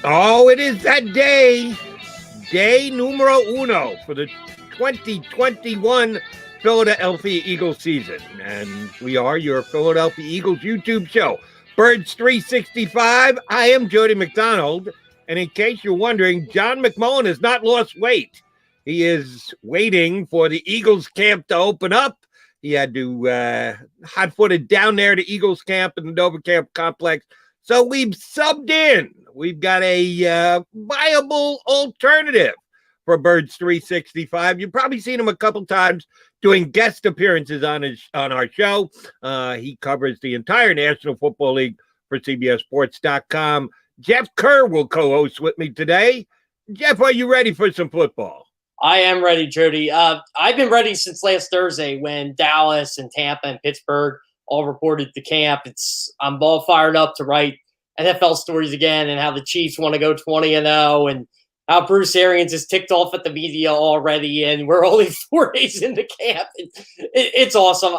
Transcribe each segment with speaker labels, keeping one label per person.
Speaker 1: Oh, it is that day numero uno for the 2021 Philadelphia Eagles season. And we are your Philadelphia Eagles YouTube show, Birds 365. I am Jody McDonald. And in case you're wondering, John McMullen has not lost weight. He is waiting for the Eagles camp to open up. He had to hot-footed down there to Eagles camp in the Nova Camp complex. So we've subbed in. We've got a viable alternative for Birds 365. You've probably seen him a couple times doing guest appearances on our show. He covers the entire National Football League for CBSSports.com. Jeff Kerr will co-host with me today. Jeff, are you ready for some football?
Speaker 2: I am ready, Jody. I've been ready since last Thursday when Dallas and Tampa and Pittsburgh all reported to camp. I'm all fired up to write NFL stories again, and how the Chiefs want to go 20-0, and how Bruce Arians is ticked off at the media already, and we're only 4 days into camp. It's awesome.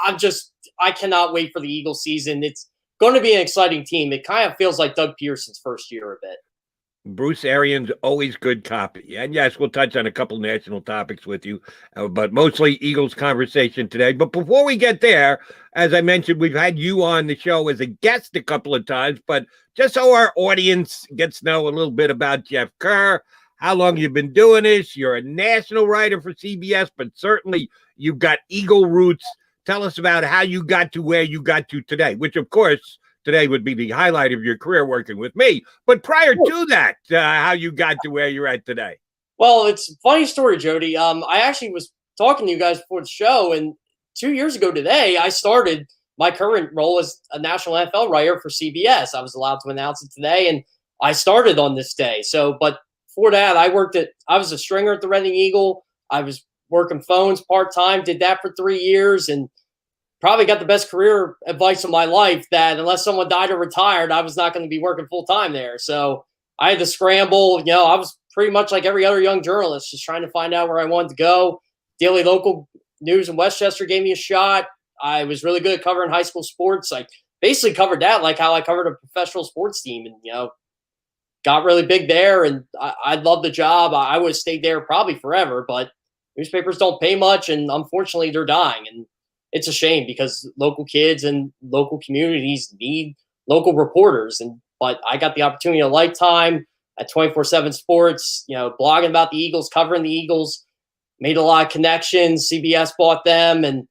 Speaker 2: I cannot wait for the Eagles season. It's going to be an exciting team. It kind of feels like Doug Pearson's first year a bit.
Speaker 1: Bruce Arians, always good copy. And yes, we'll touch on a couple national topics with you, but mostly Eagles conversation today. But before we get there, as I mentioned, we've had you on the show as a guest a couple of times, but just so our audience gets to know a little bit about Jeff Kerr, how long you've been doing this. You're a national writer for CBS, but certainly you've got Eagle roots. Tell us about how you got to where you got to today, which, of course, today would be the highlight of your career working with me. But prior to that, how you got to where you're at today.
Speaker 2: Well, it's a funny story, Jody. I actually was talking to you guys before the show, and 2 years ago today, I started my current role as a national NFL writer for CBS. I was allowed to announce it today, and I started on this day. But before that, I was a stringer at the Reading Eagle. I was working phones part-time, did that for 3 years, and probably got the best career advice of my life, that unless someone died or retired, I was not going to be working full-time there. So I had to scramble. I was pretty much like every other young journalist, just trying to find out where I wanted to go. Daily Local News in Westchester gave me a shot. I was really good at covering high school sports. I basically covered that like how I covered a professional sports team, and, got really big there. And I loved the job. I would have stayed there probably forever, but newspapers don't pay much, and unfortunately they're dying. And it's a shame because local kids and local communities need local reporters. But I got the opportunity a lifetime at 24/7 Sports, blogging about the Eagles, covering the Eagles, made a lot of connections. CBS bought them, and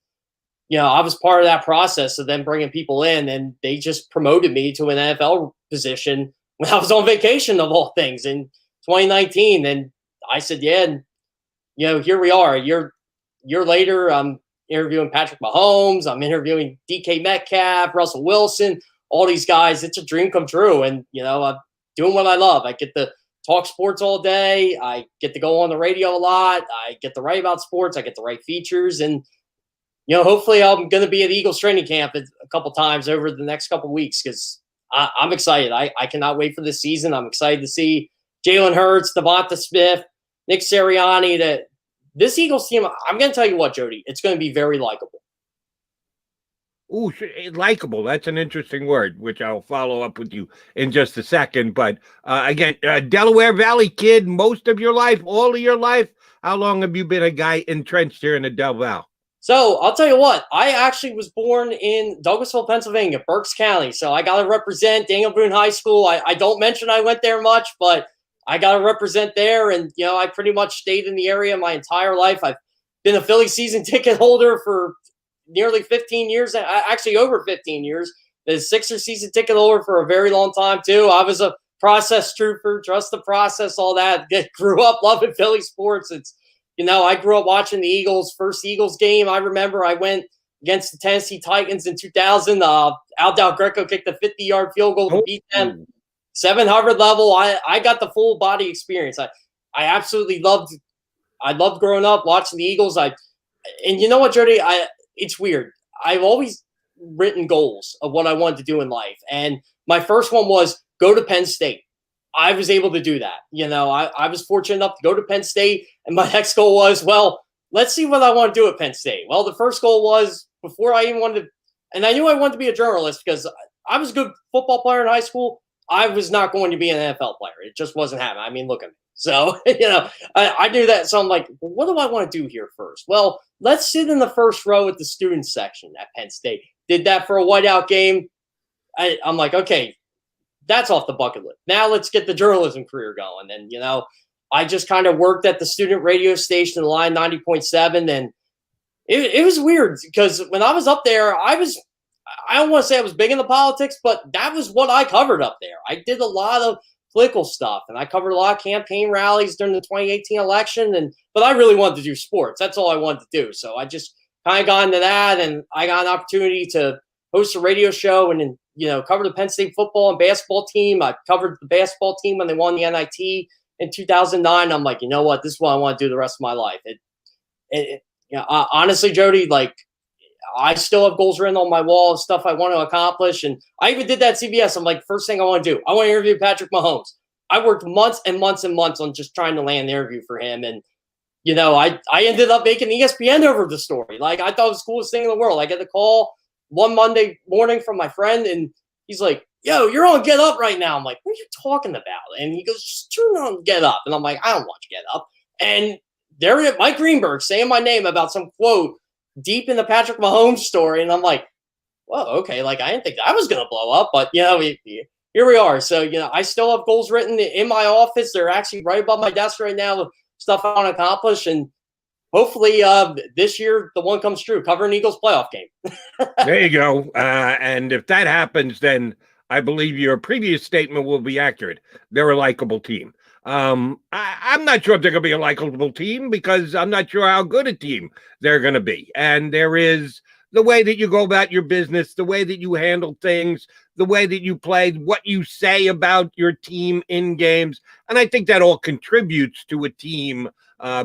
Speaker 2: I was part of that process of them bringing people in, and they just promoted me to an NFL position when I was on vacation, of all things, in 2019. And I said, yeah, and here we are. A year later, I'm interviewing Patrick Mahomes. I'm interviewing DK Metcalf, Russell Wilson, all these guys. It's a dream come true. And, I'm doing what I love. I get to talk sports all day. I get to go on the radio a lot. I get to write about sports. I get to write features. And, hopefully I'm going to be at Eagles training camp a couple times over the next couple weeks, because I'm excited. I cannot wait for this season. I'm excited to see Jalen Hurts, Devonta Smith, Nick Sirianni, this Eagles team. I'm going to tell you what, Jody, it's going to be very likable.
Speaker 1: Ooh, likable. That's an interesting word, which I'll follow up with you in just a second. But again, Delaware Valley kid, most of your life, all of your life. How long have you been a guy entrenched here in the Del Val?
Speaker 2: So I'll tell you what, I actually was born in Douglasville, Pennsylvania, Berks County. So I got to represent Daniel Boone High School. I don't mention I went there much, but I got to represent there. And, I pretty much stayed in the area my entire life. I've been a Philly season ticket holder for nearly 15 years, actually over 15 years. The Sixers season ticket holder for a very long time, too. I was a process trooper, trust the process, all that. Grew up loving Philly sports. I grew up watching the Eagles. First Eagles game, I remember I went against the Tennessee Titans in 2000. Aldao Greco kicked a 50-yard field goal to beat them. 700 level. I got the full body experience. I absolutely loved. I loved growing up watching the Eagles. And you know what, Jody? It's weird. I've always written goals of what I wanted to do in life, and my first one was go to Penn State. I was able to do that. I was fortunate enough to go to Penn State, and my next goal was, well, let's see what I want to do at Penn State. Well, the first goal was, before I even wanted to, and I knew I wanted to be a journalist because I was a good football player in high school. I was not going to be an NFL player. It just wasn't happening. I mean, look at me. So, I knew that. So I'm like, well, what do I want to do here first? Well, let's sit in the first row at the student section at Penn State. Did that for a whiteout game. I'm like, okay, that's off the bucket list. Now let's get the journalism career going. And, I just kind of worked at the student radio station, the Line 90.7. And it was weird because when I was up there, I don't want to say I was big into politics, but that was what I covered up there. I did a lot of political stuff, and I covered a lot of campaign rallies during the 2018 election. But I really wanted to do sports. That's all I wanted to do. So I just kind of got into that, and I got an opportunity to host a radio show and then, cover the Penn State football and basketball team. I covered the basketball team when they won the NIT in 2009. I'm like, you know what? This is what I want to do the rest of my life. Honestly, Jody, like, I still have goals written on my wall of stuff I want to accomplish. And I even did that at CBS. I'm like, first thing I want to do, I want to interview Patrick Mahomes. I worked months and months and months on just trying to land an interview for him. And, I ended up making ESPN over the story. Like, I thought it was the coolest thing in the world. I get a call one Monday morning from my friend, and he's like, yo, you're on Get Up right now. I'm like, what are you talking about? And he goes, just turn on Get Up. And I'm like, I don't watch Get Up. And there, Mike Greenberg saying my name about some quote deep in the Patrick Mahomes story. And I'm like, well, okay. Like, I didn't think that was going to blow up, but here we are. So, I still have goals written in my office. They're actually right above my desk right now, stuff I want to accomplish. And hopefully this year, the one comes true, covering Eagles playoff game.
Speaker 1: There you go. And if that happens, then I believe your previous statement will be accurate. They're a likable team. I'm not sure if they're going to be a likable team because I'm not sure how good a team they're going to be. And there is the way that you go about your business, the way that you handle things, the way that you play, what you say about your team in games. And I think that all contributes to a team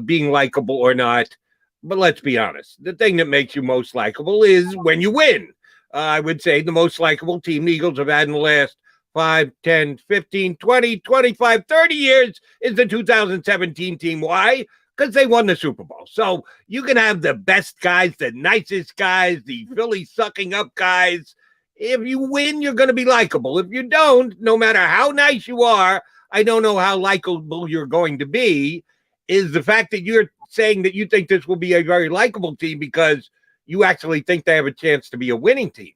Speaker 1: being likable or not. But let's be honest. The thing that makes you most likable is when you win. I would say the most likable team the Eagles have had in the last 5, 10, 15, 20, 25, 30 years is the 2017 team. Why? Because they won the Super Bowl. So you can have the best guys, the nicest guys, the Philly sucking up guys. If you win, you're going to be likable. If you don't, no matter how nice you are, I don't know how likable you're going to be. Is the fact that you're saying that you think this will be a very likable team because you actually think they have a chance to be a winning team.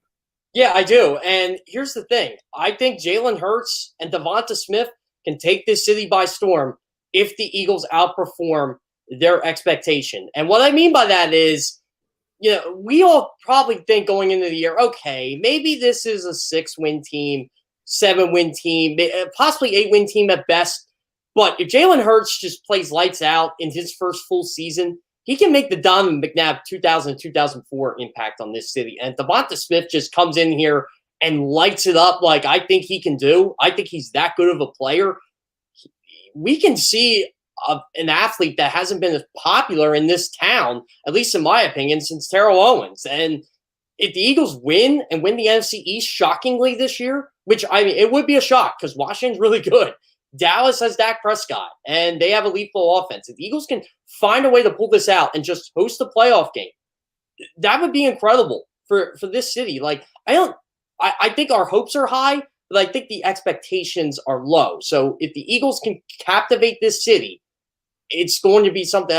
Speaker 2: Yeah, I do. And here's the thing. I think Jalen Hurts and Devonta Smith can take this city by storm if the Eagles outperform their expectation. And what I mean by that is, we all probably think going into the year, okay, maybe this is a 6-win team, 7-win team, possibly 8-win team at best. But if Jalen Hurts just plays lights out in his first full season, he can make the Donovan McNabb 2000-2004 impact on this city. And Devonta Smith just comes in here and lights it up like I think he can do. I think he's that good of a player. We can see an athlete that hasn't been as popular in this town, at least in my opinion, since Terrell Owens. And if the Eagles win and win the NFC East shockingly this year, which, I mean, it would be a shock because Washington's really good. Dallas has Dak Prescott, and they have a lethal offense. If the Eagles can find a way to pull this out and just host a playoff game, that would be incredible for this city. Like, I think our hopes are high, but I think the expectations are low. So if the Eagles can captivate this city, it's going to be something.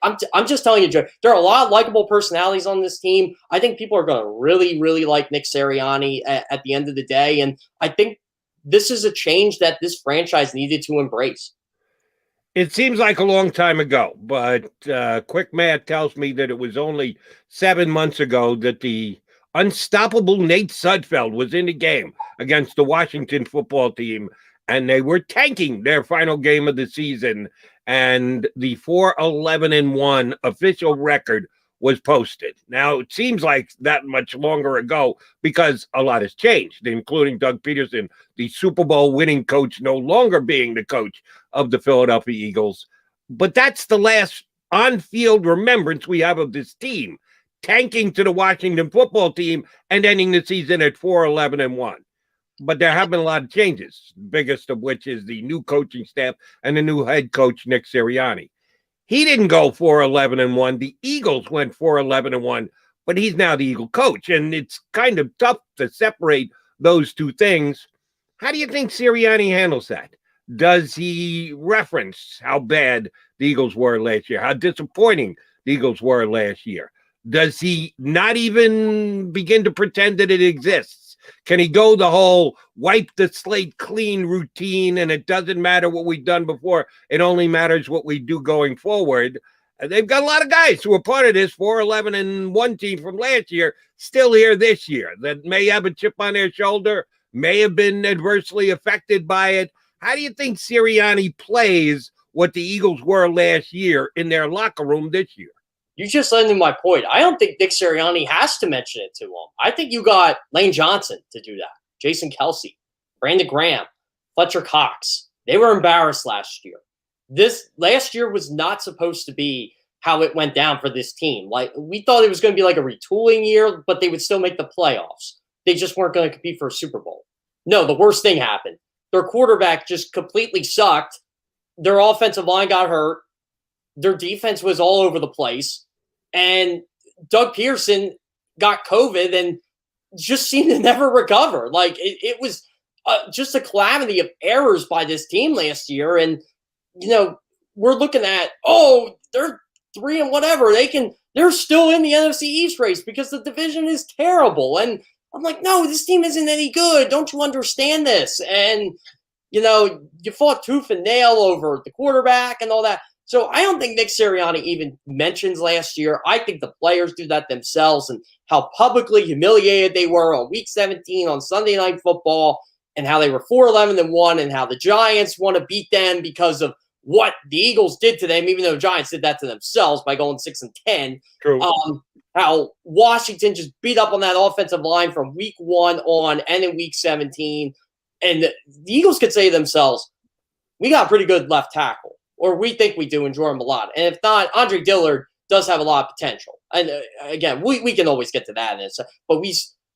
Speaker 2: I'm just telling you, Joe, there are a lot of likable personalities on this team. I think people are going to really, really like Nick Sirianni at the end of the day, and I think this is a change that this franchise needed to embrace.
Speaker 1: It seems like a long time ago, but quick math tells me that it was only 7 months ago that the unstoppable Nate Sudfeld was in the game against the Washington football team, and they were tanking their final game of the season, and the 4-11-1 official record was posted. Now, it seems like that much longer ago because a lot has changed, including Doug Peterson, the Super Bowl winning coach, no longer being the coach of the Philadelphia Eagles. But that's the last on-field remembrance we have of this team, tanking to the Washington football team and ending the season at 4-11-1. But there have been a lot of changes, biggest of which is the new coaching staff and the new head coach, Nick Sirianni. He didn't go 4-11-1. The Eagles went 4-11-1, but he's now the Eagle coach. And it's kind of tough to separate those two things. How do you think Sirianni handles that? Does he reference how bad the Eagles were last year, how disappointing the Eagles were last year? Does he not even begin to pretend that it exists? Can he go the whole wipe the slate clean routine, and it doesn't matter what we've done before, it only matters what we do going forward? They've got a lot of guys who are part of this 4-11-1 team from last year still here this year that may have a chip on their shoulder, may have been adversely affected by it. How do you think Sirianni plays what the Eagles were last year in their locker room this year?
Speaker 2: You just led to my point. I don't think Nick Sirianni has to mention it to him. I think you got Lane Johnson to do that, Jason Kelsey, Brandon Graham, Fletcher Cox. They were embarrassed last year. This last year was not supposed to be how it went down for this team. Like, we thought it was going to be like a retooling year, but they would still make the playoffs. They just weren't going to compete for a Super Bowl. No, the worst thing happened. Their quarterback just completely sucked. Their offensive line got hurt. Their defense was all over the place. And Doug Pearson got COVID and just seemed to never recover. Like, it was just a calamity of errors by this team last year. And, you know, we're looking at, oh, they're 3 and whatever. They're still in the NFC East race because the division is terrible. And I'm like, no, this team isn't any good. Don't you understand this? And, you know, you fought tooth and nail over the quarterback and all that. So I don't think Nick Sirianni even mentions last year. I think the players do that themselves, and how publicly humiliated they were on Week 17 on Sunday Night Football, and how they were 4-11-1, and how the Giants want to beat them because of what the Eagles did to them, even though the Giants did that to themselves by going 6-10.
Speaker 1: True.
Speaker 2: How Washington just beat up on that offensive line from Week 1 on and in Week 17. And the Eagles could say to themselves, we got a pretty good left tackle. Or we think we do, in Jordan Mailata. And if not, Andre Dillard does have a lot of potential. And again, we can always get to that. But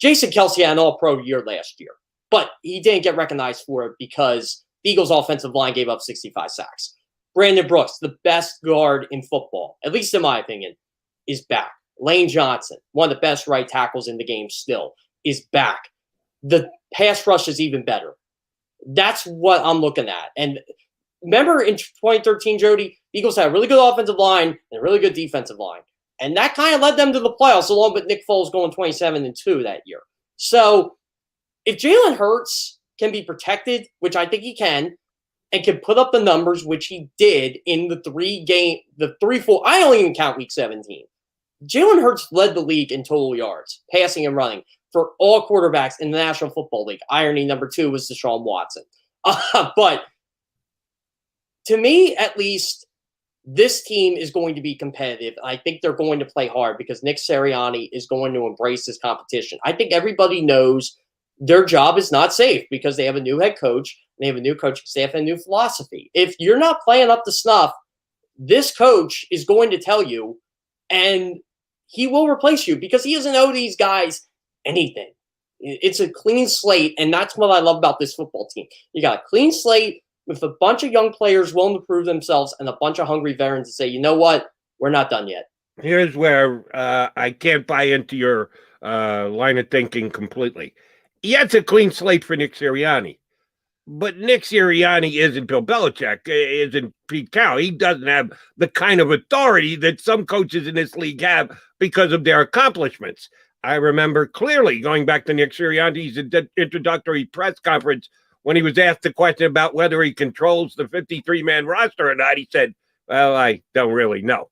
Speaker 2: Jason Kelsey had an all-pro year last year. But he didn't get recognized for it because the Eagles' offensive line gave up 65 sacks. Brandon Brooks, the best guard in football, at least in my opinion, is back. Lane Johnson, one of the best right tackles in the game still, is back. The pass rush is even better. That's what I'm looking at. And remember in 2013, Jody, the Eagles had a really good offensive line and a really good defensive line. And that kind of led them to the playoffs, along with Nick Foles going 27-2 that year. So if Jalen Hurts can be protected, which I think he can, and can put up the numbers, which he did in the 3-4, I don't even count Week 17. Jalen Hurts led the league in total yards, passing and running, for all quarterbacks in the National Football League. Irony number 2 was Deshaun Watson. But to me, at least, this team is going to be competitive. I think they're going to play hard because Nick Sirianni is going to embrace this competition. I think everybody knows their job is not safe because they have a new head coach, and they have a new coaching staff and a new philosophy. If you're not playing up to snuff, this coach is going to tell you, and he will replace you because he doesn't owe these guys anything. It's a clean slate, and that's what I love about this football team. You got a clean slate with a bunch of young players willing to prove themselves and a bunch of hungry veterans to say, you know what, we're not done yet.
Speaker 1: Here's where I can't buy into your line of thinking completely. Yeah, it's a clean slate for Nick Sirianni. But Nick Sirianni isn't Bill Belichick, isn't Pete Carroll. He doesn't have the kind of authority that some coaches in this league have because of their accomplishments. I remember clearly going back to Nick Sirianni's introductory press conference when he was asked the question about whether he controls the 53-man roster or not. He said, well, I don't really know,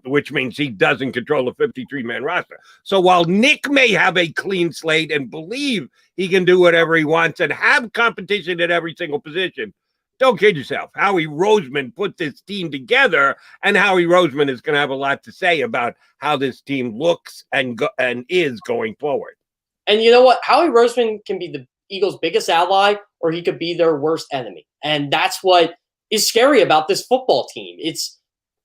Speaker 1: which means he doesn't control the 53-man roster. So while Nick may have a clean slate and believe he can do whatever he wants and have competition at every single position, don't kid yourself. Howie Roseman put this team together, and Howie Roseman is going to have a lot to say about how this team looks and is going forward.
Speaker 2: And you know what? Howie Roseman can be the Eagles' biggest ally, or he could be their worst enemy. And that's what is scary about this football team. It's,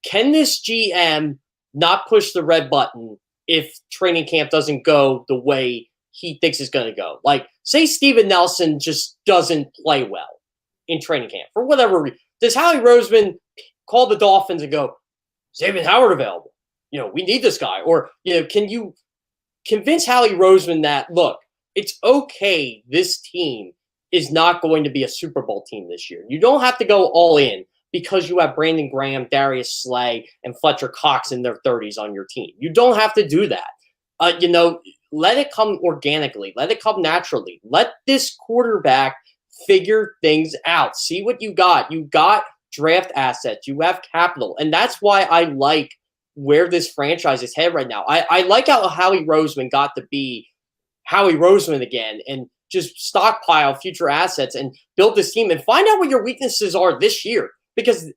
Speaker 2: can this GM not push the red button if training camp doesn't go the way he thinks it's going to go? Like, say Steven Nelson just doesn't play well in training camp for whatever reason. Does Howie Roseman call the Dolphins and go, Xavier Howard available? You know, we need this guy. Or, you know, can you convince Howie Roseman that, look, it's okay, this team is not going to be a Super Bowl team this year. You don't have to go all in because you have Brandon Graham, Darius Slay, and Fletcher Cox in their 30s on your team. You don't have to do that. Let it come organically. Let it come naturally. Let this quarterback figure things out. See what you got. You got draft assets. You have capital. And that's why I like where this franchise is headed right now. I like how Howie Roseman got to be Howie Roseman again and just stockpile future assets and build this team and find out what your weaknesses are this year. Because,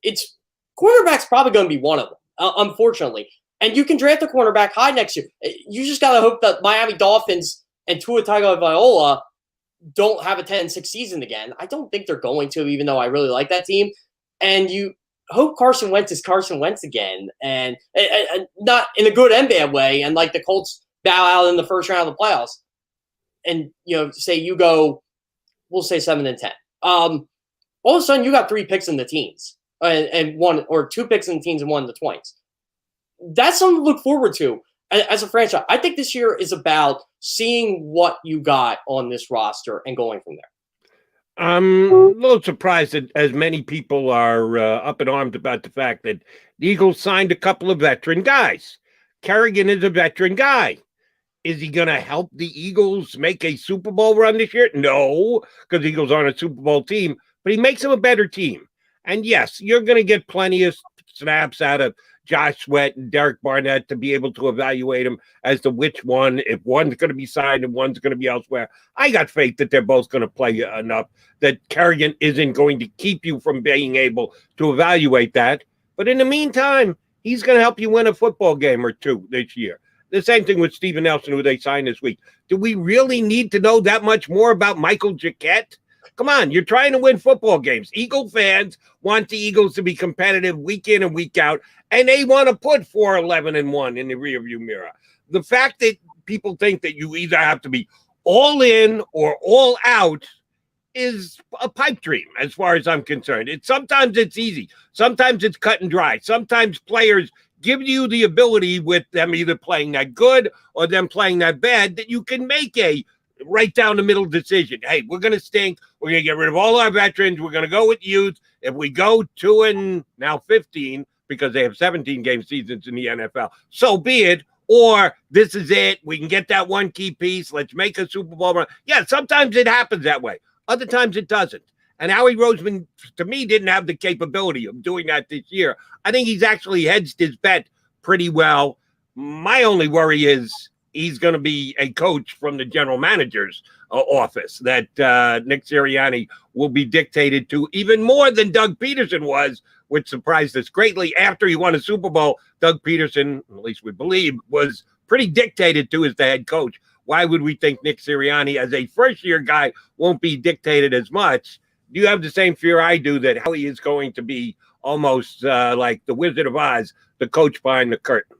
Speaker 2: it's quarterback's probably going to be one of them, unfortunately. And you can draft a cornerback high next year. You just got to hope that Miami Dolphins and Tua Tagovailoa don't have a 10-6 season again. I don't think they're going to, even though I really like that team. And you hope Carson Wentz is Carson Wentz again, and not in a good and bad way. And like the Colts bow out in the first round of the playoffs, and say you go, we'll say 7-10. All of a sudden you got 3 picks in the teens, and 1 or 2 picks in the teens and 1 in the 20s. That's something to look forward to as a franchise. I think this year is about seeing what you got on this roster and going from there.
Speaker 1: I'm a little surprised that as many people are up in arms about the fact that the Eagles signed a couple of veteran guys. Kerrigan is a veteran guy. Is he going to help the Eagles make a Super Bowl run this year? No, because the Eagles aren't a Super Bowl team, but he makes them a better team. And yes, you're going to get plenty of snaps out of Josh Sweat and Derek Barnett to be able to evaluate them as to which one, if one's going to be signed and one's going to be elsewhere. I got faith that they're both going to play enough that Kerrigan isn't going to keep you from being able to evaluate that. But in the meantime, he's going to help you win a football game or 2 this year. The same thing with Steven Nelson, who they signed this week. Do we really need to know that much more about Michael Jacquet? Come on, you're trying to win football games. Eagle fans want the Eagles to be competitive week in and week out, and they want to put 4-11-1 in the rearview mirror. The fact that people think that you either have to be all in or all out is a pipe dream as far as I'm concerned. Sometimes it's easy. Sometimes it's cut and dry. Sometimes players give you the ability with them either playing that good or them playing that bad that you can make a right down the middle decision. Hey, we're going to stink. We're going to get rid of all our veterans. We're going to go with youth. If we go 2 and now 15, because they have 17 game seasons in the NFL, so be it. Or this is it. We can get that one key piece. Let's make a Super Bowl run. Yeah, sometimes it happens that way. Other times it doesn't. And Howie Roseman, to me, didn't have the capability of doing that this year. I think he's actually hedged his bet pretty well. My only worry is he's going to be a coach from the general manager's office that Nick Sirianni will be dictated to even more than Doug Peterson was, which surprised us greatly. After he won a Super Bowl, Doug Peterson, at least we believe, was pretty dictated to as the head coach. Why would we think Nick Sirianni, as a first-year guy, won't be dictated as much? Do you have the same fear I do that Howie is going to be almost like the Wizard of Oz, the coach behind the curtain?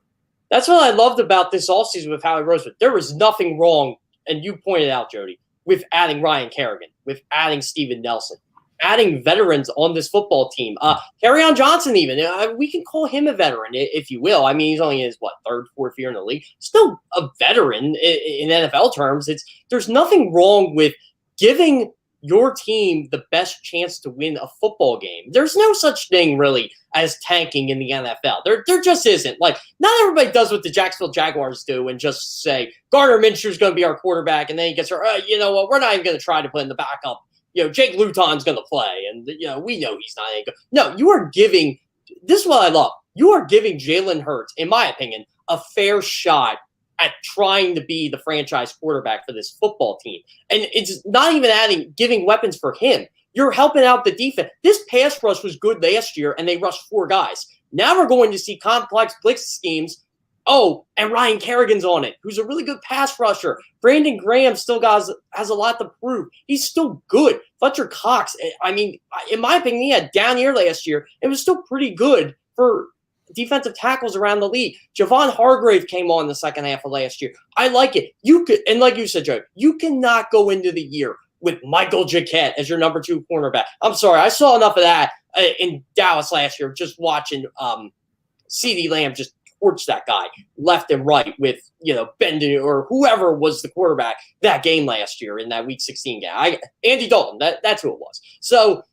Speaker 2: That's what I loved about this offseason with Howie Roseman. There was nothing wrong, and you pointed out, Jody, with adding Ryan Kerrigan, with adding Steven Nelson, adding veterans on this football team. Kerryon Johnson even. We can call him a veteran, if you will. I mean, he's only in his, 3rd, 4th year in the league. Still a veteran in NFL terms. There's nothing wrong with giving your team the best chance to win a football game. There's no such thing really as tanking in the NFL. There just isn't. Like, not everybody does what the Jacksonville Jaguars do and just say, Gardner Minshew's going to be our quarterback, and then he gets hurt. You know what? We're not even going to try to put in the backup. Jake Luton's going to play, and we know he's not any good. No, you are giving – this is what I love. You are giving Jalen Hurts, in my opinion, a fair shot at trying to be the franchise quarterback for this football team. And it's not even giving weapons for him. You're helping out the defense. This pass rush was good last year, and they rushed 4 guys. Now we're going to see complex blitz schemes. Oh, and Ryan Kerrigan's on it, who's a really good pass rusher. Brandon Graham still has a lot to prove. He's still good. Fletcher Cox, I mean, in my opinion, he had down year last year. It was still pretty good for defensive tackles around the league. Javon Hargrave came on the second half of last year. I like it. You could, and like you said, Joe, you cannot go into the year with Michael Jacquet as your number 2 cornerback. I'm sorry, I saw enough of that in Dallas last year, just watching CeeDee Lamb just torched that guy left and right with, Bendon or whoever was the quarterback that game last year in that Week 16 game. Andy Dalton, that's who it was. So,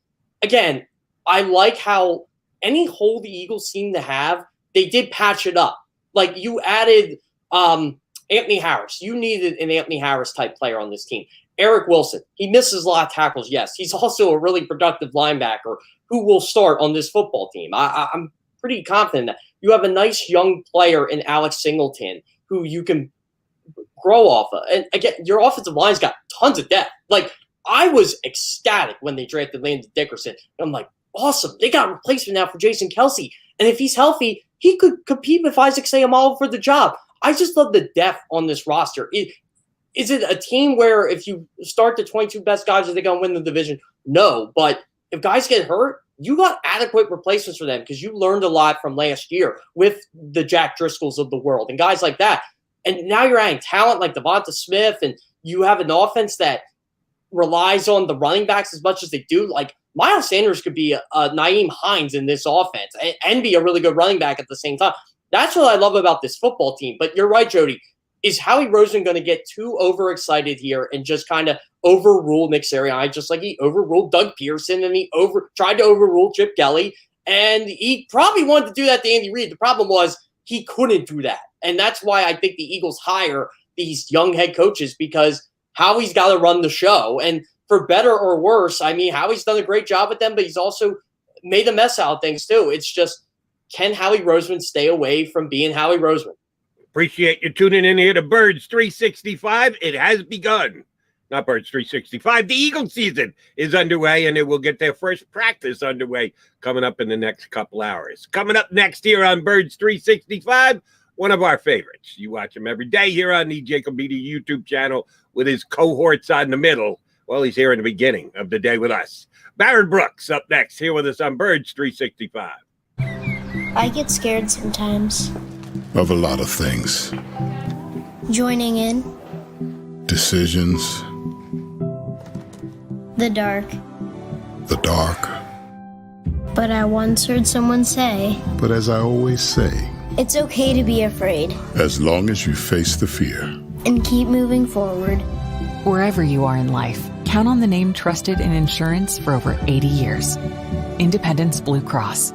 Speaker 2: again, I like how any hole the Eagles seem to have, they did patch it up. Like, you added Anthony Harris. You needed an Anthony Harris-type player on this team. Eric Wilson, he misses a lot of tackles, yes. He's also a really productive linebacker who will start on this football team. I'm pretty confident that you have a nice young player in Alex Singleton who you can grow off of. And again, your offensive line's got tons of depth. Like, I was ecstatic when they drafted Landon Dickerson. I'm like, awesome. They got a replacement now for Jason Kelsey. And if he's healthy, he could compete with Isaac Seumalo for the job. I just love the depth on this roster. Is it a team where if you start the 22 best guys, are they going to win the division? No, but if guys get hurt, you got adequate replacements for them because you learned a lot from last year with the Jack Driscolls of the world and guys like that. And now you're adding talent like Devonta Smith, and you have an offense that relies on the running backs as much as they do. Like, Miles Sanders could be a Nyheim Hines in this offense and be a really good running back at the same time. That's what I love about this football team. But you're right, Jody. Is Howie Roseman going to get too overexcited here and just kind of overrule Nick Sirianni, just like he overruled Doug Pearson and he tried to overrule Chip Kelly? And he probably wanted to do that to Andy Reid. The problem was he couldn't do that. And that's why I think the Eagles hire these young head coaches, because Howie's got to run the show. And for better or worse, I mean, Howie's done a great job with them, but he's also made a mess out of things too. It's just, can Howie Roseman stay away from being Howie Roseman?
Speaker 1: Appreciate you tuning in here to Birds 365. It has begun. Not Birds 365. The Eagle season is underway, and it will get their first practice underway coming up in the next couple hours. Coming up next here on Birds 365, one of our favorites. You watch him every day here on the JAKIB YouTube channel with his cohorts on the middle. Well, he's here in the beginning of the day with us. Barrett Brooks up next here with us on Birds 365.
Speaker 3: I get scared sometimes.
Speaker 4: Of a lot of things.
Speaker 3: Joining in.
Speaker 4: Decisions.
Speaker 3: The dark.
Speaker 4: The dark.
Speaker 3: But I once heard someone say,
Speaker 4: But as I always say,
Speaker 3: it's okay to be afraid.
Speaker 4: as long as you face the fear.
Speaker 3: And keep moving forward.
Speaker 5: Wherever you are in life, count on the name trusted in insurance for over 80 years. Independence Blue Cross.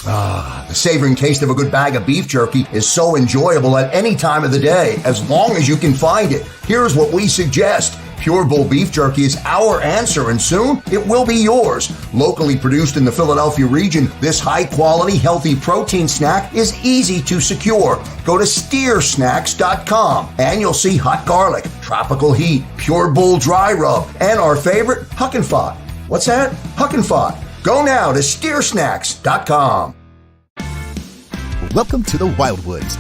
Speaker 6: The savoring taste of a good bag of beef jerky is so enjoyable at any time of the day, as long as you can find it. Here's what we suggest. Pure Bull Beef Jerky is our answer, and soon it will be yours. Locally produced in the Philadelphia region, this high-quality, healthy protein snack is easy to secure. Go to steersnacks.com, and you'll see hot garlic, tropical heat, Pure Bull dry rub, and our favorite, Huck and Fod. What's that? Huck and Fod. Go now to steersnacks.com.
Speaker 7: Welcome to the Wildwoods,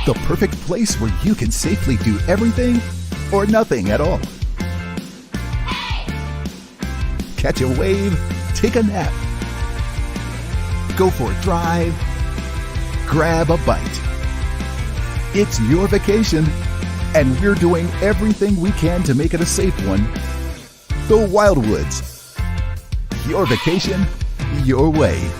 Speaker 7: the perfect place where you can safely do everything or nothing at all. Catch a wave, take a nap, go for a drive, grab a bite. It's your vacation, and we're doing everything we can to make it a safe one. The Wildwoods. Your vacation, your way.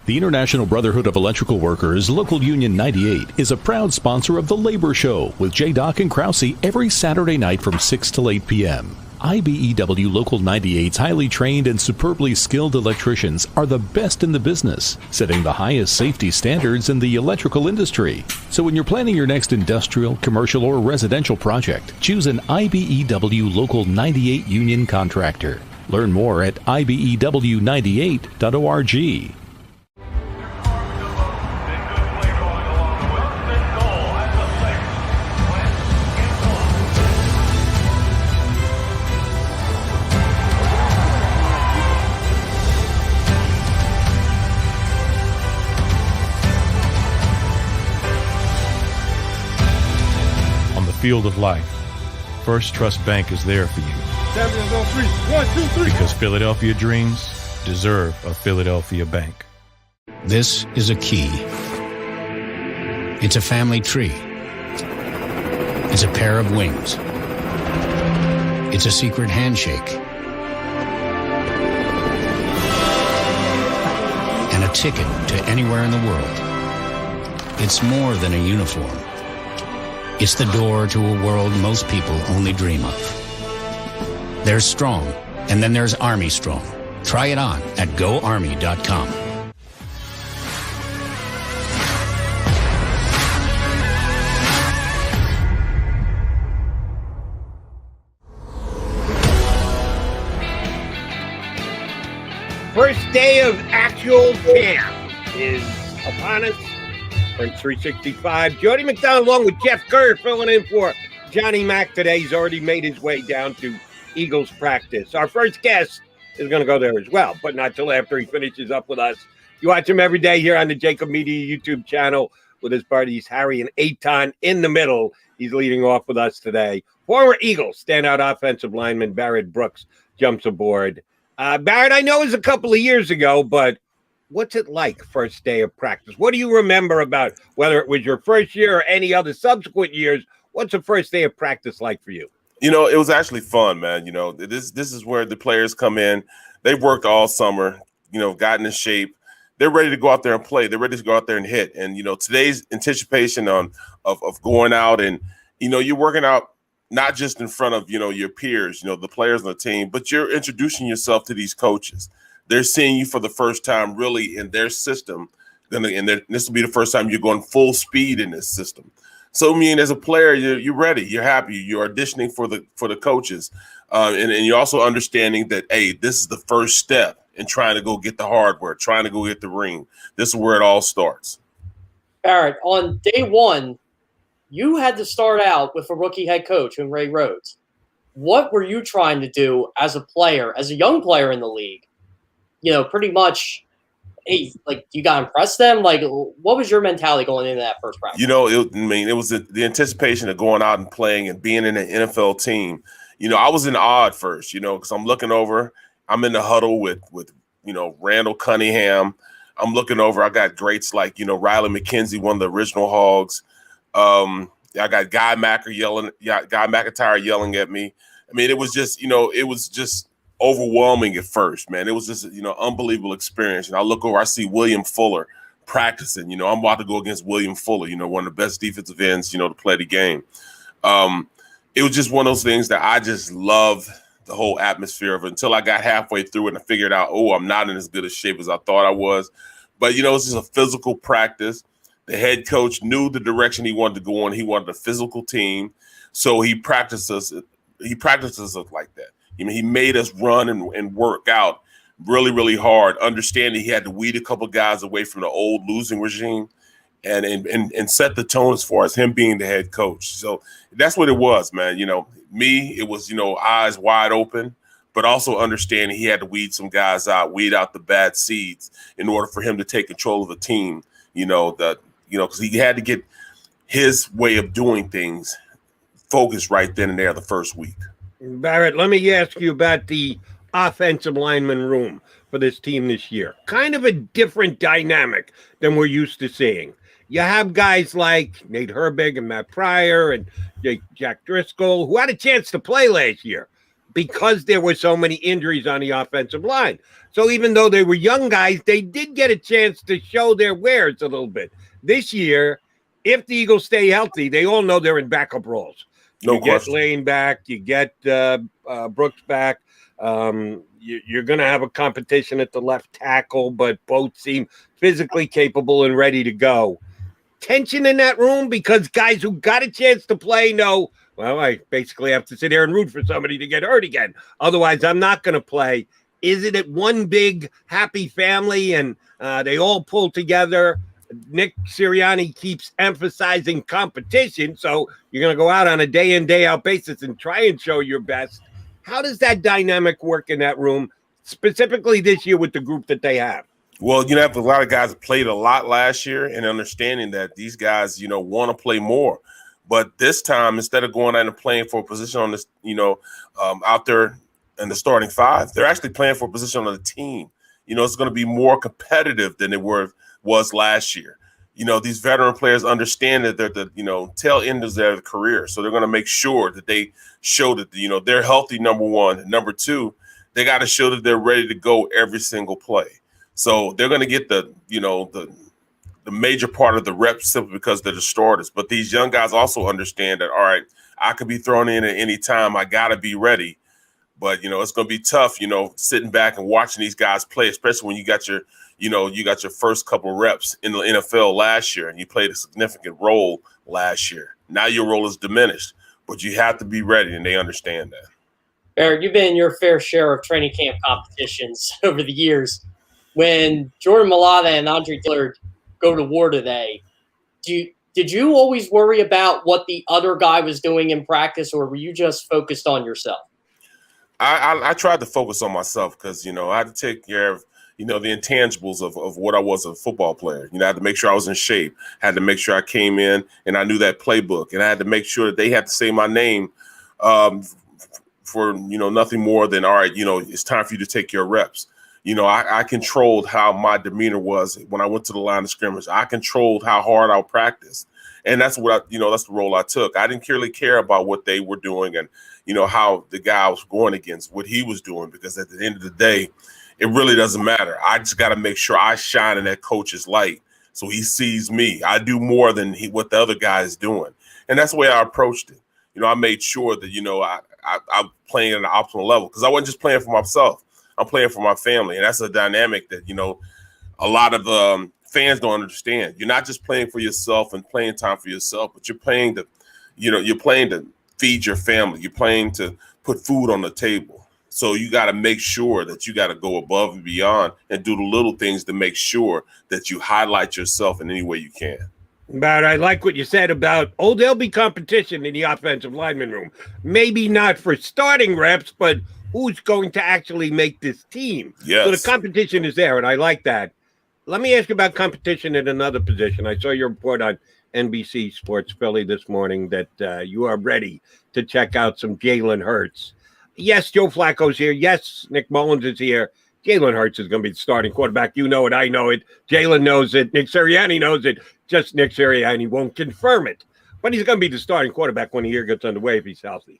Speaker 8: The International Brotherhood of Electrical Workers, Local Union 98, is a proud sponsor of The Labor Show with J. Doc and Krause every Saturday night from 6 till 8 p.m. IBEW Local 98's highly trained and superbly skilled electricians are the best in the business, setting the highest safety standards in the electrical industry. So when you're planning your next industrial, commercial, or residential project, choose an IBEW Local 98 union contractor. Learn more at IBEW98.org.
Speaker 9: On the field of life, First Trust Bank is there for you.
Speaker 10: Champions on three. 1, 2, 3.
Speaker 9: Because Philadelphia dreams deserve a Philadelphia bank.
Speaker 11: This is a key. It's a family tree. It's a pair of wings. It's a secret handshake. And a ticket to anywhere in the world. it's more than a uniform. It's the door to a world most people only dream of. There's Strong, and then there's Army Strong. Try it on at GoArmy.com.
Speaker 1: First day of actual camp is upon us. Prince 365. Jody McDonald along with Jeff Kerr filling in for Johnny Mac today. He's already made his way down to Eagles practice. Our first guest is going to go there as well, but not till after he finishes up with us. You watch him every day here on the JAKIB Media YouTube channel with his buddies Harry and Eitan in the middle. He's leading off with us today. Former Eagles standout offensive lineman Barrett Brooks jumps aboard. Barrett, I know it was a couple of years ago, but what's it like first day of practice? What do you remember about whether it was your first year or any other subsequent years? What's the first day of practice like for you?
Speaker 12: You know, it was actually fun, man. You know, this is where the players come in. They've worked all summer, you know, gotten in shape. They're ready to go out there and play. They're ready to go out there and hit. And, you know, today's anticipation of going out and, you know, you're working out not just in front of, you know, your peers, you know, the players on the team, but you're introducing yourself to these coaches. They're seeing you for the first time really in their system. And this will be the first time you're going full speed in this system. So, I mean, as a player, you're ready, you're happy, you're auditioning for the coaches. And you're also understanding that, hey, this is the first step in trying to go get the hardware, trying to go get the ring. This is where it all starts.
Speaker 2: Barrett, on day one, you had to start out with a rookie head coach in Ray Rhodes. What were you trying to do as a player, as a young player in the league? You know, pretty much, hey, like, you got to impress them? Like, what was your mentality going into that first practice?
Speaker 12: You know, it was the anticipation of going out and playing and being in an NFL team. You know, I was in awe at first, you know, because I'm looking over. I'm in the huddle with you know, Randall Cunningham. I'm looking over. I got greats like, you know, Riley McKenzie, one of the original Hogs. I got Guy McIntyre yelling at me. I mean, it was just, you know, it was just overwhelming at first, man. It was just, you know, unbelievable experience. And I look over, I see William Fuller practicing. You know, I'm about to go against William Fuller, you know, one of the best defensive ends, you know, to play the game. It was just one of those things that I just love the whole atmosphere of it until I got halfway through it and I figured out, oh, I'm not in as good a shape as I thought I was. But, you know, it's just a physical practice. The head coach knew the direction he wanted to go in. He wanted a physical team. So he practiced us like that. I mean, he made us run and work out really, really hard, understanding he had to weed a couple guys away from the old losing regime and set the tone as far as him being the head coach. So that's what it was, man. You know, me, it was, you know, eyes wide open, but also understanding he had to weed some guys out, weed out the bad seeds in order for him to take control of the team, you know, because he had to get his way of doing things focused right then and there the first week.
Speaker 1: Barrett, let me ask you about the offensive lineman room for this team this year. Kind of a different dynamic than we're used to seeing. You have guys like Nate Herbig and Matt Pryor and Jack Driscoll, who had a chance to play last year because there were so many injuries on the offensive line. So even though they were young guys, they did get a chance to show their wares a little bit. This year, if the Eagles stay healthy, they all know they're in backup roles.
Speaker 12: No
Speaker 1: you
Speaker 12: question.
Speaker 1: Get Lane back, you get Brooks back. You're going to have a competition at the left tackle, but both seem physically capable and ready to go. Tension in that room because guys who got a chance to play know, well, I basically have to sit here and root for somebody to get hurt again. Otherwise, I'm not going to play. Is it at one big happy family and they all pull together? Nick Sirianni keeps emphasizing competition, so you're going to go out on a day in, day out basis and try and show your best. How does that dynamic work in that room, specifically this year with the group that they have?
Speaker 12: Well, you know, a lot of guys played a lot last year and understanding that these guys, you know, want to play more. But this time, instead of going out and playing for a position on this, you know, out there in the starting five, they're actually playing for a position on the team. You know, it's going to be more competitive than it was last year. You know, these veteran players understand that they're the, you know, tail end of their career. So they're going to make sure that they show that, you know, they're healthy, number one. And number two, they got to show that they're ready to go every single play. So they're going to get the, you know, the the major part of the reps simply because they're the starters. But these young guys also understand that, all right, I could be thrown in at any time. I got to be ready. But, it's going to be tough, sitting back and watching these guys play, especially when you got your first couple reps in the NFL last year and you played a significant role last year. Now your role is diminished, but you have to be ready, and they understand that.
Speaker 2: Barrett, you've been in your fair share of training camp competitions over the years. When Jordan Mailata and Andre Dillard go to war today, did you always worry about what the other guy was doing in practice, or were you just focused on yourself?
Speaker 12: I tried to focus on myself because, I had to take care of, the intangibles of what I was as a football player. I had to make sure I was in shape, had to make sure I came in and I knew that playbook, and I had to make sure that they had to say my name for, nothing more than, all right, it's time for you to take your reps. I controlled how my demeanor was when I went to the line of scrimmage. I controlled how hard I practiced. And that's what that's the role I took. I didn't really care about what they were doing and, how the guy was going against, what he was doing, because at the end of the day, it really doesn't matter. I just got to make sure I shine in that coach's light so he sees me. I do more than what the other guy is doing. And that's the way I approached it. I made sure that, I'm playing at an optimal level because I wasn't just playing for myself. I'm playing for my family. And that's a dynamic that, a lot of fans don't understand. You're not just playing for yourself and playing time for yourself, but you're playing to, you're playing to feed your family. You're playing to put food on the table. So you got to make sure that you got to go above and beyond and do the little things to make sure that you highlight yourself in any way you can.
Speaker 1: But I like what you said about, there'll be competition in the offensive lineman room. Maybe not for starting reps, but who's going to actually make this team?
Speaker 12: Yes.
Speaker 1: So the competition is there, and I like that. Let me ask you about competition at another position. I saw your report on NBC Sports Philly this morning that you are ready to check out some Jalen Hurts. Yes, Joe Flacco's here. Yes, Nick Mullins is here. Jalen Hurts is going to be the starting quarterback. You know it. I know it. Jalen knows it. Nick Sirianni knows it. Just Nick Sirianni won't confirm it. But he's going to be the starting quarterback when the year gets underway if he's healthy.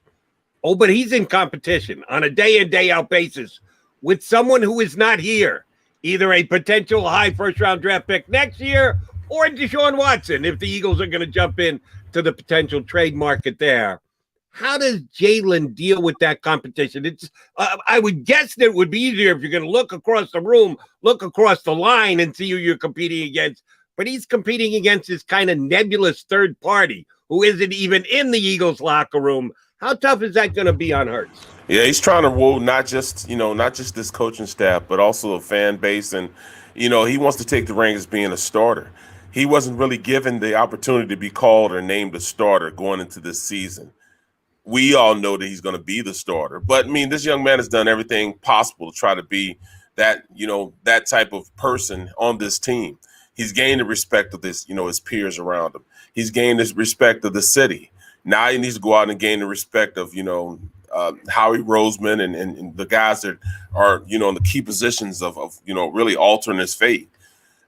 Speaker 1: But he's in competition on a day-in, day-out basis with someone who is not here, either a potential high first-round draft pick next year or Deshawn Watson if the Eagles are going to jump in to the potential trade market there. How does Jalen deal with that competition? It's I would guess that it would be easier if you're going to look across the room, look across the line and see who you're competing against. But he's competing against this kind of nebulous third party who isn't even in the Eagles locker room. How tough is that going to be on Hurts?
Speaker 12: Yeah, he's trying to woo not just this coaching staff, but also a fan base. And, he wants to take the reins as being a starter. He wasn't really given the opportunity to be called or named a starter going into this season. We all know that he's going to be the starter. But, this young man has done everything possible to try to be that, that type of person on this team. He's gained the respect of this, his peers around him. He's gained the respect of the city. Now he needs to go out and gain the respect of, Howie Roseman and the guys that are, in the key positions of really altering his fate.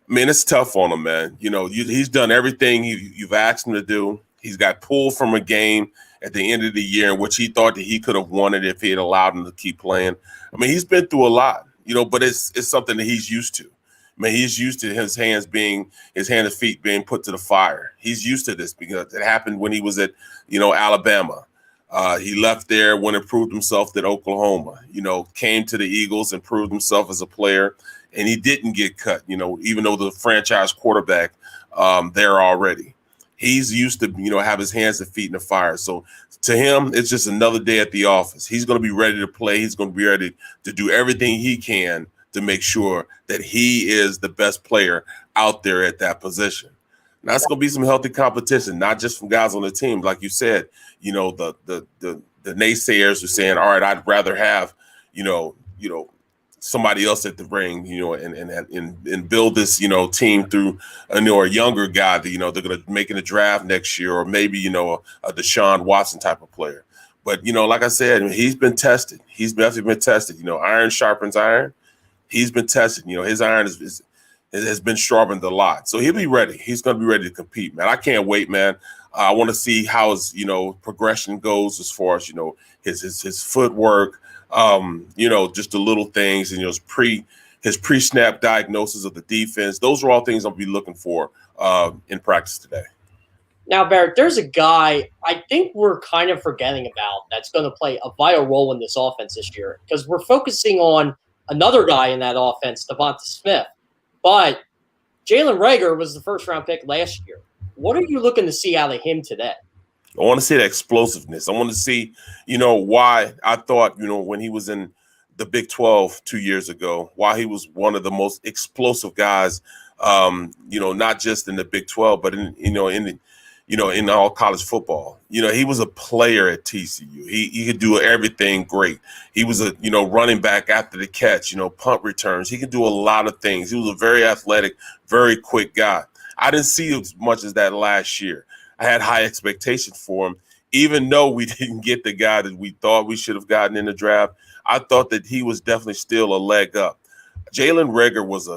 Speaker 12: It's tough on him, man. He's done everything you've asked him to do. He's got pulled from a game at the end of the year in which he thought that he could have won it if he had allowed him to keep playing. He's been through a lot, but it's something that he's used to. He's used to his hands and feet being put to the fire. He's used to this because it happened when he was at, Alabama. He left there, went and proved himself at Oklahoma, came to the Eagles and proved himself as a player. And he didn't get cut, even though the franchise quarterback there already. He's used to, have his hands and feet in the fire. So to him, it's just another day at the office. He's going to be ready to play. He's going to be ready to do everything he can to make sure that he is the best player out there at that position. Now, it's going to be some healthy competition, not just from guys on the team. Like you said, the naysayers are saying, all right, I'd rather have, somebody else at the ring, and build this, team through, a younger guy that, they're going to make in the draft next year, or maybe, a Deshawn Watson type of player. But, like I said, he's been tested. He's definitely been tested. Iron sharpens iron. He's been tested. His iron has been sharpened a lot. So he'll be ready. He's going to be ready to compete, man. I can't wait, man. I want to see how his, progression goes as far as, his footwork, just the little things and, his his pre-snap diagnosis of the defense. Those are all things I'll be looking for in practice today.
Speaker 2: Now, Barrett, there's a guy I think we're kind of forgetting about that's going to play a vital role in this offense this year, because we're focusing on another guy in that offense, Devonta Smith. But Jalen Reagor was the first-round pick last year. What are you looking to see out of him today?
Speaker 12: I want to see that explosiveness. I want to see, why I thought, when he was in the Big 12 2 years ago, why he was one of the most explosive guys, not just in the Big 12, but in all college football. He was a player at TCU. He could do everything great. He was a, running back after the catch, punt returns. He could do a lot of things. He was a very athletic, very quick guy. I didn't see as much as that last year. I had high expectations for him, even though we didn't get the guy that we thought we should have gotten in the draft. I thought that he was definitely still a leg up. Jalen Reagor was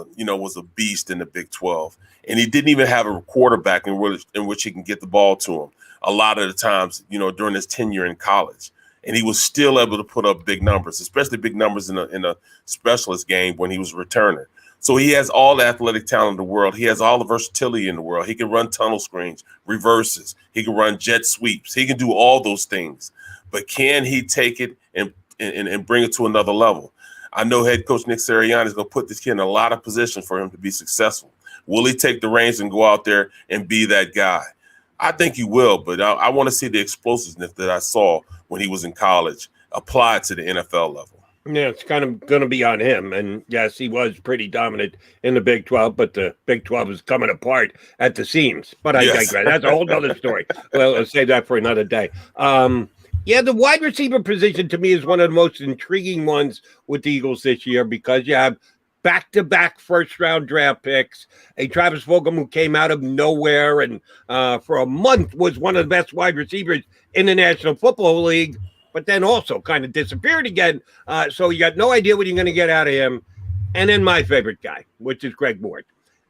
Speaker 12: a beast in the Big 12, and he didn't even have a quarterback in which he can get the ball to him a lot of the times, during his tenure in college. And he was still able to put up big numbers, especially big numbers in a specialist game when he was returning. So he has all the athletic talent in the world. He has all the versatility in the world. He can run tunnel screens, reverses. He can run jet sweeps. He can do all those things. But can he take it and bring it to another level? I know head coach Nick Sirianni is going to put this kid in a lot of position for him to be successful. Will he take the reins and go out there and be that guy? I think he will, but I want to see the explosiveness that I saw when he was in college applied to the NFL level.
Speaker 1: Yeah, it's kind of going to be on him. And yes, he was pretty dominant in the Big 12, but the Big 12 is coming apart at the seams. But I digress. That's a whole other story. Well, let's save that for another day. The wide receiver position to me is one of the most intriguing ones with the Eagles this year, because you have back-to-back first-round draft picks, a Travis Fulgham who came out of nowhere and for a month was one of the best wide receivers in the National Football League, but then also kind of disappeared again. So you got no idea what you're going to get out of him. And then my favorite guy, which is Greg Ward.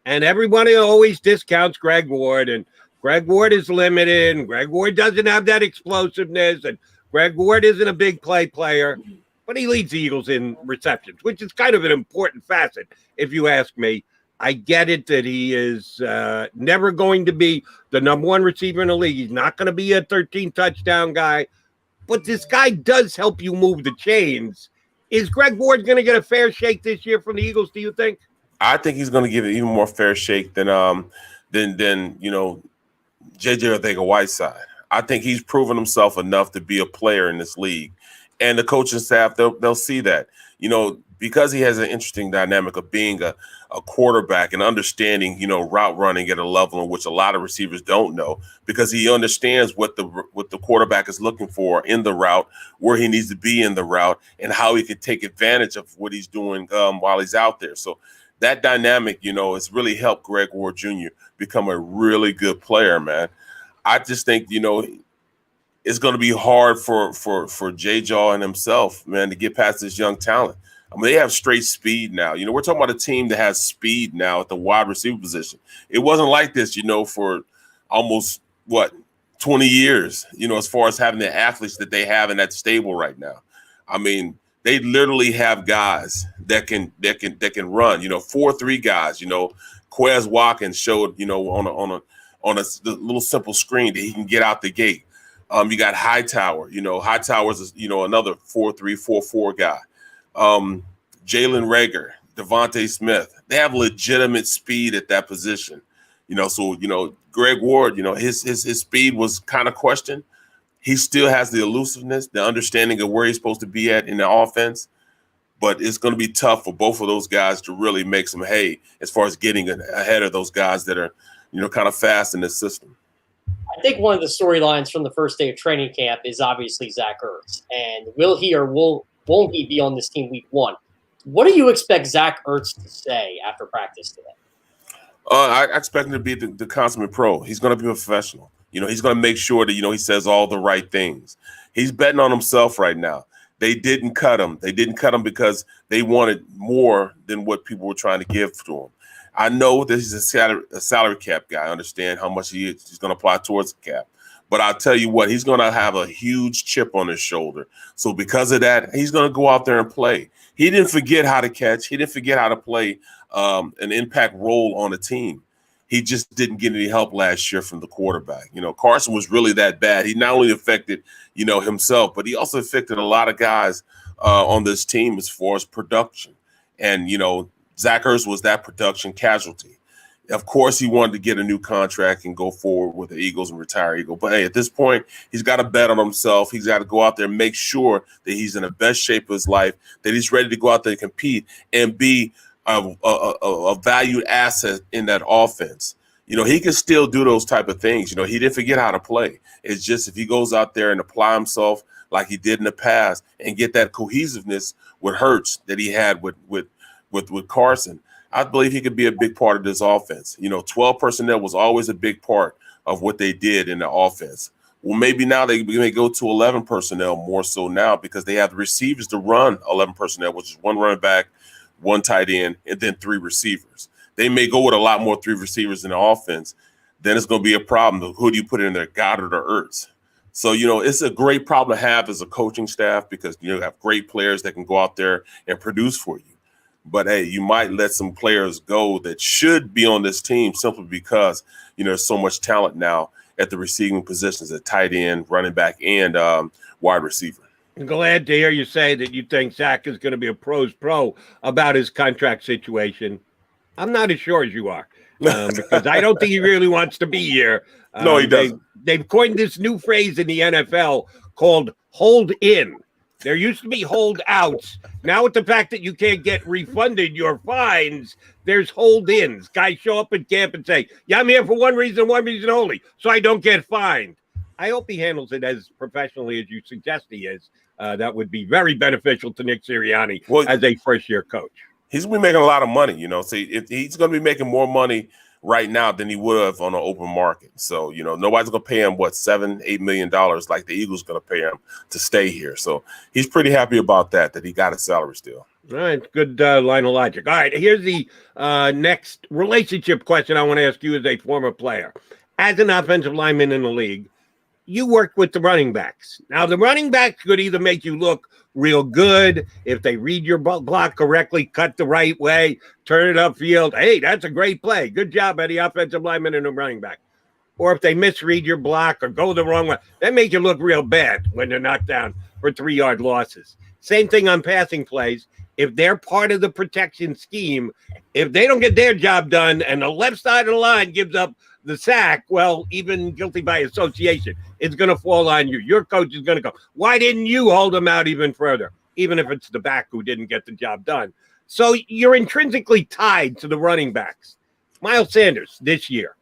Speaker 1: And everybody always discounts Greg Ward, and Greg Ward is limited, and Greg Ward doesn't have that explosiveness, and Greg Ward isn't a big play player, but he leads the Eagles in receptions, which is kind of an important facet, if you ask me. I get it that he is never going to be the number one receiver in the league. He's not going to be a 13-touchdown guy, but this guy does help you move the chains. Is Greg Ward going to get a fair shake this year from the Eagles, do you think?
Speaker 12: I think he's going to give it even more fair shake than J.J. Arcega-Whiteside. I think he's proven himself enough to be a player in this league. And the coaching staff, they'll see that. Because he has an interesting dynamic of being a quarterback and understanding, route running at a level in which a lot of receivers don't know, because he understands what the quarterback is looking for in the route, where he needs to be in the route, and how he can take advantage of what he's doing while he's out there. So that dynamic, has really helped Greg Ward Jr. become a really good player, man. I just think, it's going to be hard for J-Jaw and himself, man, to get past this young talent. I mean, they have straight speed now. We're talking about a team that has speed now at the wide receiver position. It wasn't like this, for almost, 20 years, as far as having the athletes that they have in that stable right now. I mean, they literally have guys that can run, 4-3 guys, Quez Watkins showed, on a little simple screen that he can get out the gate. You got Hightower, Hightower's, another 4-3, 4-4 guy. Jalen Reagor, Devonta Smith, they have legitimate speed at that position. So, Greg Ward, his speed was kind of questioned. He still has the elusiveness, the understanding of where he's supposed to be at in the offense. But it's going to be tough for both of those guys to really make some hay as far as getting ahead of those guys that are, kind of fast in this system.
Speaker 2: I think one of the storylines from the first day of training camp is obviously Zach Ertz. And will he or won't he be on this team week 1? What do you expect Zach Ertz to say after practice today?
Speaker 12: I expect him to be the consummate pro. He's going to be a professional. He's going to make sure that, he says all the right things. He's betting on himself right now. They didn't cut him. They didn't cut him because they wanted more than what people were trying to give to him. I know that he's a salary cap guy. I understand how much he's going to apply towards the cap. But I'll tell you what, he's going to have a huge chip on his shoulder. So because of that, he's going to go out there and play. He didn't forget how to catch. He didn't forget how to play an impact role on a team. He just didn't get any help last year from the quarterback. Carson was really that bad. He not only affected, himself, but he also affected a lot of guys on this team as far as production. And, Zach Ertz was that production casualty. Of course, he wanted to get a new contract and go forward with the Eagles and retire Eagle. But, hey, at this point, he's got to bet on himself. He's got to go out there and make sure that he's in the best shape of his life, that he's ready to go out there and compete and be a valued asset in that offense. He can still do those type of things. He didn't forget how to play. It's just if he goes out there and apply himself like he did in the past and get that cohesiveness with Hurts that he had with Carson, I believe he could be a big part of this offense. 12 personnel was always a big part of what they did in the offense. Well, maybe now they may go to 11 personnel more so now because they have the receivers to run 11 personnel, which is 1 running back, 1 tight end, and then 3 receivers. They may go with a lot more 3 receivers in the offense. Then it's going to be a problem. Who do you put in there, Goddard or Ertz? So, it's a great problem to have as a coaching staff because you have great players that can go out there and produce for you. But, hey, you might let some players go that should be on this team simply because, there's so much talent now at the receiving positions at tight end, running back, and wide receiver.
Speaker 1: I'm glad to hear you say that you think Zach is going to be a pro's pro about his contract situation. I'm not as sure as you are because I don't think he really wants to be here.
Speaker 12: No, he doesn't.
Speaker 1: They've coined this new phrase in the NFL called hold in. There used to be holdouts. Now with the fact that you can't get refunded your fines, there's hold-ins. Guys show up at camp and say, yeah, I'm here for one reason only, so I don't get fined. I hope he handles it as professionally as you suggest he is. That would be very beneficial to Nick Sirianni as a first-year coach.
Speaker 12: He's going to be making a lot of money, So he's going to be making more money right now than he would have on an open market. So, nobody's going to pay him, $7-8 million like the Eagles going to pay him to stay here. So he's pretty happy about that he got a salary still.
Speaker 1: All right, good line of logic. All right, here's the next relationship question I want to ask you as a former player. As an offensive lineman in the league, you worked with the running backs. Now, the running backs could either make you look real good if they read your block correctly, cut the right way, turn it upfield. Hey, that's a great play. Good job by the offensive lineman and the running back. Or if they misread your block or go the wrong way, that makes you look real bad when they're knocked down for 3-yard losses. Same thing on passing plays. If they're part of the protection scheme, if they don't get their job done and the left side of the line gives up the sack, well, even guilty by association, it's going to fall on you. Your coach is going to go, why didn't you hold him out even further, even if it's the back who didn't get the job done? So you're intrinsically tied to the running backs. Miles Sanders this year,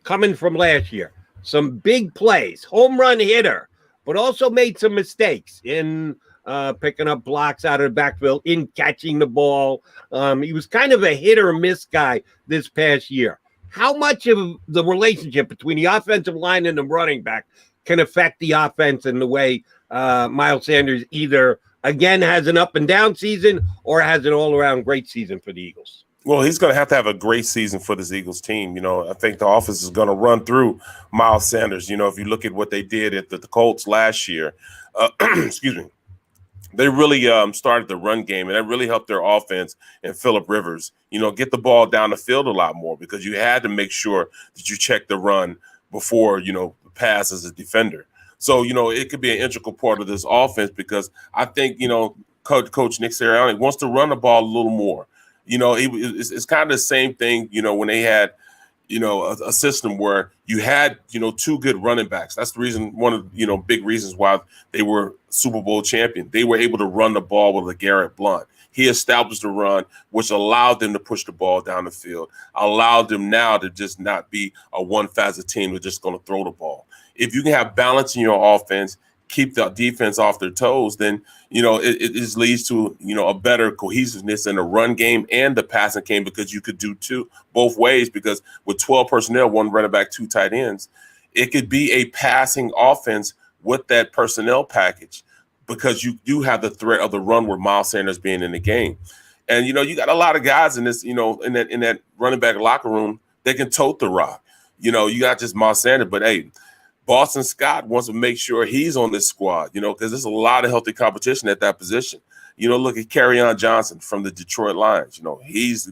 Speaker 1: coming from last year, some big plays, home run hitter, but also made some mistakes in picking up blocks out of the backfield, in catching the ball. He was kind of a hit or miss guy this past year. How much of the relationship between the offensive line and the running back can affect the offense in the way Miles Sanders either, again, has an up and down season or has an all-around great season for the Eagles?
Speaker 12: Well, he's going to have a great season for this Eagles team. I think the offense is going to run through Miles Sanders. If you look at what they did at the Colts last year, excuse me, they really started the run game, and that really helped their offense and Phillip Rivers, get the ball down the field a lot more because you had to make sure that you check the run before, pass as a defender. So, it could be an integral part of this offense because I think, Coach Nick Sirianni wants to run the ball a little more. It's kind of the same thing, when they had, a system where you had, 2 good running backs. That's the reason, one of, big reasons why they were Super Bowl champion. They were able to run the ball with LeGarrette Blount. He established a run, which allowed them to push the ball down the field, allowed them now to just not be a one-facet team that's just going to throw the ball. If you can have balance in your offense, keep the defense off their toes, then, it just leads to, a better cohesiveness in the run game and the passing game because you could do both ways because with 12 personnel, 1 running back, 2 tight ends, it could be a passing offense with that personnel package because you do have the threat of the run with Miles Sanders being in the game. And, you got a lot of guys in this, in that running back locker room that can tote the rock. You got just Miles Sanders, but hey, Boston Scott wants to make sure he's on this squad, because there's a lot of healthy competition at that position. Look at Kerryon Johnson from the Detroit Lions.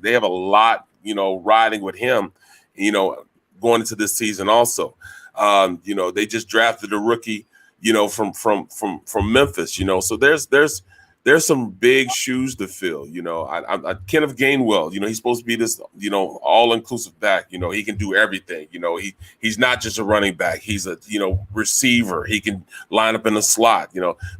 Speaker 12: They have a lot, riding with him, going into this season also. They just drafted a rookie, from Memphis, so there's some big shoes to fill. Kenneth Gainwell, he's supposed to be this, all-inclusive back. He can do everything. He's not just a running back. He's a, receiver. He can line up in the slot.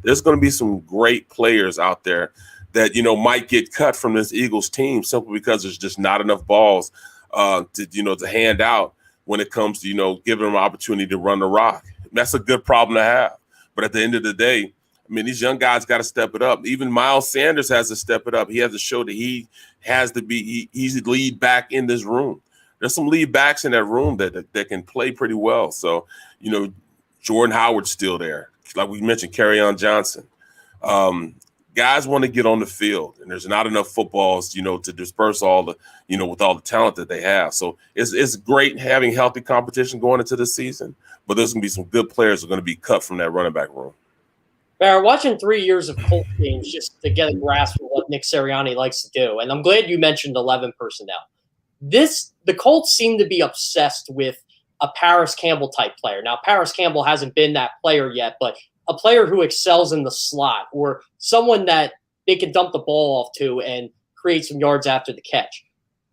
Speaker 12: There's going to be some great players out there that, might get cut from this Eagles team simply because there's just not enough balls to hand out when it comes to, giving them an opportunity to run the rock. That's a good problem to have. But at the end of the day, these young guys got to step it up. Even Miles Sanders has to step it up. He has to show that he's the lead back in this room. There's some lead backs in that room that can play pretty well. So, Jordan Howard's still there. Like we mentioned, Kerryon Johnson. Guys want to get on the field, and there's not enough footballs, to disperse all the, with all the talent that they have. So it's great having healthy competition going into the season, but there's going to be some good players who are going to be cut from that running back room.
Speaker 2: Barrett, watching 3 years of Colts games just to get a grasp of what Nick Sirianni likes to do, and I'm glad you mentioned 11 personnel. The Colts seem to be obsessed with a Paris Campbell type player. Now, Paris Campbell hasn't been that player yet, but a player who excels in the slot or someone that they can dump the ball off to and create some yards after the catch.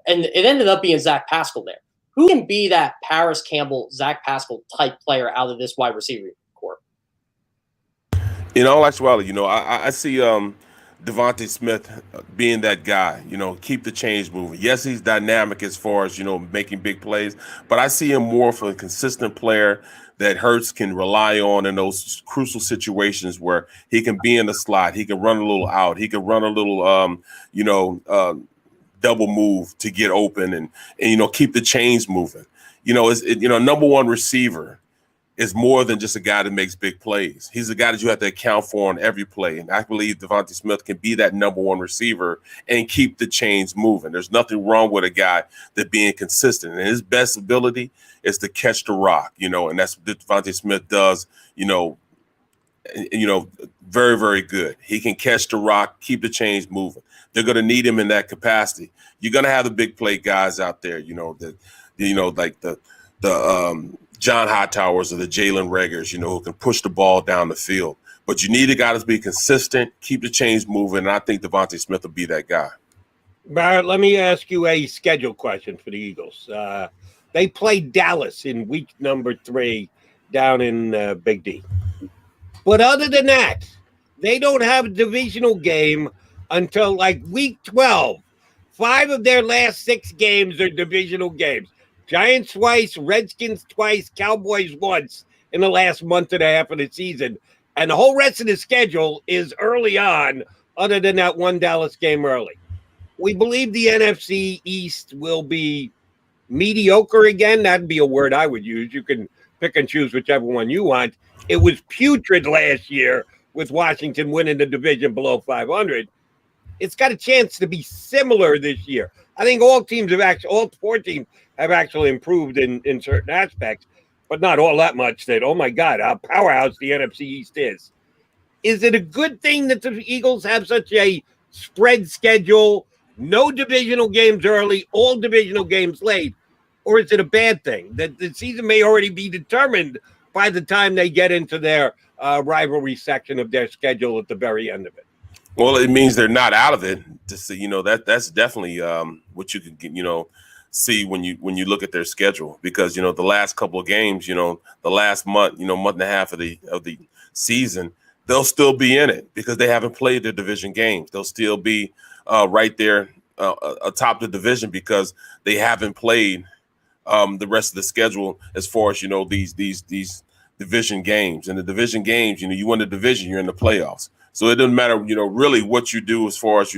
Speaker 2: And it ended up being Zach Pascal there. Who can be that Paris Campbell, Zach Pascal type player out of this wide receiver core?
Speaker 12: In all actuality, I see Devontae Smith being that guy, keep the chains moving. Yes, he's dynamic as far as, making big plays, but I see him more for a consistent player that Hurts can rely on in those crucial situations where he can be in the slot, he can run a little out, he can run a little, double move to get open and keep the chains moving. Number one receiver is more than just a guy that makes big plays. He's a guy that you have to account for on every play. And I believe Devontae Smith can be that number one receiver and keep the chains moving. There's nothing wrong with a guy that being consistent. And his best ability is to catch the rock, and that's what Devontae Smith does, very, very good. He can catch the rock, keep the chains moving. They're going to need him in that capacity. You're going to have the big play guys out there, like the John Hightowers or the Jalen Reagors, who can push the ball down the field. But you need a guy to be consistent, keep the chains moving, and I think Devontae Smith will be that guy.
Speaker 1: Barrett, let me ask you a schedule question for the Eagles. They played Dallas in week number 3 down in Big D. But other than that, they don't have a divisional game until like week 12. 5 of their last 6 games are divisional games. Giants twice, Redskins twice, Cowboys once in the last month and a half of the season. And the whole rest of the schedule is early on, other than that one Dallas game early. We believe the NFC East will be mediocre again. That'd be a word I would use. You can pick and choose whichever one you want. It was putrid last year with Washington winning the division below 500. It's got a chance to be similar this year. I think all 4 teams have actually improved in certain aspects, but not all that much that, oh my God, how powerhouse the NFC East is. Is it a good thing that the Eagles have such a spread schedule, no divisional games early, all divisional games late, or is it a bad thing that the season may already be determined by the time they get into their rivalry section of their schedule at the very end of it?
Speaker 12: Well, it means they're not out of it. To see, that's definitely what you can, see when you look at their schedule, because the last couple of games, the last month, month and a half of the season, they'll still be in it because they haven't played their division games. They'll still be right there atop the division because they haven't played the rest of the schedule as far as these division games. And the division games, you win the division, you're in the playoffs. So it doesn't matter, really what you do as far as,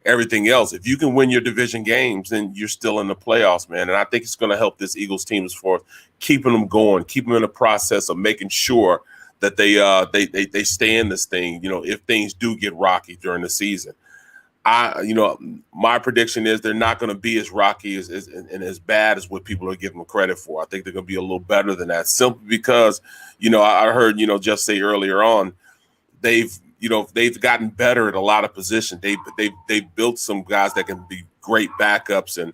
Speaker 12: everything else. If you can win your division games, then you're still in the playoffs, man. And I think it's going to help this Eagles team as far as keeping them going, keep them in the process of making sure that they stay in this thing, if things do get rocky during the season. My prediction is they're not going to be as rocky and as bad as what people are giving them credit for. I think they're going to be a little better than that, simply because, I heard, Jeff say earlier on, they've they've gotten better at a lot of positions. They've built some guys that can be great backups and,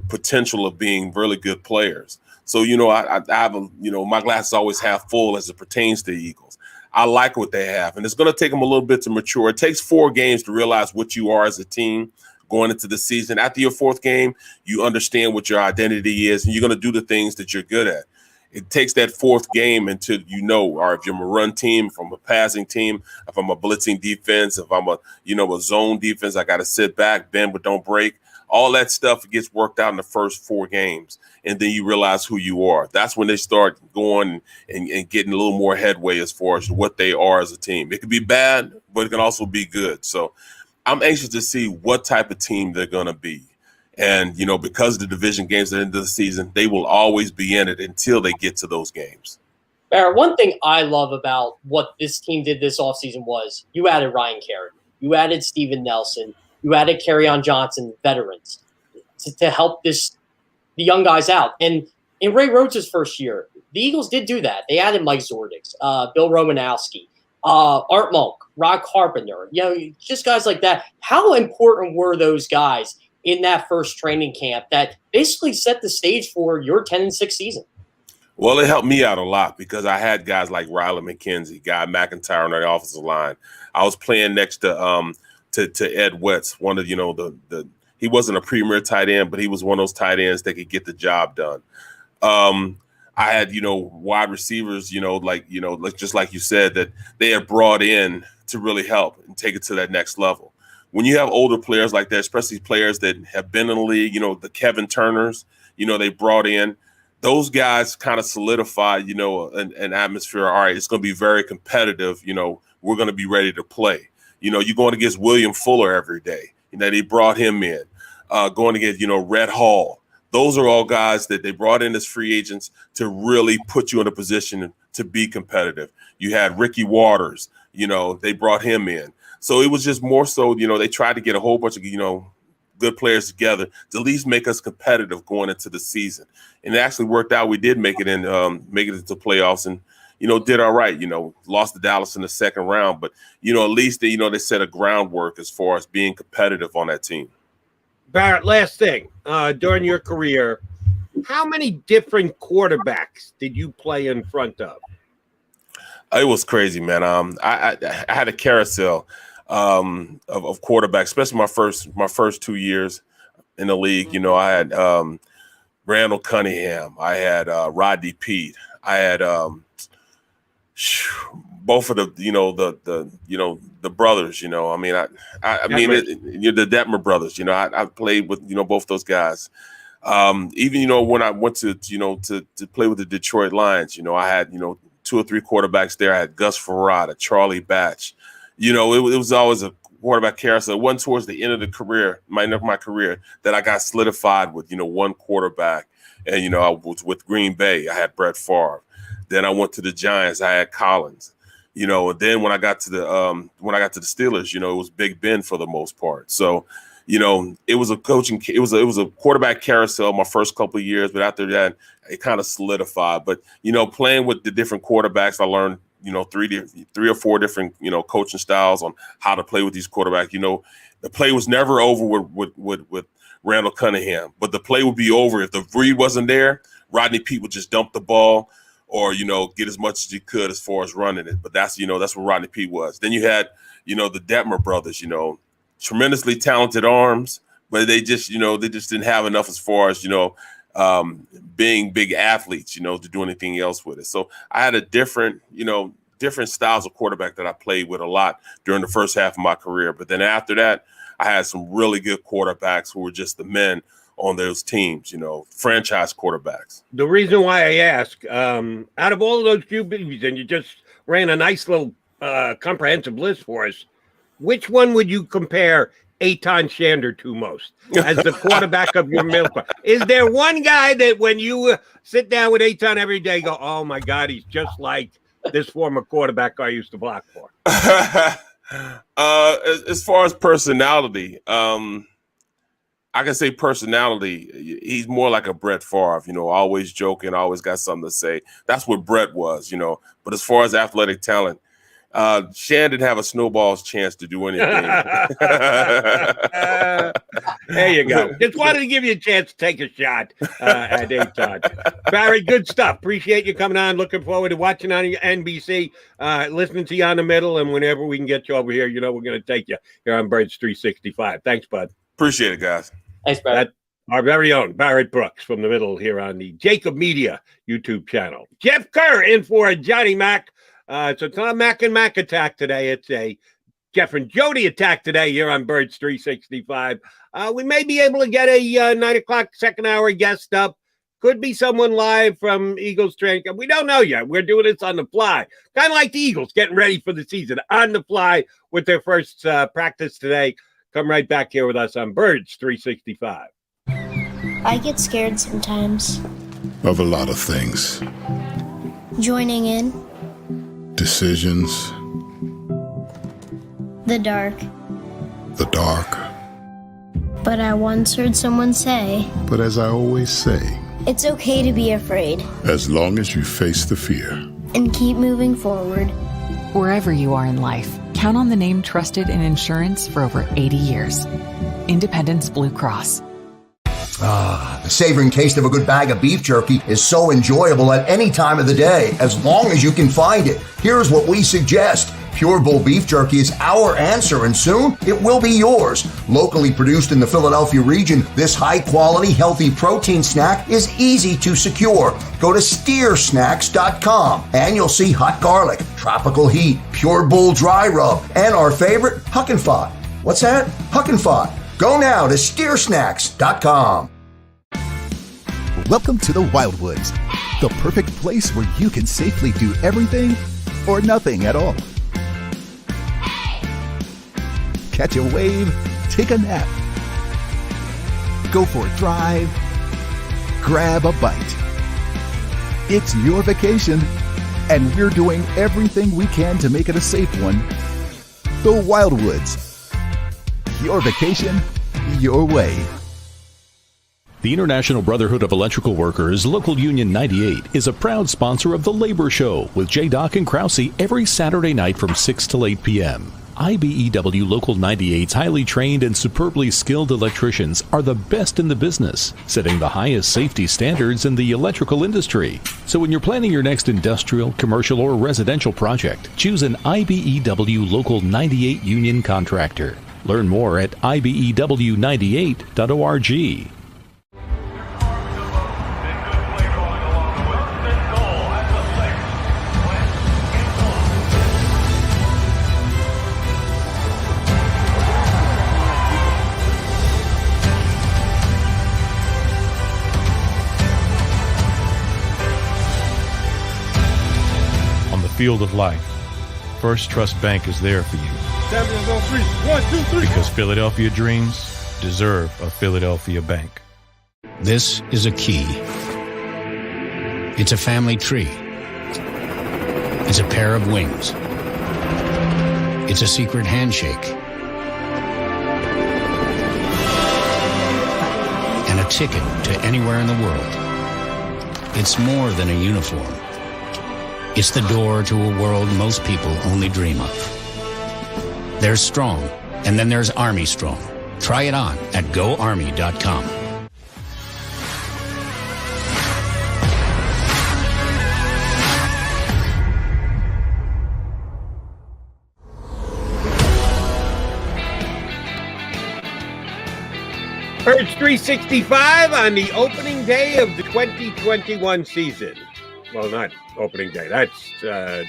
Speaker 12: potential of being really good players. So, I have my glass is always half full as it pertains to the Eagles. I like what they have, and it's going to take them a little bit to mature. It takes 4 games to realize what you are as a team going into the season. After your 4th game, you understand what your identity is, and you're going to do the things that you're good at. It takes that 4th game until or if you're a run team, if I'm a passing team, if I'm a blitzing defense, if I'm a zone defense, I got to sit back, bend but don't break. All that stuff gets worked out in the first 4 games, and then you realize who you are. That's when they start going and getting a little more headway as far as what they are as a team. It could be bad, but it can also be good. So I'm anxious to see what type of team they're going to be. And, because of the division games at the end of the season, they will always be in it until they get to those games.
Speaker 2: Barrett, one thing I love about what this team did this offseason was you added Ryan Kerr, you added Steven Nelson, you added Kerryon Johnson, veterans, to help the young guys out. And in Ray Rhodes' first year, the Eagles did do that. They added Mike Zordix, Bill Romanowski, Art Monk, Rod Carpenter, just guys like that. How important were those guys in that first training camp that basically set the stage for your 10-6 season?
Speaker 12: Well, it helped me out a lot because I had guys like Riley McKenzie, Guy McIntyre on the offensive line. I was playing next to Ed Wetz, one of he wasn't a premier tight end, but he was one of those tight ends that could get the job done. I had wide receivers, just like you said, that they had brought in to really help and take it to that next level. When you have older players like that, especially players that have been in the league, the Kevin Turners, they brought in. Those guys kind of solidified, an atmosphere. All right, it's going to be very competitive. We're going to be ready to play. You're going against William Fuller every day. They brought him in. Going against, Red Hall. Those are all guys that they brought in as free agents to really put you in a position to be competitive. You had Ricky Waters. They brought him in. So it was just more so, they tried to get a whole bunch of, good players together to at least make us competitive going into the season. And it actually worked out. We did make it into playoffs and, did all right, lost to Dallas in the second round. But, at least, they set a groundwork as far as being competitive on that team.
Speaker 1: Barrett, last thing. During your career, how many different quarterbacks did you play in front of?
Speaker 12: It was crazy, man. I had a carousel of quarterbacks, especially my first 2 years in the league. I had Randall Cunningham. I had Rodney Peete. I had both of the brothers. The Detmer brothers. I played with both those guys. Even when I went to play with the Detroit Lions, I had 2 or 3 quarterbacks there. I had Gus Ferrata, Charlie Batch. It was always a quarterback carousel. It wasn't towards the end of the career, my career, that I got solidified with, one quarterback. And, I was with Green Bay. I had Brett Favre. Then I went to the Giants. I had Collins. And then when I got to the Steelers, it was Big Ben for the most part. So, it was a quarterback carousel my first couple of years, but after that, it kind of solidified. But, playing with the different quarterbacks, I learned, 3 or 4 different, coaching styles on how to play with these quarterbacks. The play was never over with Randall Cunningham, but the play would be over if the read wasn't there. Rodney Peete would just dump the ball or, get as much as he could as far as running it. But that's what Rodney Peete was. Then you had, the Detmer brothers, tremendously talented arms, but they just didn't have enough as far as, being big athletes, to do anything else with it. So I had a different styles of quarterback that I played with a lot during the first half of my career. But then after that, I had some really good quarterbacks who were just the men on those teams, franchise quarterbacks.
Speaker 1: The reason why I ask, out of all of those QBs, and you just ran a nice little comprehensive list for us, which one would you compare Eitan Shander to most as the quarterback of your middle class? Is there one guy that when you sit down with Eitan every day, go, oh my God, he's just like this former quarterback I used to block for?
Speaker 12: As far as personality, I can say personality, he's more like a Brett Favre, always joking, always got something to say. That's what Brett was, But as far as athletic talent, Shan didn't have a snowball's chance to do anything.
Speaker 1: There you go. Just wanted to give you a chance to take a shot at Aton. Barrett, good stuff. Appreciate you coming on. Looking forward to watching on NBC, listening to you on the middle, and whenever we can get you over here, you know we're going to take you here on Birds 365. Thanks, bud.
Speaker 12: Appreciate it, guys.
Speaker 2: Thanks, Barrett.
Speaker 1: Our very own Barrett Brooks from the middle here on the JAKIB Media YouTube channel. Jeff Kerr in for Johnny Mac. So it's not a Mac and Mac attack today. It's a Jeff and Jody attack today here on Birds 365. We may be able to get a 9 o'clock second hour guest up. Could be someone live from Eagles training camp. We don't know yet. We're doing this on the fly. Kind of like the Eagles getting ready for the season on the fly with their first practice today. Come right back here with us on Birds 365.
Speaker 3: I get scared sometimes.
Speaker 4: Of a lot of things.
Speaker 3: Joining in.
Speaker 4: Decisions.
Speaker 3: The dark.
Speaker 4: The dark.
Speaker 3: But I once heard someone say,
Speaker 4: But as I always say,
Speaker 3: it's okay to be afraid.
Speaker 4: as long as you face the fear.
Speaker 3: And keep moving forward.
Speaker 5: Wherever you are in life, count on the name trusted in insurance for over 80 years. Independence Blue Cross.
Speaker 6: The savoring taste of a good bag of beef jerky is so enjoyable at any time of the day, as long as you can find it. Here's what we suggest. Pure Bull Beef Jerky is our answer, and soon it will be yours. Locally produced in the Philadelphia region, this high-quality, healthy protein snack is easy to secure. Go to steersnacks.com, and you'll see hot garlic, tropical heat, Pure Bull dry rub, and our favorite, Huck and Fod. What's that? Huck and Fod. Go now to steersnacks.com.
Speaker 7: Welcome to the Wildwoods, the perfect place where you can safely do everything or nothing at all. Catch a wave, take a nap, go for a drive, grab a bite. It's your vacation, and we're doing everything we can to make it a safe one. The Wildwoods. Your vacation, your way.
Speaker 8: The International Brotherhood of Electrical Workers, Local Union 98, is a proud sponsor of The Labor Show with J. Doc and Krause every Saturday night from 6 to 8 p.m. IBEW Local 98's highly trained and superbly skilled electricians are the best in the business, setting the highest safety standards in the electrical industry. So when you're planning your next industrial, commercial, or residential project, choose an IBEW Local 98 union contractor. Learn more at ibew98.org.
Speaker 9: On the field of life, First Trust Bank is there for you.
Speaker 10: Champions on three. 1, 2, 3.
Speaker 9: Because Philadelphia dreams deserve a Philadelphia bank.
Speaker 11: This is a key. It's a family tree. It's a pair of wings. It's a secret handshake. And a ticket to anywhere in the world. It's more than a uniform. It's the door to a world most people only dream of. There's strong, and then there's Army Strong. Try it on at GoArmy.com.
Speaker 1: Birds 365 on the opening day of the 2021 season. Well, not opening day. That's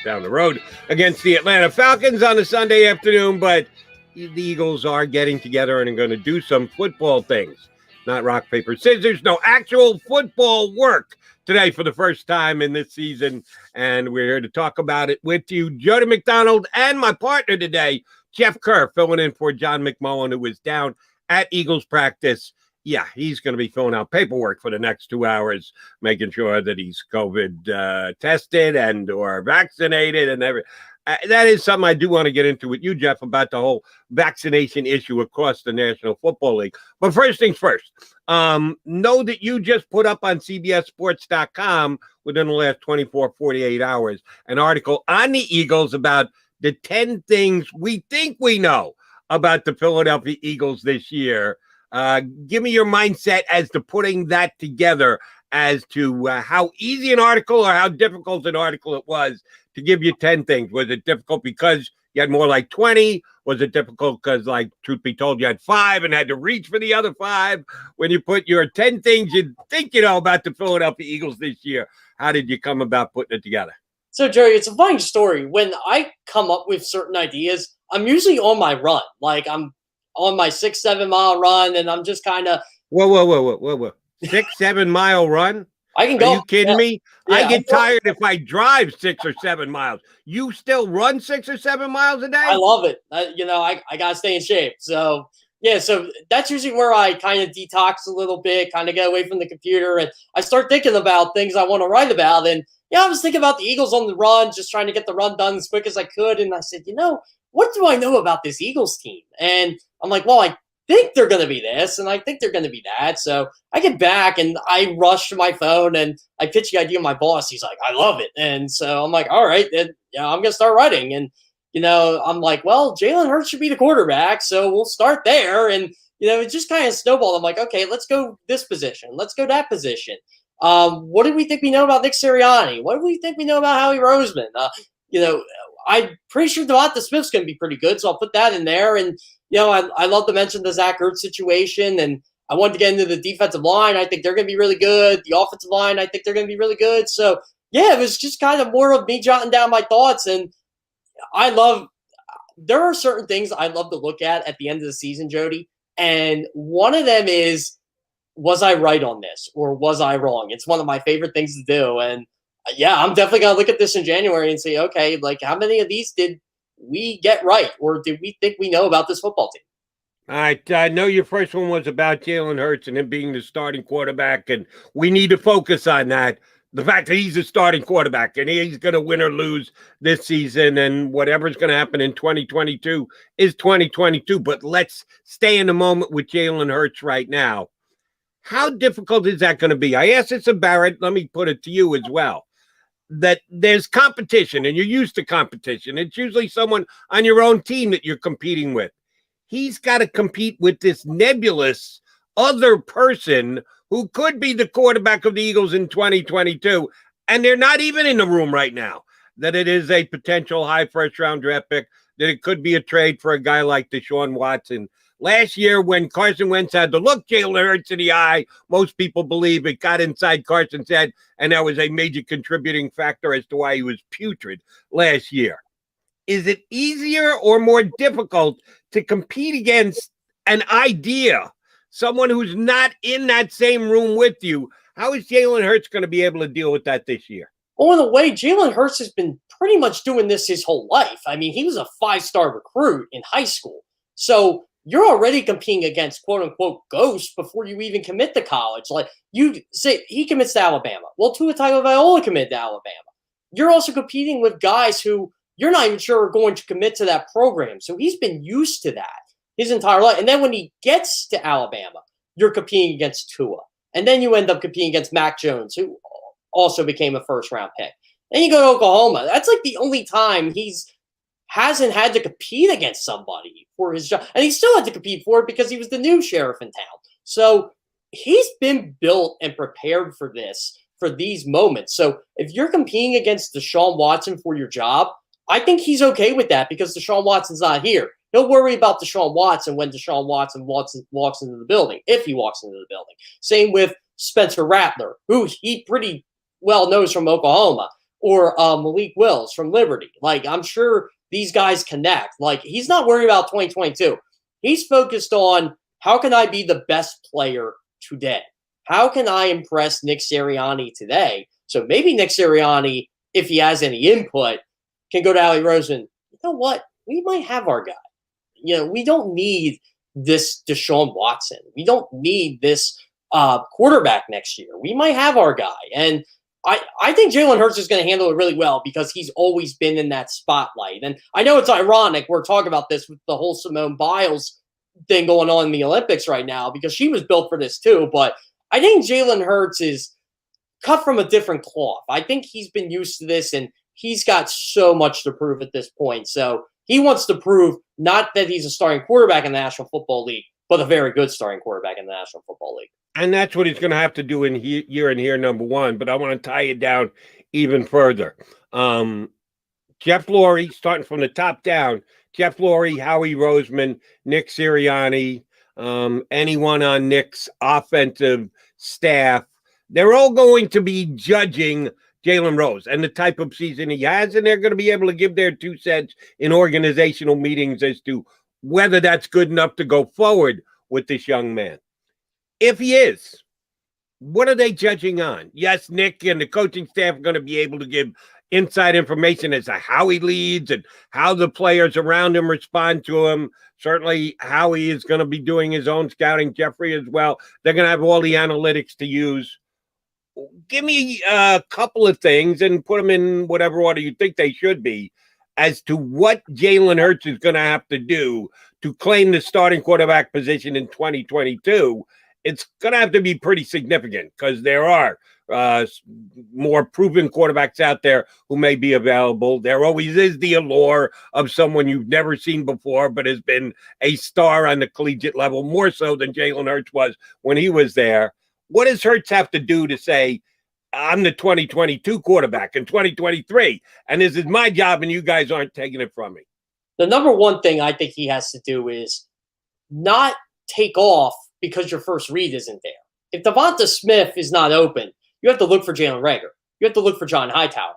Speaker 1: down the road against the Atlanta Falcons on a Sunday afternoon, but the Eagles are getting together and are going to do some football things. Not rock, paper, scissors. No, actual football work today for the first time in this season, and we're here to talk about it with you. Jody McDonald and my partner today, Jeff Kerr, filling in for John McMullen, who was down at Eagles practice. Yeah, he's going to be filling out paperwork for the next 2 hours, making sure that he's COVID tested and or vaccinated and everything. That is something I do want to get into with you, Jeff, about the whole vaccination issue across the National Football League. But first things first, know that you just put up on CBSSports.com within the last 24, 48 hours an article on the Eagles about the 10 things we think we know about the Philadelphia Eagles this year. Give me your mindset as to putting that together, as to how easy an article or how difficult an article it was to give you 10 things. Was it difficult because you had more like 20? Was it difficult because, like, truth be told, you had 5 and had to reach for the other 5? When you put your 10 things you think you know about the Philadelphia Eagles this year, how did you come about putting it together?
Speaker 2: So, Jerry, it's a funny story. When I come up with certain ideas, I'm usually on my run. Like, I'm on my 6-7 mile run, and I'm just kind of...
Speaker 1: Whoa. 6-7 mile run?
Speaker 2: I can go.
Speaker 1: Are you kidding me?
Speaker 2: Yeah,
Speaker 1: I get tired if I drive 6 or 7 miles. You still run 6 or 7 miles a day?
Speaker 2: I love it. I got to stay in shape. So, yeah, so that's usually where I kind of detox a little bit, kind of get away from the computer, and I start thinking about things I want to write about. And, yeah, I was thinking about the Eagles on the run, just trying to get the run done as quick as I could. And I said, what do I know about this Eagles team? And I'm like, well, I think they're going to be this, and I think they're going to be that. So I get back, and I rush to my phone, and I pitch the idea to my boss. He's like, I love it. And so I'm like, all right, then, I'm going to start writing. And, I'm like, well, Jalen Hurts should be the quarterback, so we'll start there. And, it just kind of snowballed. I'm like, okay, let's go this position. Let's go that position. What do we think we know about Nick Sirianni? What do we think we know about Howie Roseman? I'm pretty sure Devonta Smith's going to be pretty good, so I'll put that in there. And, I love to mention the Zach Ertz situation, and I wanted to get into the defensive line. I think they're going to be really good. The offensive line, I think they're going to be really good. So, yeah, it was just kind of more of me jotting down my thoughts. And there are certain things I love to look at the end of the season, Jody. And one of them is, was I right on this or was I wrong? It's one of my favorite things to do. And, yeah, I'm definitely going to look at this in January and say, okay, like, how many of these did we get right, or did we think we know about this football team?
Speaker 1: All right, I know your first one was about Jalen Hurts and him being the starting quarterback, and we need to focus on that. The fact that he's a starting quarterback and he's going to win or lose this season, and whatever's going to happen in 2022 is 2022. But let's stay in the moment with Jalen Hurts right now. How difficult is that going to be? I asked this of Barrett. Let me put it to you as well. That there's competition, and you're used to competition. It's usually someone on your own team that you're competing with. He's got to compete with this nebulous other person who could be the quarterback of the Eagles in 2022, and they're not even in the room right now. That it is a potential high first-round draft pick, that it could be a trade for a guy like Deshawn Watson. Last year, when Carson Wentz had to look Jalen Hurts in the eye, most people believe it got inside Carson's head, and that was a major contributing factor as to why he was putrid last year. Is it easier or more difficult to compete against an idea, someone who's not in that same room with you? How is Jalen Hurts going to be able to deal with that this year?
Speaker 2: Well, in a way, Jalen Hurts has been pretty much doing this his whole life. I mean, he was a 5-star recruit in high school. So you're already competing against quote-unquote ghosts before you even commit to college. Like, you say he commits to Alabama. Well, Tua Tagovailoa committed to Alabama. You're also competing with guys who you're not even sure are going to commit to that program. So he's been used to that his entire life. And then when he gets to Alabama, you're competing against Tua. And then you end up competing against Mac Jones, who also became a first-round pick. Then you go to Oklahoma. That's like the only time hasn't had to compete against somebody for his job. And he still had to compete for it because he was the new sheriff in town. So he's been built and prepared for these moments. So if you're competing against Deshaun Watson for your job, I think he's okay with that because Deshaun Watson's not here. He'll worry about Deshaun Watson when Deshaun Watson walks into the building, if he walks into the building. Same with Spencer Rattler, who he pretty well knows from Oklahoma, or Malik Willis from Liberty. Like, I'm sure these guys connect. Like, he's not worried about 2022. He's focused on, how can I be the best player today? How can I impress Nick Sirianni today? So maybe Nick Sirianni, if he has any input, can go to Howie Roseman. You know what? We might have our guy. We don't need this Deshaun Watson. We don't need this quarterback next year. We might have our guy. And I think Jalen Hurts is going to handle it really well because he's always been in that spotlight. And I know it's ironic we're talking about this with the whole Simone Biles thing going on in the Olympics right now because she was built for this too. But I think Jalen Hurts is cut from a different cloth. I think he's been used to this, and he's got so much to prove at this point. So he wants to prove not that he's a starting quarterback in the National Football League, but a very good starting quarterback in the National Football League.
Speaker 1: And that's what he's going to have to do in year number one. But I want to tie it down even further. Jeff Lurie, starting from the top down, Jeff Lurie, Howie Roseman, Nick Sirianni, anyone on Nick's offensive staff, they're all going to be judging Jalen Rose and the type of season he has, and they're going to be able to give their 2 cents in organizational meetings as to whether that's good enough to go forward with this young man. If he is, what are they judging on? Yes, Nick and the coaching staff are going to be able to give inside information as to how he leads and how the players around him respond to him. Certainly Howie is going to be doing his own scouting, Jeffrey as well. They're going to have all the analytics to use. Give me a couple of things and put them in whatever order you think they should be as to what Jalen Hurts is going to have to do to claim the starting quarterback position in 2022. It's going to have to be pretty significant because there are more proven quarterbacks out there who may be available. There always is the allure of someone you've never seen before, but has been a star on the collegiate level, more so than Jalen Hurts was when he was there. What does Hurts have to do to say, I'm the 2022 quarterback in 2023, and this is my job and you guys aren't taking it from me?
Speaker 2: The number one thing I think he has to do is not take off because your first read isn't there. If Devonta Smith is not open, you have to look for Jalen Reagor. You have to look for John Hightower,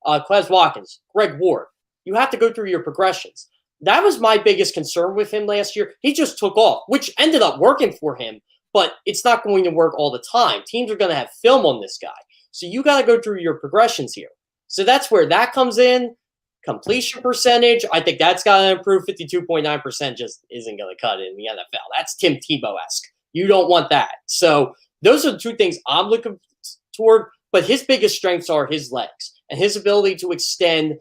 Speaker 2: Quez Watkins, Greg Ward. You have to go through your progressions. That was my biggest concern with him last year. He just took off, which ended up working for him, but it's not going to work all the time. Teams are going to have film on this guy. So you got to go through your progressions here. So that's where that comes in. Completion percentage, I think that's got to improve. 52.9% just isn't going to cut it in the NFL. That's Tim Tebow-esque. You don't want that. So those are the 2 things I'm looking toward. But his biggest strengths are his legs and his ability to extend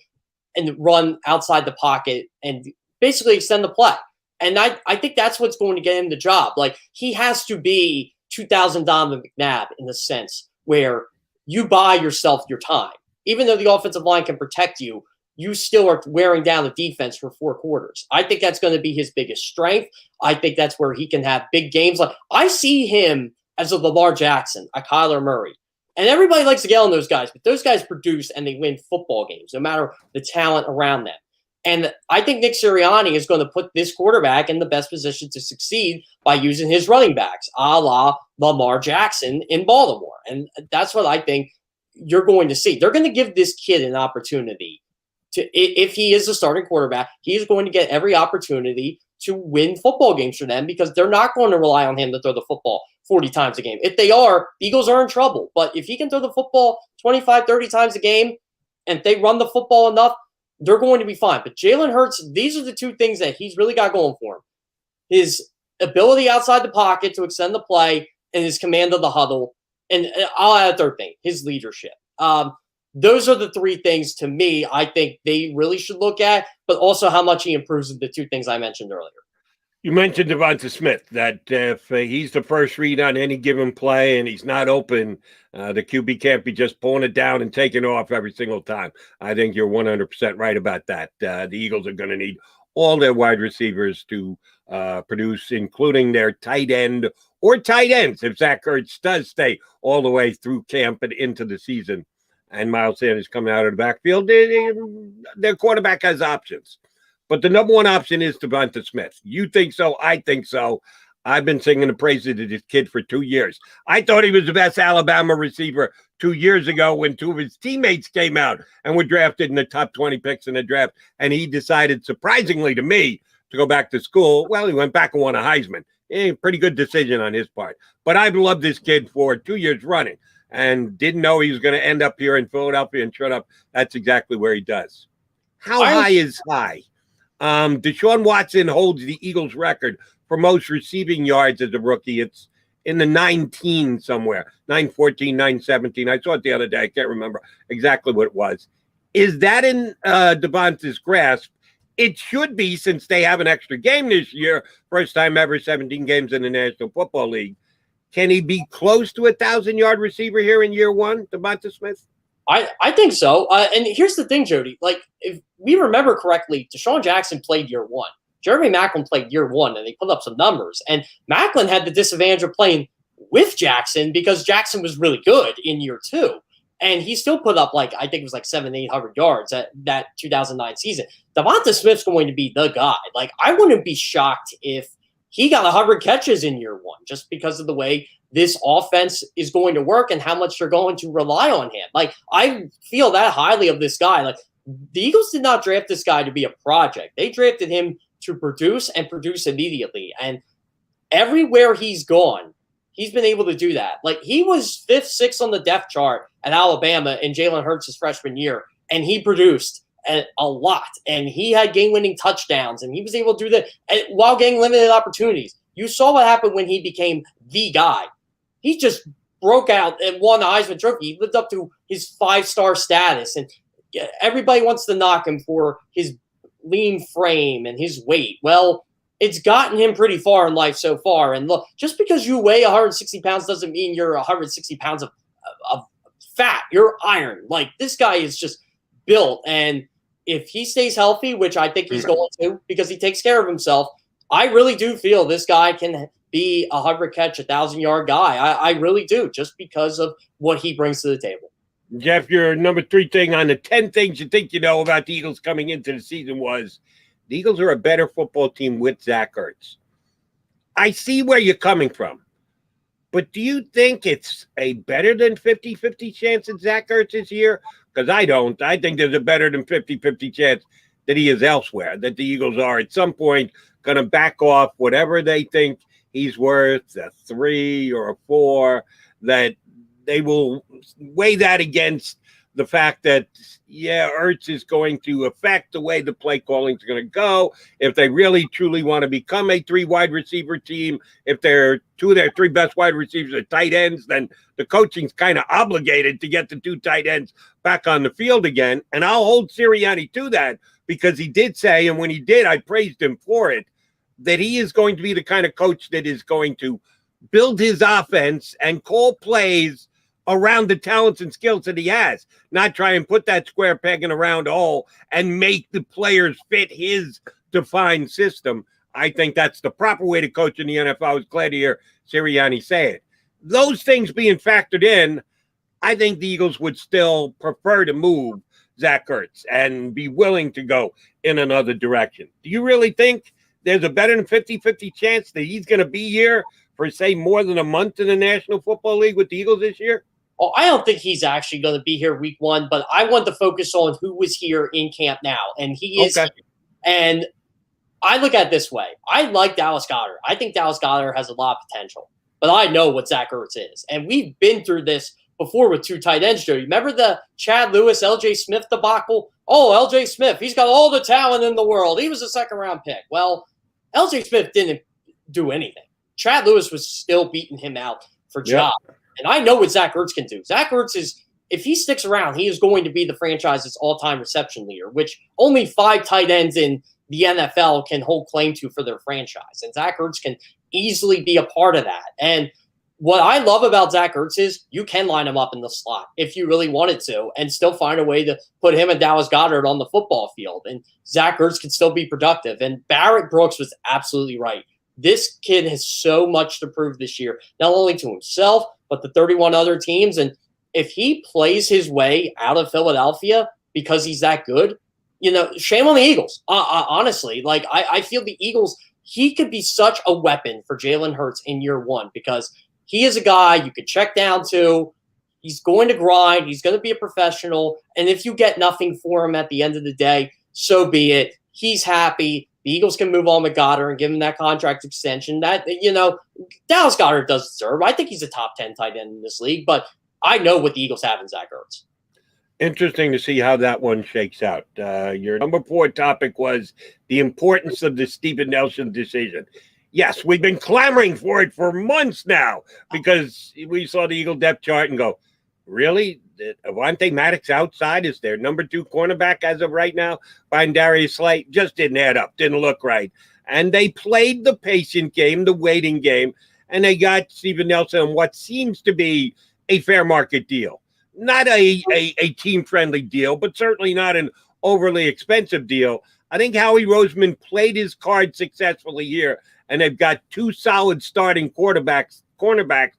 Speaker 2: and run outside the pocket and basically extend the play. And I think that's what's going to get him the job. Like, he has to be 2000 Donovan McNabb in the sense where you buy yourself your time. Even though the offensive line can protect you, you still are wearing down the defense for 4 quarters. I think that's going to be his biggest strength. I think that's where he can have big games. Like, I see him as a Lamar Jackson, a Kyler Murray. And everybody likes to get on those guys, but those guys produce and they win football games, no matter the talent around them. And I think Nick Sirianni is going to put this quarterback in the best position to succeed by using his running backs, a la Lamar Jackson in Baltimore. And that's what I think you're going to see. They're going to give this kid an opportunity. If he is a starting quarterback, he is going to get every opportunity to win football games for them because they're not going to rely on him to throw the football 40 times a game. If they are, the Eagles are in trouble. But if he can throw the football 25, 30 times a game, and if they run the football enough, they're going to be fine. But Jalen Hurts, these are the 2 things that he's really got going for him. His ability outside the pocket to extend the play and his command of the huddle. And I'll add a 3rd thing, his leadership. Those are the 3 things to me I think they really should look at, but also how much he improves the 2 things I mentioned earlier.
Speaker 1: You mentioned Devonta Smith, that if he's the first read on any given play and he's not open, the QB can't be just pulling it down and taking off every single time. I think you're 100% right about that. The Eagles are going to need all their wide receivers to produce, including their tight end or tight ends, if Zach Ertz does stay all the way through camp and into the season. And Miles Sanders coming out of the backfield, their quarterback has options. But the number one option is Devonta Smith. You think so? I think so. I've been singing the praises of this kid for 2 years. I thought he was the best Alabama receiver 2 years ago when 2 of his teammates came out and were drafted in the top 20 picks in the draft. And he decided, surprisingly to me, to go back to school. Well, he went back and won a Heisman. Pretty good decision on his part. But I've loved this kid for 2 years running and didn't know he was going to end up here in Philadelphia and shut up. That's exactly where he does. How high is high? Deshawn Watson holds the Eagles record for most receiving yards as a rookie. It's in the 19 somewhere, 914, 917. I saw it the other day. I can't remember exactly what it was. Is that in Devonta's grasp? It should be, since they have an extra game this year, first time ever, 17 games in the National Football League. Can he be close to a 1,000-yard receiver here in year 1, Devonta Smith?
Speaker 2: I think so. And here's the thing, Jody. Like, if we remember correctly, Deshawn Jackson played year one. Jeremy Maclin played year one, and they put up some numbers. And Maclin had the disadvantage of playing with Jackson because Jackson was really good in year two. And he still put up, like, I think it was like 700-800 yards at that 2009 season. Devonta Smith's going to be the guy. Like, I wouldn't be shocked if he got 100 catches in year one just because of the way this offense is going to work and how much they're going to rely on him. Like, I feel that highly of this guy. Like, the Eagles did not draft this guy to be a project. They drafted him to produce and produce immediately. And everywhere he's gone, he's been able to do that. Like, he was 5th, 6th on the depth chart at Alabama in Jalen Hurts' freshman year, and he produced a lot. And he had game-winning touchdowns, and he was able to do that while getting limited opportunities. You saw what happened when he became the guy. He just broke out and won the Heisman Trophy. He lived up to his 5-star status, and everybody wants to knock him for his lean frame and his weight. Well, it's gotten him pretty far in life so far. And look, just because you weigh 160 pounds doesn't mean you're 160 pounds of fat. You're iron. Like, this guy is just built. And if he stays healthy, which I think he's going to because he takes care of himself, I really do feel this guy can be a 100-catch, 1,000-yard guy. I really do, just because of what he brings to the table.
Speaker 1: Jeff, your number 3 thing on the 10 things you think you know about the Eagles coming into the season was the Eagles are a better football team with Zach Ertz. I see where you're coming from, but do you think it's a better than 50-50 chance that Zach Ertz is here? Because I don't. I think there's a better than 50-50 chance that he is elsewhere, that the Eagles are at some point going to back off whatever they think he's worth, a 3 or a 4, that they will weigh that against the fact that, yeah, Ertz is going to affect the way the play calling is going to go. If they really, truly want to become a 3-wide receiver team, if they're 2 of their 3 best wide receivers are tight ends, then the coaching's kind of obligated to get the 2 tight ends back on the field again. And I'll hold Sirianni to that because he did say, and when he did, I praised him for it, that he is going to be the kind of coach that is going to build his offense and call plays around the talents and skills that he has, not try and put that square peg in a round hole and make the players fit his defined system. I think that's the proper way to coach in the NFL. I was glad to hear Sirianni say it. Those things being factored in, I think the Eagles would still prefer to move Zach Ertz and be willing to go in another direction. Do you really think there's a better than 50-50 chance that he's going to be here for, say, more than a month in the National Football League with the Eagles this year?
Speaker 2: Oh, I don't think he's actually going to be here week 1, but I want to focus on who was here in camp now. And he is. Okay. And I look at it this way. I like Dallas Goedert. I think Dallas Goedert has a lot of potential. But I know what Zach Ertz is. And we've been through this before with 2 tight ends, Joe. Remember the Chad Lewis, L.J. Smith debacle? Oh, L.J. Smith, he's got all the talent in the world. He was a second-round pick. Well, L.J. Smith didn't do anything. Chad Lewis was still beating him out for job. Yep. And I know what Zach Ertz can do. Zach Ertz is, if he sticks around, he is going to be the franchise's all-time reception leader, which only 5 tight ends in the NFL can hold claim to for their franchise. And Zach Ertz can easily be a part of that. And what I love about Zach Ertz is you can line him up in the slot if you really wanted to and still find a way to put him and Dallas Goedert on the football field. And Zach Ertz can still be productive. And Barrett Brooks was absolutely right. This kid has so much to prove this year, not only to himself, but the 31 other teams. And if he plays his way out of Philadelphia because he's that good, you know, shame on the Eagles. Honestly, like I feel the Eagles, he could be such a weapon for Jalen Hurts in year 1 because he is a guy you could check down to. He's going to grind. He's going to be a professional. And if you get nothing for him at the end of the day, so be it. He's happy. The Eagles can move on with Goddard and give him that contract extension. That, you know, Dallas Goedert does deserve. I think he's a top 10 tight end in this league, but I know what the Eagles have in Zach Ertz.
Speaker 1: Interesting to see how that one shakes out. Your number 4 topic was the importance of the Steven Nelson decision. Yes, we've been clamoring for it for months now because we saw the Eagle depth chart and go, really? Avonte Maddox outside is their number 2 cornerback as of right now. Behind Darius Slay just didn't add up, didn't look right. And they played the patient game, the waiting game, and they got Steven Nelson on what seems to be a fair market deal. not a team-friendly deal, but certainly not an overly expensive deal. I think Howie Roseman played his card successfully here, and they've got two solid starting cornerbacks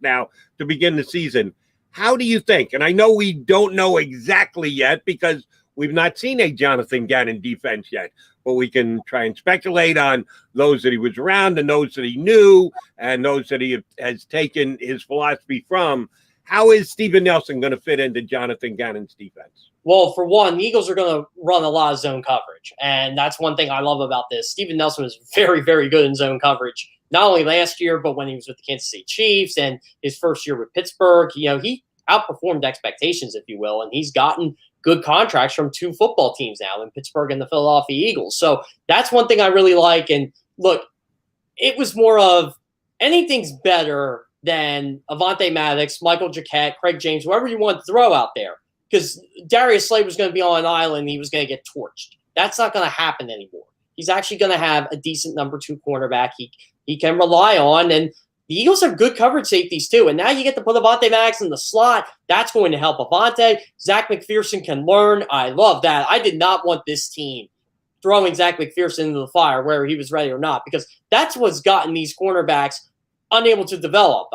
Speaker 1: now to begin the season. How do you think? And I know we don't know exactly yet because we've not seen a Jonathan Gannon defense yet, but we can try and speculate on those that he was around and those that he knew and those that he has taken his philosophy from. How is Steven Nelson going to fit into Jonathan Gannon's defense?
Speaker 2: Well, for one, the Eagles are going to run a lot of zone coverage, and that's one thing I love about this. Steven Nelson was very, very good in zone coverage, not only last year, but when he was with the Kansas City Chiefs and his first year with Pittsburgh. You know, he outperformed expectations, if you will, and he's gotten good contracts from two football teams now in Pittsburgh and the Philadelphia Eagles. So that's one thing I really like. And look, it was more of anything's better than Avonte Maddox, Michael Jacquet, Craig James, whoever you want to throw out there. Because Darius Slay was going to be on an island. He was going to get torched. That's not going to happen anymore. He's actually going to have a decent number 2 cornerback he can rely on. And the Eagles have good coverage safeties too. And now you get to put Avonte Maddox in the slot. That's going to help Avonte. Zach McPherson can learn. I love that. I did not want this team throwing Zach McPherson into the fire, whether he was ready or not, because that's what's gotten these cornerbacks unable to develop.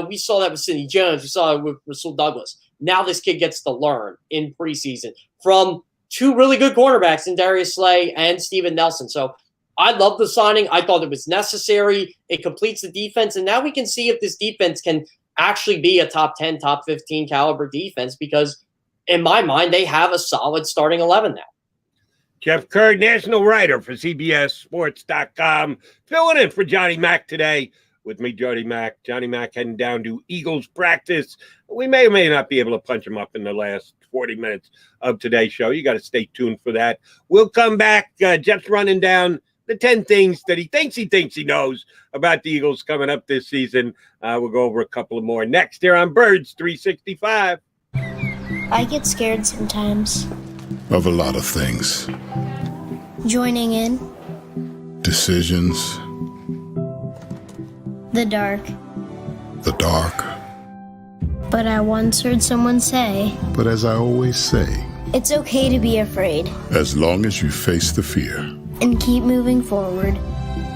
Speaker 2: We saw that with Sidney Jones. We saw it with Rasul Douglas. Now this kid gets to learn in preseason from two really good cornerbacks in Darius Slay and Steven Nelson. So I love the signing. I thought it was necessary. It completes the defense. And now we can see if this defense can actually be a top 10, top 15 caliber defense, because in my mind, they have a solid starting 11 now.
Speaker 1: Jeff Kerr, national writer for CBSSports.com, filling in for Johnny Mac today. With me, Johnny Mac. Johnny Mac heading down to Eagles practice. We may or may not be able to punch him up in the last 40 minutes of today's show. You got to stay tuned for that. We'll come back. Jeff's running down the 10 things that he thinks he knows about the Eagles coming up this season. We'll go over a couple of more next here on Birds 365.
Speaker 3: I get scared sometimes.
Speaker 4: Of a lot of things.
Speaker 3: Joining in.
Speaker 4: Decisions.
Speaker 3: The dark.
Speaker 4: The dark.
Speaker 3: But I once heard someone say,
Speaker 4: But as I always say,
Speaker 3: it's okay to be afraid.
Speaker 4: As long as you face the fear.
Speaker 3: And keep moving forward.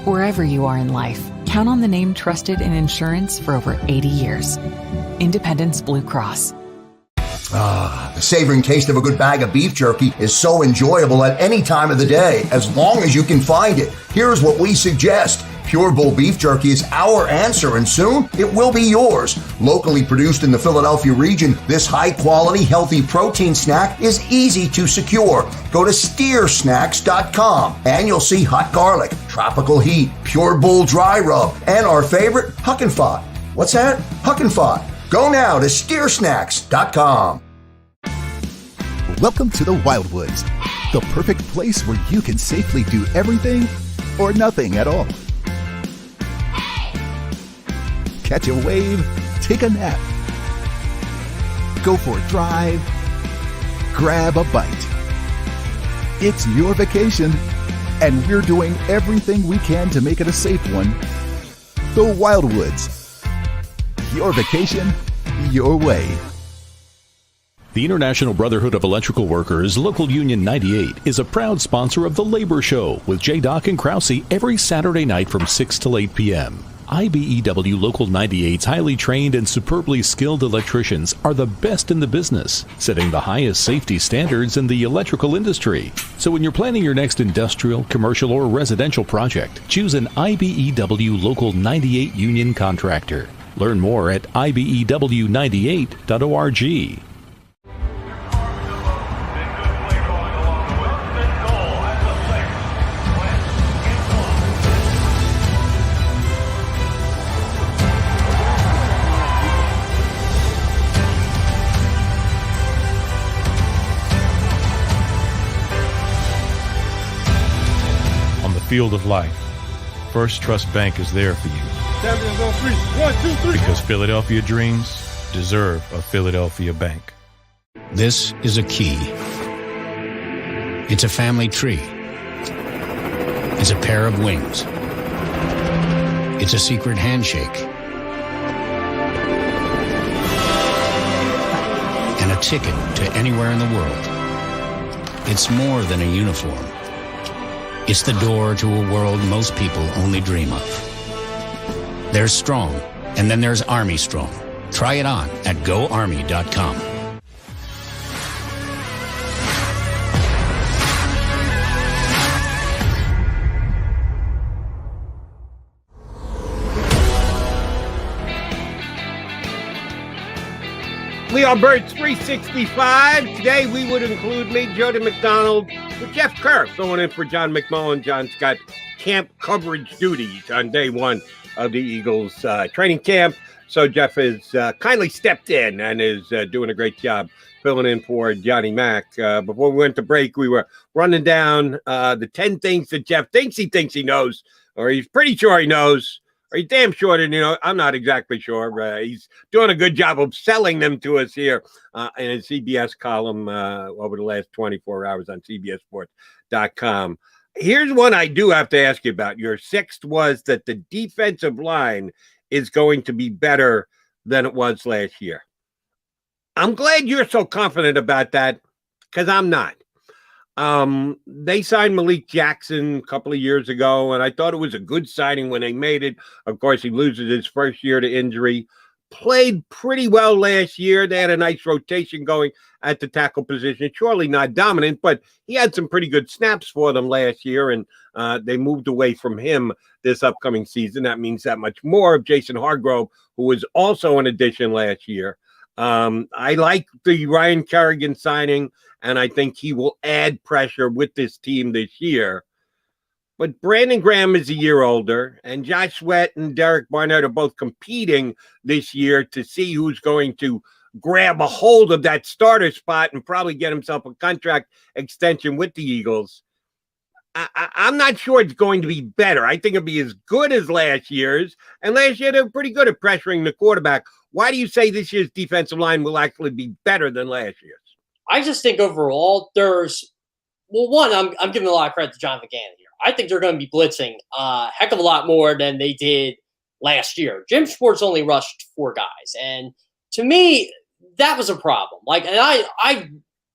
Speaker 5: Wherever you are in life, count on the name trusted in insurance for over 80 years. Independence Blue Cross.
Speaker 6: The savoring taste of a good bag of beef jerky is so enjoyable at any time of the day, as long as you can find it. Here's what we suggest. Pure Bull Beef Jerky is our answer, and soon it will be yours. Locally produced in the Philadelphia region, this high-quality, healthy protein snack is easy to secure. Go to steersnacks.com, and you'll see hot garlic, tropical heat, Pure Bull dry rub, and our favorite, Huck and Fod. What's that? Huck and Fod. Go now to steersnacks.com.
Speaker 7: Welcome to the Wildwoods, the perfect place where you can safely do everything or nothing at all. Catch a wave, take a nap, go for a drive, grab a bite. It's your vacation, and we're doing everything we can to make it a safe one. The Wildwoods. Your vacation, your way.
Speaker 8: The International Brotherhood of Electrical Workers, Local Union 98, is a proud sponsor of The Labor Show with J. Doc and Krause every Saturday night from 6 to 8 p.m. IBEW Local 98's highly trained and superbly skilled electricians are the best in the business, setting the highest safety standards in the electrical industry. So when you're planning your next industrial, commercial, or residential project, choose an IBEW Local 98 union contractor. Learn more at IBEW98.org.
Speaker 9: Field of life, First Trust Bank is there for you.
Speaker 10: Champions on 3. 1, 2, 3.
Speaker 9: Because Philadelphia dreams deserve a Philadelphia bank.
Speaker 11: This is a key. It's a family tree. It's a pair of wings. It's a secret handshake. And a ticket to anywhere in the world. It's more than a uniform. It's the door to a world most people only dream of. There's strong, and then there's Army Strong. Try it on at GoArmy.com.
Speaker 1: We are Birds 365. Today we would include me, Jody McDonald, with Jeff Kerr, filling in for John McMullen. John's got camp coverage duties on day one of the Eagles training camp. So Jeff has kindly stepped in and is doing a great job filling in for Johnny Mac. Before we went to break, we were running down the 10 things that Jeff thinks he knows, or he's pretty sure he knows. Or he's damn sure, and I'm not exactly sure. He's doing a good job of selling them to us here in a CBS column over the last 24 hours on CBSSports.com. Here's one I do have to ask you about. Your sixth was that the defensive line is going to be better than it was last year. I'm glad you're so confident about that, because I'm not. They signed Malik Jackson a couple of years ago, and I thought it was a good signing when they made it. Of course, he loses his first year to injury. Played pretty well last year. They had a nice rotation going at the tackle position. Surely not dominant, but he had some pretty good snaps for them last year, and they moved away from him this upcoming season. That means that much more of Jason Hargrove, who was also an addition last year. I like the Ryan Kerrigan signing, and I think he will add pressure with this team this year. But Brandon Graham is a year older, and Josh Sweat and Derek Barnett are both competing this year to see who's going to grab a hold of that starter spot and probably get himself a contract extension with the Eagles. I'm not sure it's going to be better. I think it'll be as good as last year's, and last year they were pretty good at pressuring the quarterback. Why do you say this year's defensive line will actually be better than last year's?
Speaker 2: I just think overall I'm giving a lot of credit to Jonathan Gannon here. I think they're going to be blitzing a heck of a lot more than they did last year. Jim Schwartz only rushed 4 guys, and to me, that was a problem. And I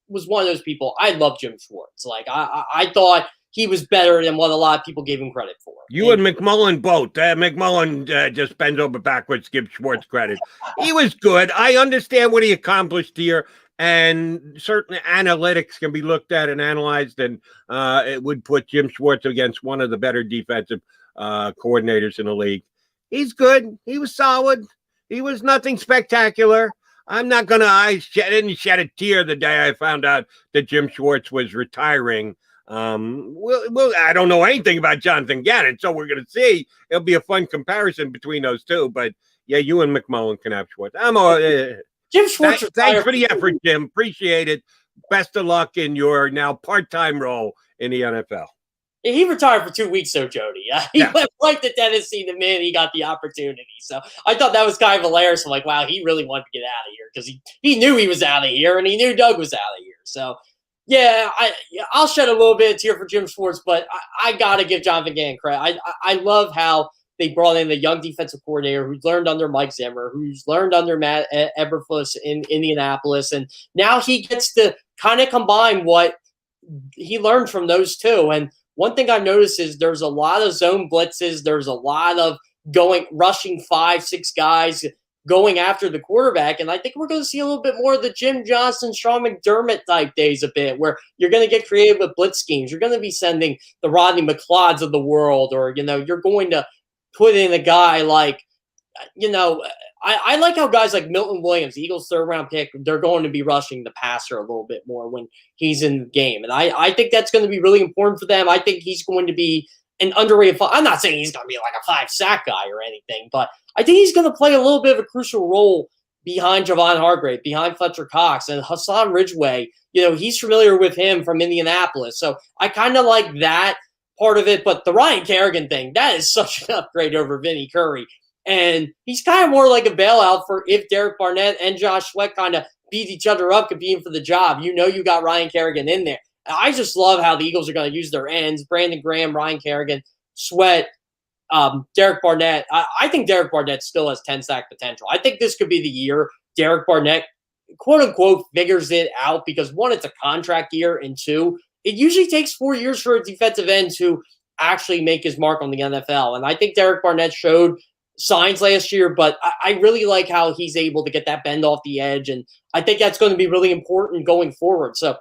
Speaker 2: was one of those people. I love Jim Schwartz. I thought he was better than what a lot of people gave him credit for.
Speaker 1: You and McMullen both. McMullen just bends over backwards, gives Schwartz credit. He was good. I understand what he accomplished here, and certainly analytics can be looked at and analyzed, and it would put Jim Schwartz against one of the better defensive coordinators in the league. He's good. He was solid. He was nothing spectacular. I'm not going to, I didn't shed a tear the day I found out that Jim Schwartz was retiring. I don't know anything about Jonathan Gannon, so we're going to see. It'll be a fun comparison between those two. But yeah, you and McMullen can have Schwartz.
Speaker 2: Jim Schwartz.
Speaker 1: Thanks for the effort, Jim. Appreciate it. Best of luck in your now part-time role in the NFL.
Speaker 2: He retired for 2 weeks, though, Jody. He went right to Tennessee the minute he got the opportunity. So I thought that was kind of hilarious. I'm like, wow, he really wanted to get out of here because he knew he was out of here and he knew Doug was out of here. So, yeah, I'll shed a little bit of tear for Jim Schwartz, but I got to give Jonathan Gannon credit. I love how they brought in a young defensive coordinator who's learned under Mike Zimmer, who's learned under Matt Eberflus in Indianapolis, and now he gets to kind of combine what he learned from those two. And one thing I've noticed is there's a lot of zone blitzes. There's a lot of rushing 5-6 guys going after the quarterback. And I think we're going to see a little bit more of the Jim Johnson, Sean McDermott type days a bit, where you're going to get creative with blitz schemes. You're going to be sending the Rodney McLeods of the world, or, you're going to put in a guy like, I like how guys like Milton Williams, the Eagles' third-round pick, they're going to be rushing the passer a little bit more when he's in the game. And I think that's going to be really important for them. I think he's going to be an underrated – I'm not saying he's going to be like a 5-sack guy or anything, but I think he's going to play a little bit of a crucial role behind Javon Hargrave, behind Fletcher Cox, and Hassan Ridgeway. He's familiar with him from Indianapolis. So I kind of like that part of it. But the Ryan Kerrigan thing, that is such an upgrade over Vinny Curry. And he's kind of more like a bailout for if Derek Barnett and Josh Sweat kind of beat each other up competing for the job. You got Ryan Kerrigan in there. I just love how the Eagles are going to use their ends. Brandon Graham, Ryan Kerrigan, Sweat, Derek Barnett. I think Derek Barnett still has 10-sack potential. I think this could be the year Derek Barnett quote unquote figures it out because one, it's a contract year, and two, it usually takes 4 years for a defensive end to actually make his mark on the NFL. And I think Derek Barnett showed signs last year, but I really like how he's able to get that bend off the edge. And I think that's going to be really important going forward. So,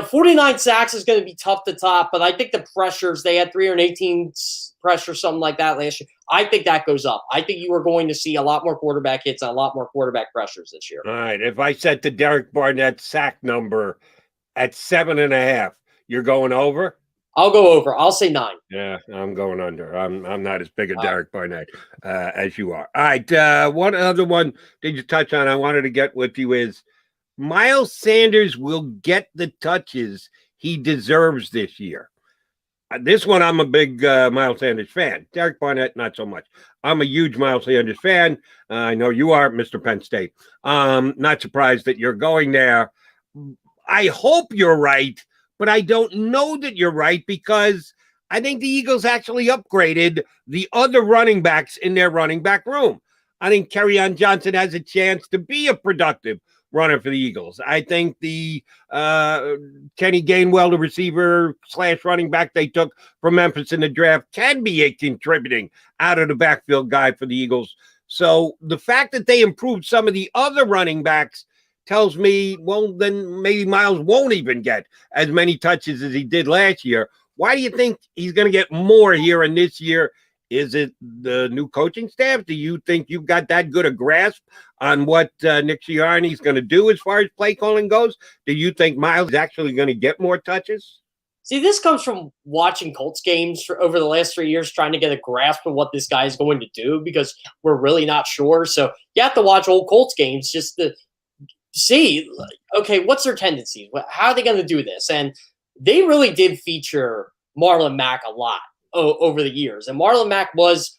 Speaker 2: 49 sacks is going to be tough to top, but I think the pressures, they had 318 pressure, something like that last year. I think that goes up. I think you are going to see a lot more quarterback hits and a lot more quarterback pressures this year.
Speaker 1: All right. If I set the Derek Barnett sack number at 7.5, you're going over?
Speaker 2: I'll go over. I'll say 9.
Speaker 1: Yeah, I'm going under. I'm not as big a Derek Barnett as you are. All right. One other one that you touch on I wanted to get with you is Miles Sanders will get the touches he deserves this year. This one, I'm a big Miles Sanders fan. Derek Barnett, not so much. I'm a huge Miles Sanders fan. I know you are, Mr. Penn State. Not surprised that you're going there. I hope you're right, but I don't know that you're right because I think the Eagles actually upgraded the other running backs in their running back room. I think Kerryon Johnson has a chance to be a productive runner for the Eagles. I think the Kenny Gainwell, the receiver / running back they took from Memphis in the draft, can be a contributing out of the backfield guy for the Eagles. So the fact that they improved some of the other running backs tells me, well, then maybe Miles won't even get as many touches as he did last year. Why do you think he's going to get more here in this year? Is it the new coaching staff? Do you think you've got that good a grasp on what Nick Sirianni's going to do as far as play calling goes? Do you think Miles is actually going to get more touches?
Speaker 2: See, this comes from watching Colts games over the last 3 years, trying to get a grasp of what this guy is going to do because we're really not sure. So you have to watch old Colts games just to see, okay, what's their tendencies? How are they going to do this? And they really did feature Marlon Mack a lot over the years. And Marlon Mack was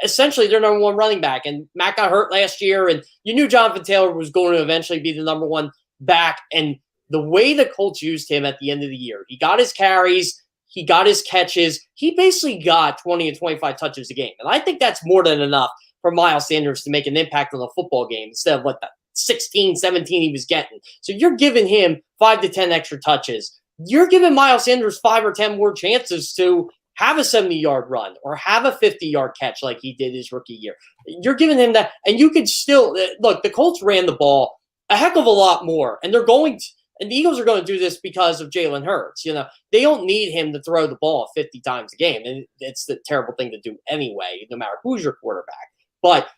Speaker 2: essentially their number one running back. And Mack got hurt last year, and you knew Jonathan Taylor was going to eventually be the number one back. And the way the Colts used him at the end of the year, he got his carries, he got his catches. He basically got 20 and 25 touches a game. And I think that's more than enough for Miles Sanders to make an impact on the football game instead of what the 16, 17 he was getting. So you're giving him 5 to 10 extra touches. You're giving Miles Sanders 5 or 10 more chances to have a 70-yard run or have a 50-yard catch like he did his rookie year. You're giving him that, and you could still look. The Colts ran the ball a heck of a lot more, and they're going to, and the Eagles are going to do this because of Jalen Hurts. They don't need him to throw the ball 50 times a game, and it's the terrible thing to do anyway, no matter who's your quarterback. But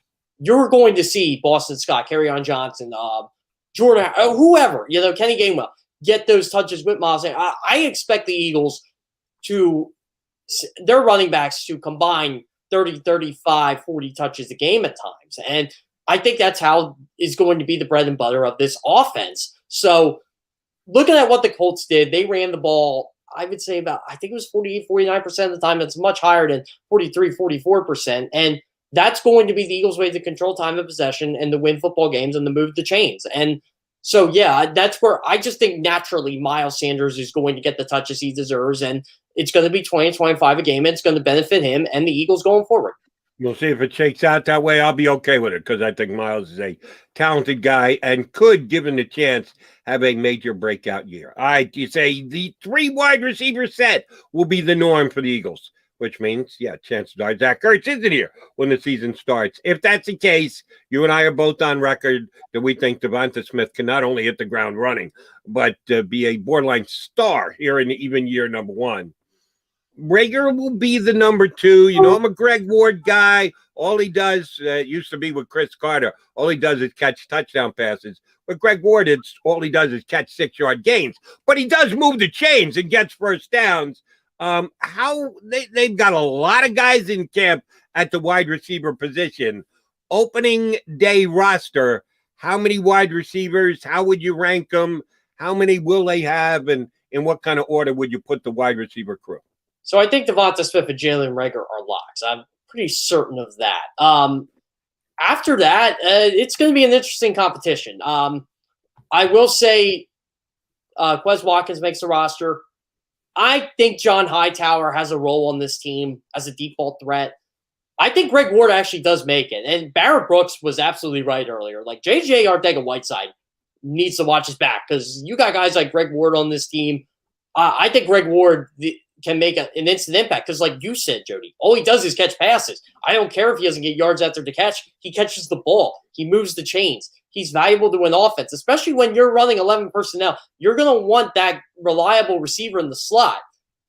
Speaker 2: you're going to see Boston Scott, Kerryon Johnson, Jordan, whoever, Kenny Gainwell, get those touches with Miles. I expect the Eagles to their running backs to combine 30, 35, 40 touches a game at times. And I think that's how is going to be the bread and butter of this offense. So looking at what the Colts did, they ran the ball, I would say I think it was 48, 49% of the time. It's much higher than 43, 44%. And that's going to be the Eagles' way to control time of possession and to win football games and to move the chains. And so, yeah, that's where I just think naturally Miles Sanders is going to get the touches he deserves, and it's going to be 20, 25 a game, and it's going to benefit him and the Eagles going forward.
Speaker 1: We'll see if it shakes out that way. I'll be okay with it because I think Miles is a talented guy and could, given the chance, have a major breakout year. All right, you say the 3 wide receiver set will be the norm for the Eagles, which means, chances are Zach Ertz isn't here when the season starts. If that's the case, you and I are both on record that we think Devonta Smith can not only hit the ground running, but be a borderline star here in even year number 1. Rager will be the number 2. I'm a Greg Ward guy. All he does, used to be with Chris Carter, all he does is catch touchdown passes. But Greg Ward, all he does is catch 6-yard gains. But he does move the chains and gets first downs. How they've got a lot of guys in camp at the wide receiver position. Opening day roster, how many wide receivers? How would you rank them? How many will they have? And in what kind of order would you put the wide receiver crew?
Speaker 2: So I think Devonta Smith and Jalen Reagor are locks. I'm pretty certain of that. After that, it's going to be an interesting competition. I will say Quez Watkins makes the roster. I think John Hightower has a role on this team as a default threat. I think Greg Ward actually does make it. And Barrett Brooks was absolutely right earlier. Like J.J. Arcega-Whiteside needs to watch his back because you got guys like Greg Ward on this team. I think Greg Ward can make an instant impact because, like you said, Jody, all he does is catch passes. I don't care if he doesn't get yards after the catch. He catches the ball. He moves the chains. He's valuable to an offense, especially when you're running 11 personnel. You're going to want that reliable receiver in the slot.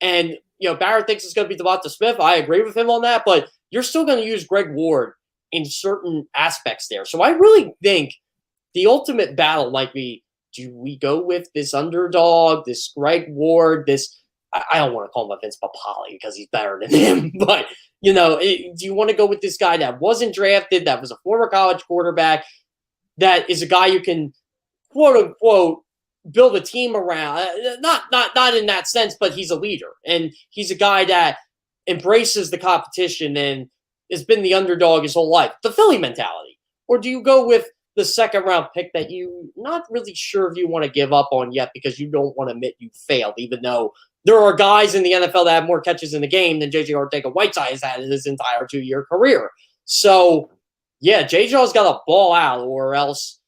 Speaker 2: And, Barrett thinks it's going to be Devonta Smith. I agree with him on that, but you're still going to use Greg Ward in certain aspects there. So I really think the ultimate battle might be, do we go with this underdog, this Greg Ward, I don't want to call him a Vince Papale because he's better than him, but, do you want to go with this guy that wasn't drafted, that was a former college quarterback, that is a guy you can, quote unquote, build a team around? Not in that sense, but he's a leader, and he's a guy that embraces the competition and has been the underdog his whole life, the Philly mentality. Or do you go with the second round pick that you not really sure if you want to give up on yet because you don't want to admit you failed, even though there are guys in the NFL that have more catches in the game than J.J. Arcega-Whiteside has had in his entire 2-year career. So, yeah, J.J.'s got to ball out or else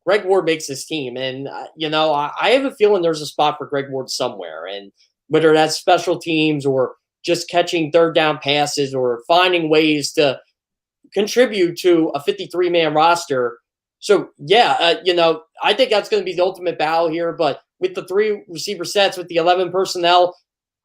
Speaker 2: Greg Ward makes his team. And, I have a feeling there's a spot for Greg Ward somewhere. And whether that's special teams or just catching third down passes or finding ways to contribute to a 53-man roster. So, yeah, I think that's going to be the ultimate battle here. But with the 3 receiver sets, with the 11 personnel,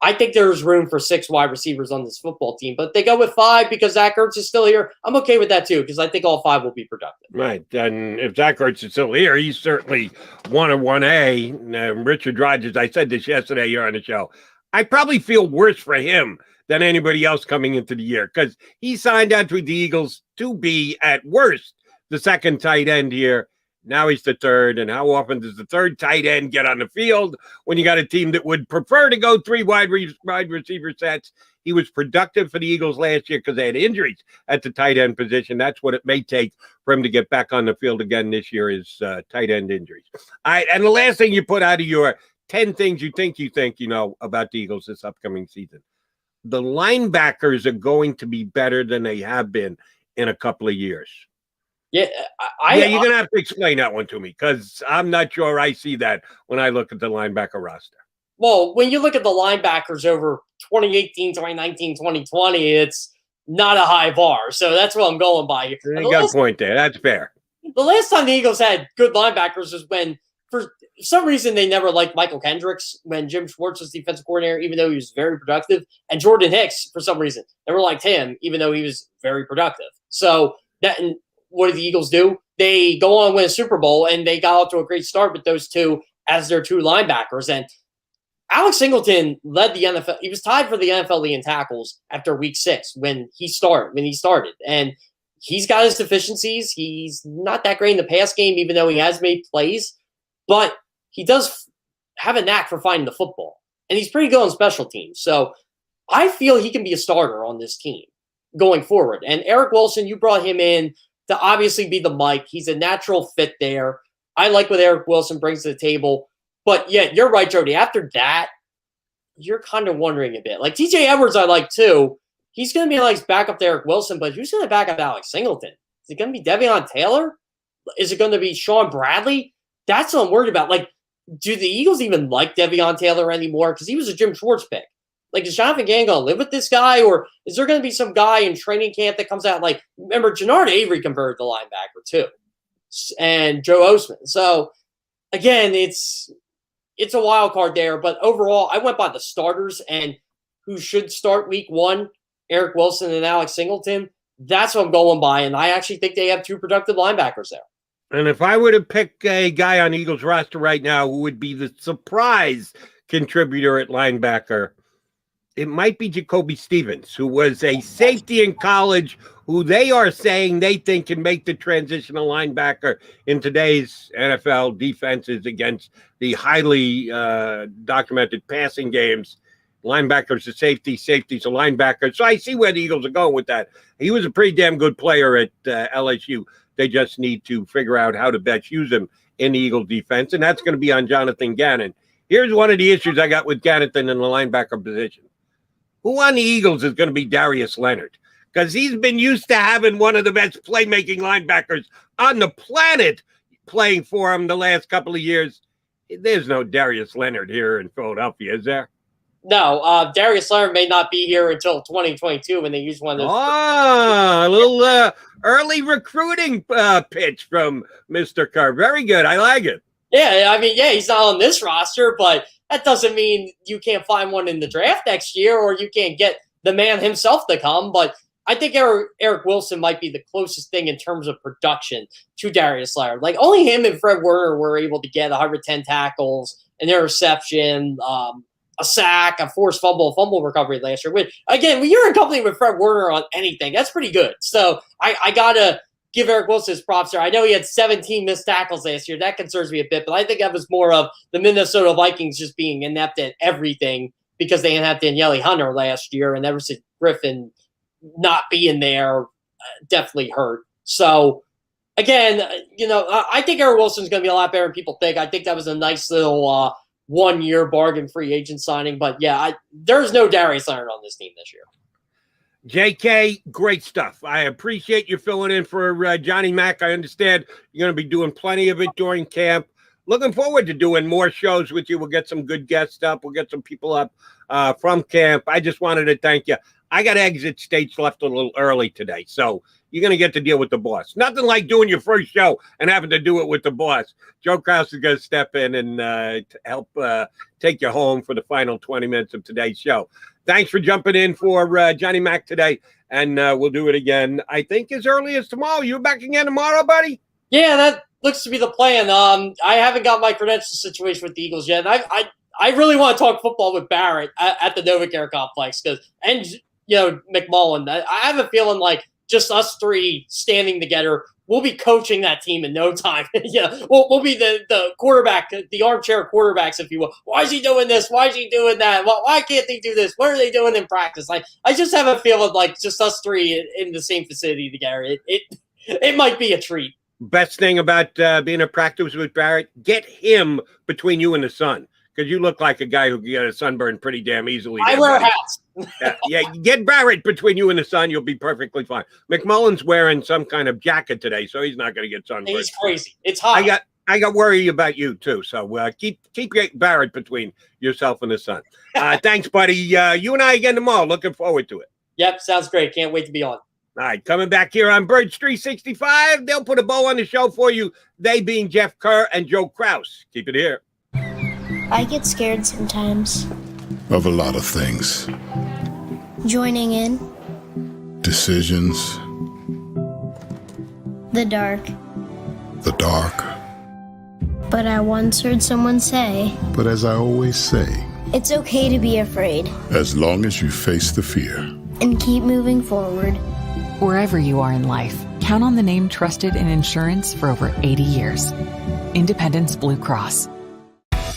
Speaker 2: I think there's room for 6 wide receivers on this football team. But they go with 5 because Zach Ertz is still here. I'm okay with that, too, because I think all 5 will be productive.
Speaker 1: Right. And if Zach Ertz is still here, he's certainly 1 or 1A. Richard Rodgers, I said this yesterday here on the show, I probably feel worse for him than anybody else coming into the year because he signed on to the Eagles to be, at worst, the second tight end here. Now he's the third. And how often does the third tight end get on the field when you got a team that would prefer to go 3 wide receiver sets? He was productive for the Eagles last year because they had injuries at the tight end position. That's what it may take for him to get back on the field again this year is tight end injuries. All right, and the last thing you put out of your 10 things you think about the Eagles this upcoming season. The linebackers are going to be better than they have been in a couple of years.
Speaker 2: Yeah,
Speaker 1: you're going to have to explain that one to me because I'm not sure I see that when I look at the linebacker roster.
Speaker 2: Well, when you look at the linebackers over 2018, 2019, 2020, it's not a high bar. So that's what I'm going by.
Speaker 1: You got a point there. That's fair.
Speaker 2: The last time the Eagles had good linebackers was when, for some reason, they never liked Michael Kendricks when Jim Schwartz was defensive coordinator, even though he was very productive. And Jordan Hicks, for some reason, never liked him, even though he was very productive. So what did the Eagles do? They go on and win a Super Bowl, and they got off to a great start with those 2 as their 2 linebackers. And Alex Singleton led the NFL. He was tied for the NFL lead in tackles after week 6 when he started. And he's got his deficiencies. He's not that great in the pass game, even though he has made plays. But he does have a knack for finding the football. And he's pretty good on special teams. So I feel he can be a starter on this team going forward. And Eric Wilson, you brought him in to obviously be the Mike. He's a natural fit there. I like what Eric Wilson brings to the table. But, yeah, you're right, Jody. After that, you're kind of wondering a bit. Like, TJ Edwards I like, too. He's going to be like backup to Eric Wilson, but who's going to back up Alex Singleton? Is it going to be Devion Taylor? Is it going to be Sean Bradley? That's what I'm worried about. Like, do the Eagles even like Devion Taylor anymore? Because he was a Jim Schwartz pick. Like, is Jonathan Gannon going to live with this guy? Or is there going to be some guy in training camp that comes out like, remember, Jannard Avery converted the linebacker too. And Joe Osman. So, again, it's a wild card there. But overall, I went by the starters and who should start week 1, Eric Wilson and Alex Singleton. That's what I'm going by. And I actually think they have 2 productive linebackers there.
Speaker 1: And if I were to pick a guy on the Eagles roster right now who would be the surprise contributor at linebacker, it might be Jacoby Stevens, who was a safety in college, who they are saying they think can make the transitional linebacker in today's NFL defenses against the highly documented passing games. Linebackers are safety, safeties are linebackers. So I see where the Eagles are going with that. He was a pretty damn good player at LSU. They just need to figure out how to best use him in the Eagles defense, and that's going to be on Jonathan Gannon. Here's one of the issues I got with Gannon in the linebacker position. Who on the Eagles is going to be Darius Leonard? Because he's been used to having one of the best playmaking linebackers on the planet playing for him the last couple of years. There's no Darius Leonard here in Philadelphia, is there?
Speaker 2: No, Darius Leonard may not be here until 2022 when they use one of those.
Speaker 1: Oh, a little early recruiting pitch from Mr. Kerr. Very good. I like it.
Speaker 2: Yeah, I mean, yeah, he's not on this roster, but that doesn't mean you can't find one in the draft next year or you can't get the man himself to come. But I think Eric Wilson might be the closest thing in terms of production to Darius Leonard. Like, only him and Fred Warner were able to get 110 tackles, an interception, a sack, a forced fumble recovery last year. Which, again, when you're in company with Fred Warner on anything, that's pretty good. So I got to give Eric Wilson his props there. I know he had 17 missed tackles last year. That concerns me a bit, but I think that was more of the Minnesota Vikings just being inept at everything because they didn't have Danielle Hunter last year, and Everson Griffin not being there definitely hurt. So, again, I think Eric Wilson's going to be a lot better than people think. I think that was a nice little one-year bargain free agent signing. But, yeah, there's no Darius Leonard on this team this year.
Speaker 1: JK, great stuff. I appreciate you filling in for Johnny Mac. I understand you're going to be doing plenty of it during camp. Looking forward to doing more shows with you. We'll get some good guests up. We'll get some people up from camp. I just wanted to thank you. I got exit states left a little early today, so you're going to get to deal with the boss. Nothing like doing your first show and having to do it with the boss. Joe Krause is going to step in and help take you home for the final 20 minutes of today's show. Thanks for jumping in for Johnny Mac today, and we'll do it again, I think, as early as tomorrow. You back again tomorrow, buddy?
Speaker 2: Yeah, that looks to be the plan. I haven't got my credential situation with the Eagles yet. And I really want to talk football with Barrett at the Novacare Complex and McMullen. I have a feeling like just us three standing together, we'll be coaching that team in no time. We'll be the quarterback, the armchair quarterbacks, if you will. Why is he doing this? Why is he doing that? Why can't they do this? What are they doing in practice? Like, I just have a feeling like just us three in the same facility together. It might be a treat.
Speaker 1: Best thing about being at practice with Barrett, get him between you and the sun, because you look like a guy who can get a sunburn pretty damn easily.
Speaker 2: I wear hats.
Speaker 1: Yeah, get Barrett between you and the sun, you'll be perfectly fine. McMullen's wearing some kind of jacket today, so he's not going to get sunburned.
Speaker 2: He's crazy. It's hot.
Speaker 1: I got worry about you too, so keep Barrett between yourself and the sun. Thanks, buddy. You and I again tomorrow. Looking forward to it.
Speaker 2: Yep, sounds great. Can't wait to be on.
Speaker 1: All right, coming back here on Birds 365. They'll put a bow on the show for you. They being Jeff Kerr and Joe Krause. Keep it here.
Speaker 3: I get scared sometimes.
Speaker 4: Of a lot of things.
Speaker 3: Joining in.
Speaker 4: Decisions.
Speaker 3: The dark.
Speaker 4: The dark.
Speaker 3: But I once heard someone say,
Speaker 4: But as I always say,
Speaker 3: it's okay to be afraid.
Speaker 4: as long as you face the fear.
Speaker 3: And keep moving forward.
Speaker 5: Wherever you are in life, count on the name trusted in insurance for over 80 years. Independence Blue Cross.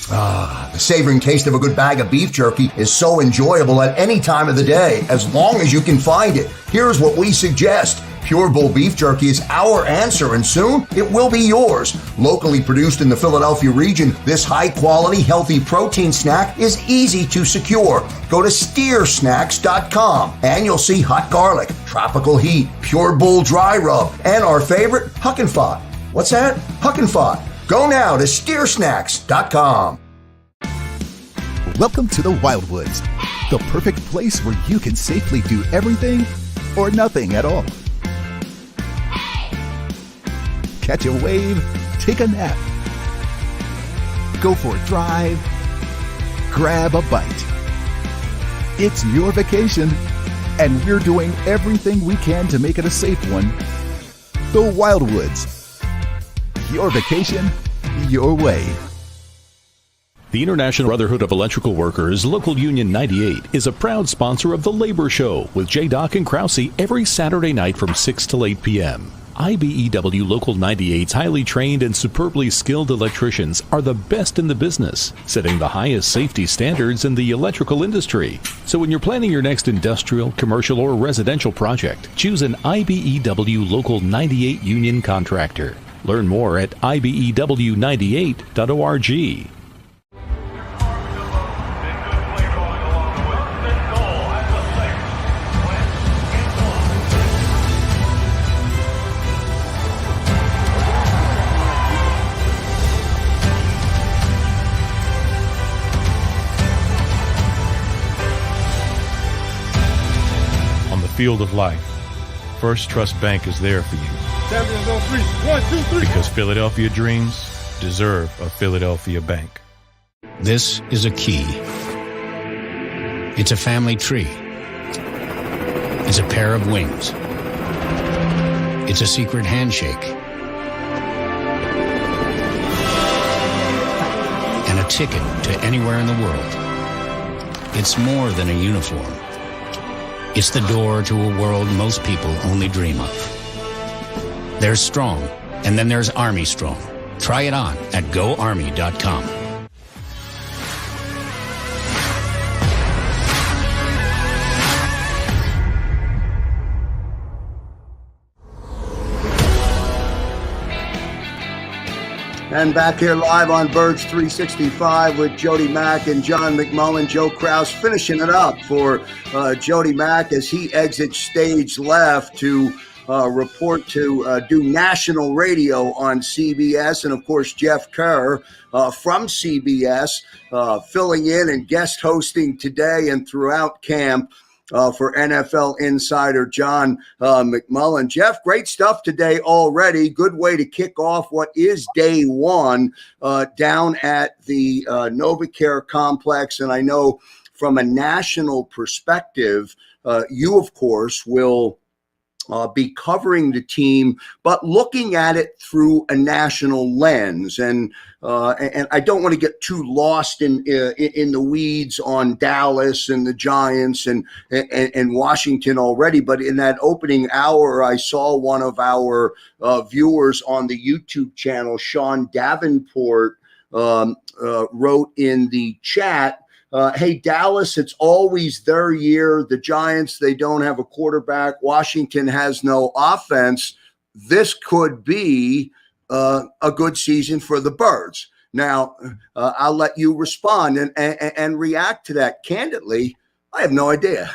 Speaker 6: The savoring taste of a good bag of beef jerky is so enjoyable at any time of the day, as long as you can find it. Here's what we suggest. Pure Bull Beef Jerky is our answer, and soon it will be yours. Locally produced in the Philadelphia region, this high-quality, healthy protein snack is easy to secure. Go to steersnacks.com, and you'll see hot garlic, tropical heat, Pure Bull dry rub, and our favorite, Huck and Fod. What's that? Huck and Fod. Go now to steersnacks.com.
Speaker 7: Welcome to the Wildwoods, the perfect place where you can safely do everything or nothing at all. Catch a wave, take a nap, go for a drive, grab a bite. It's your vacation, and we're doing everything we can to make it a safe one. The Wildwoods. Your vacation, your way.
Speaker 8: The International Brotherhood of Electrical Workers, Local Union 98, is a proud sponsor of The Labor Show with J. and Krause every Saturday night from 6 till 8 p.m. IBEW Local 98's highly trained and superbly skilled electricians are the best in the business, setting the highest safety standards in the electrical industry. So when you're planning your next industrial, commercial, or residential project, choose an IBEW Local 98 union contractor. Learn more at ibew98.org.
Speaker 9: field of life, First Trust Bank is there for you.
Speaker 10: Champions on three. 1, 2, 3.
Speaker 9: Because Philadelphia dreams deserve a Philadelphia bank.
Speaker 11: This is a key. It's a family tree. It's a pair of wings. It's a secret handshake. And a ticket to anywhere in the world. It's more than a uniform. It's the door to a world most people only dream of. There's Strong, and then there's Army Strong. Try it on at GoArmy.com.
Speaker 6: And back here live on Birds 365 with Jody Mack and John McMullen. Joe Kraus finishing it up for Jody Mack as he exits stage left to report to do national radio on CBS. And, of course, Jeff Kerr from CBS filling in and guest hosting today and throughout camp for NFL insider John McMullen. Jeff, great stuff today already. Good way to kick off what is day one down at the NovaCare complex. And I know from a national perspective, you, of course, will be covering the team, but looking at it through a national lens. And I don't want to get too lost in the weeds on Dallas and the Giants and Washington already. But in that opening hour, I saw one of our viewers on the YouTube channel, Sean Davenport, wrote in the chat, hey, Dallas, it's always their year. The Giants, they don't have a quarterback. Washington has no offense. This could be a good season for the Birds. Now, I'll let you respond and react to that. Candidly, I have no idea.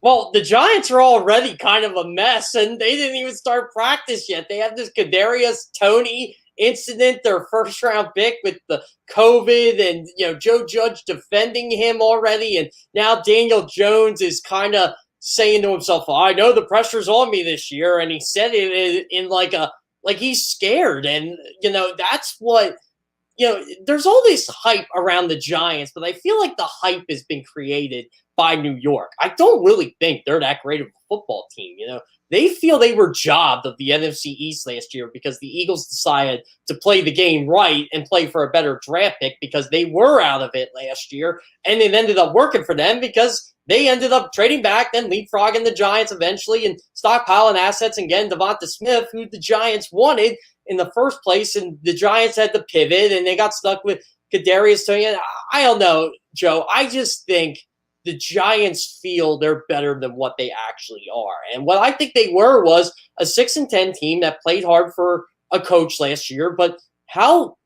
Speaker 2: Well, the Giants are already kind of a mess, and they didn't even start practice yet. They have this Kadarius Toney incident, their first-round pick with the COVID, and Joe Judge defending him already, and now Daniel Jones is kind of saying to himself, I know the pressure's on me this year, and he said it in like he's scared, and that's what there's all this hype around the Giants, but I feel like the hype has been created by New York. I don't really think they're that great of a football team. They feel they were jobbed of the NFC East last year because the Eagles decided to play the game right and play for a better draft pick because they were out of it last year, and it ended up working for them because they ended up trading back, then leapfrogging the Giants eventually and stockpiling assets and getting Devonta Smith, who the Giants wanted in the first place, and the Giants had to pivot, and they got stuck with Kadarius Toney. I don't know, Joe. I just think the Giants feel they're better than what they actually are. And what I think they were was a 6-10 team that played hard for a coach last year. But how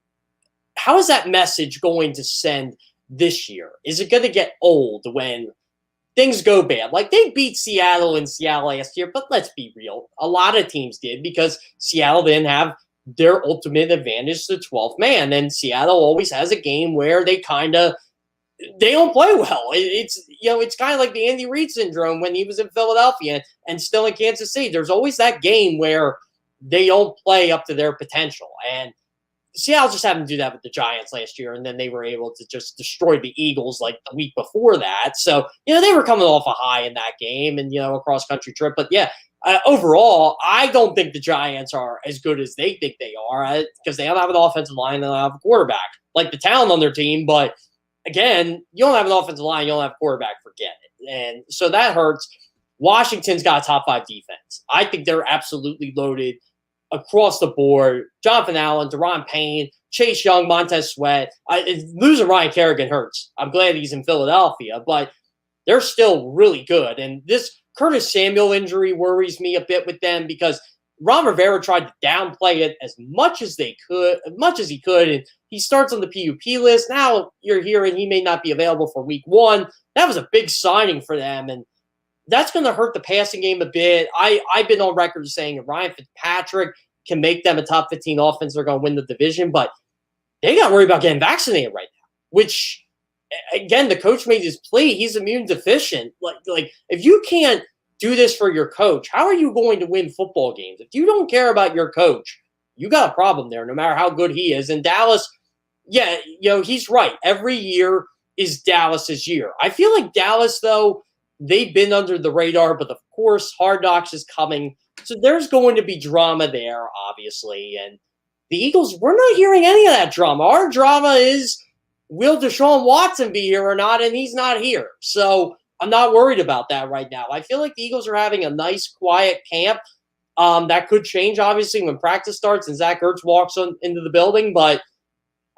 Speaker 2: is that message going to send this year? Is it going to get old when things go bad? Like, they beat Seattle in Seattle last year, but let's be real. A lot of teams did because Seattle didn't have their ultimate advantage, the 12th man. And Seattle always has a game where they don't play well. It's kind of like the Andy Reid syndrome when he was in Philadelphia and still in Kansas City. There's always that game where they don't play up to their potential. And Seattle just happened to do that with the Giants last year, and then they were able to just destroy the Eagles like the week before that. So, they were coming off a high in that game and, a cross-country trip. But, overall, I don't think the Giants are as good as they think they are because they don't have an offensive line and they don't have a quarterback. Like the talent on their team, but again, you don't have an offensive line, you don't have a quarterback, forget it. And so that hurts. Washington's got a top 5 defense. I think they're absolutely loaded across the board. Jonathan Allen, Deron Payne, Chase Young, Montez Sweat. Losing Ryan Kerrigan hurts. I'm glad he's in Philadelphia, but they're still really good. And this Curtis Samuel injury worries me a bit with them because Ron Rivera tried to downplay it as much as he could, and he starts on the PUP list. Now you're hearing he may not be available for week 1. That was a big signing for them, and that's going to hurt the passing game a bit. I've been on record saying if Ryan Fitzpatrick can make them a top 15 offense, they're going to win the division, but they got to worry about getting vaccinated right now, which, again, the coach made his plea. He's immune deficient. Like if you can't do this for your coach, how are you going to win football games? If you don't care about your coach, you got a problem there, no matter how good he is. And Dallas, yeah, he's right. Every year is Dallas's year. I feel like Dallas, though, they've been under the radar, but of course, Hard Knocks is coming. So there's going to be drama there, obviously. And the Eagles, we're not hearing any of that drama. Our drama is, will Deshawn Watson be here or not? And he's not here. So I'm not worried about that right now. I feel like the Eagles are having a nice, quiet camp. That could change, obviously, when practice starts and Zach Ertz walks into the building. But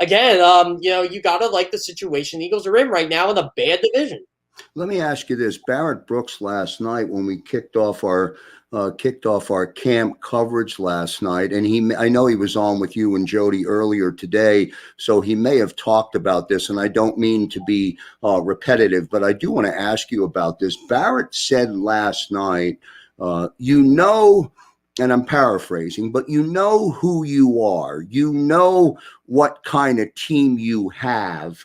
Speaker 2: again, you got to like the situation the Eagles are in right now in a bad division.
Speaker 13: Let me ask you this. Barrett Brooks last night, when we kicked off our camp coverage last night, and I know he was on with you and Jody earlier today, so he may have talked about this, and I don't mean to be repetitive, but I do want to ask you about this. Barrett said last night, and I'm paraphrasing, but you know who you are. You know what kind of team you have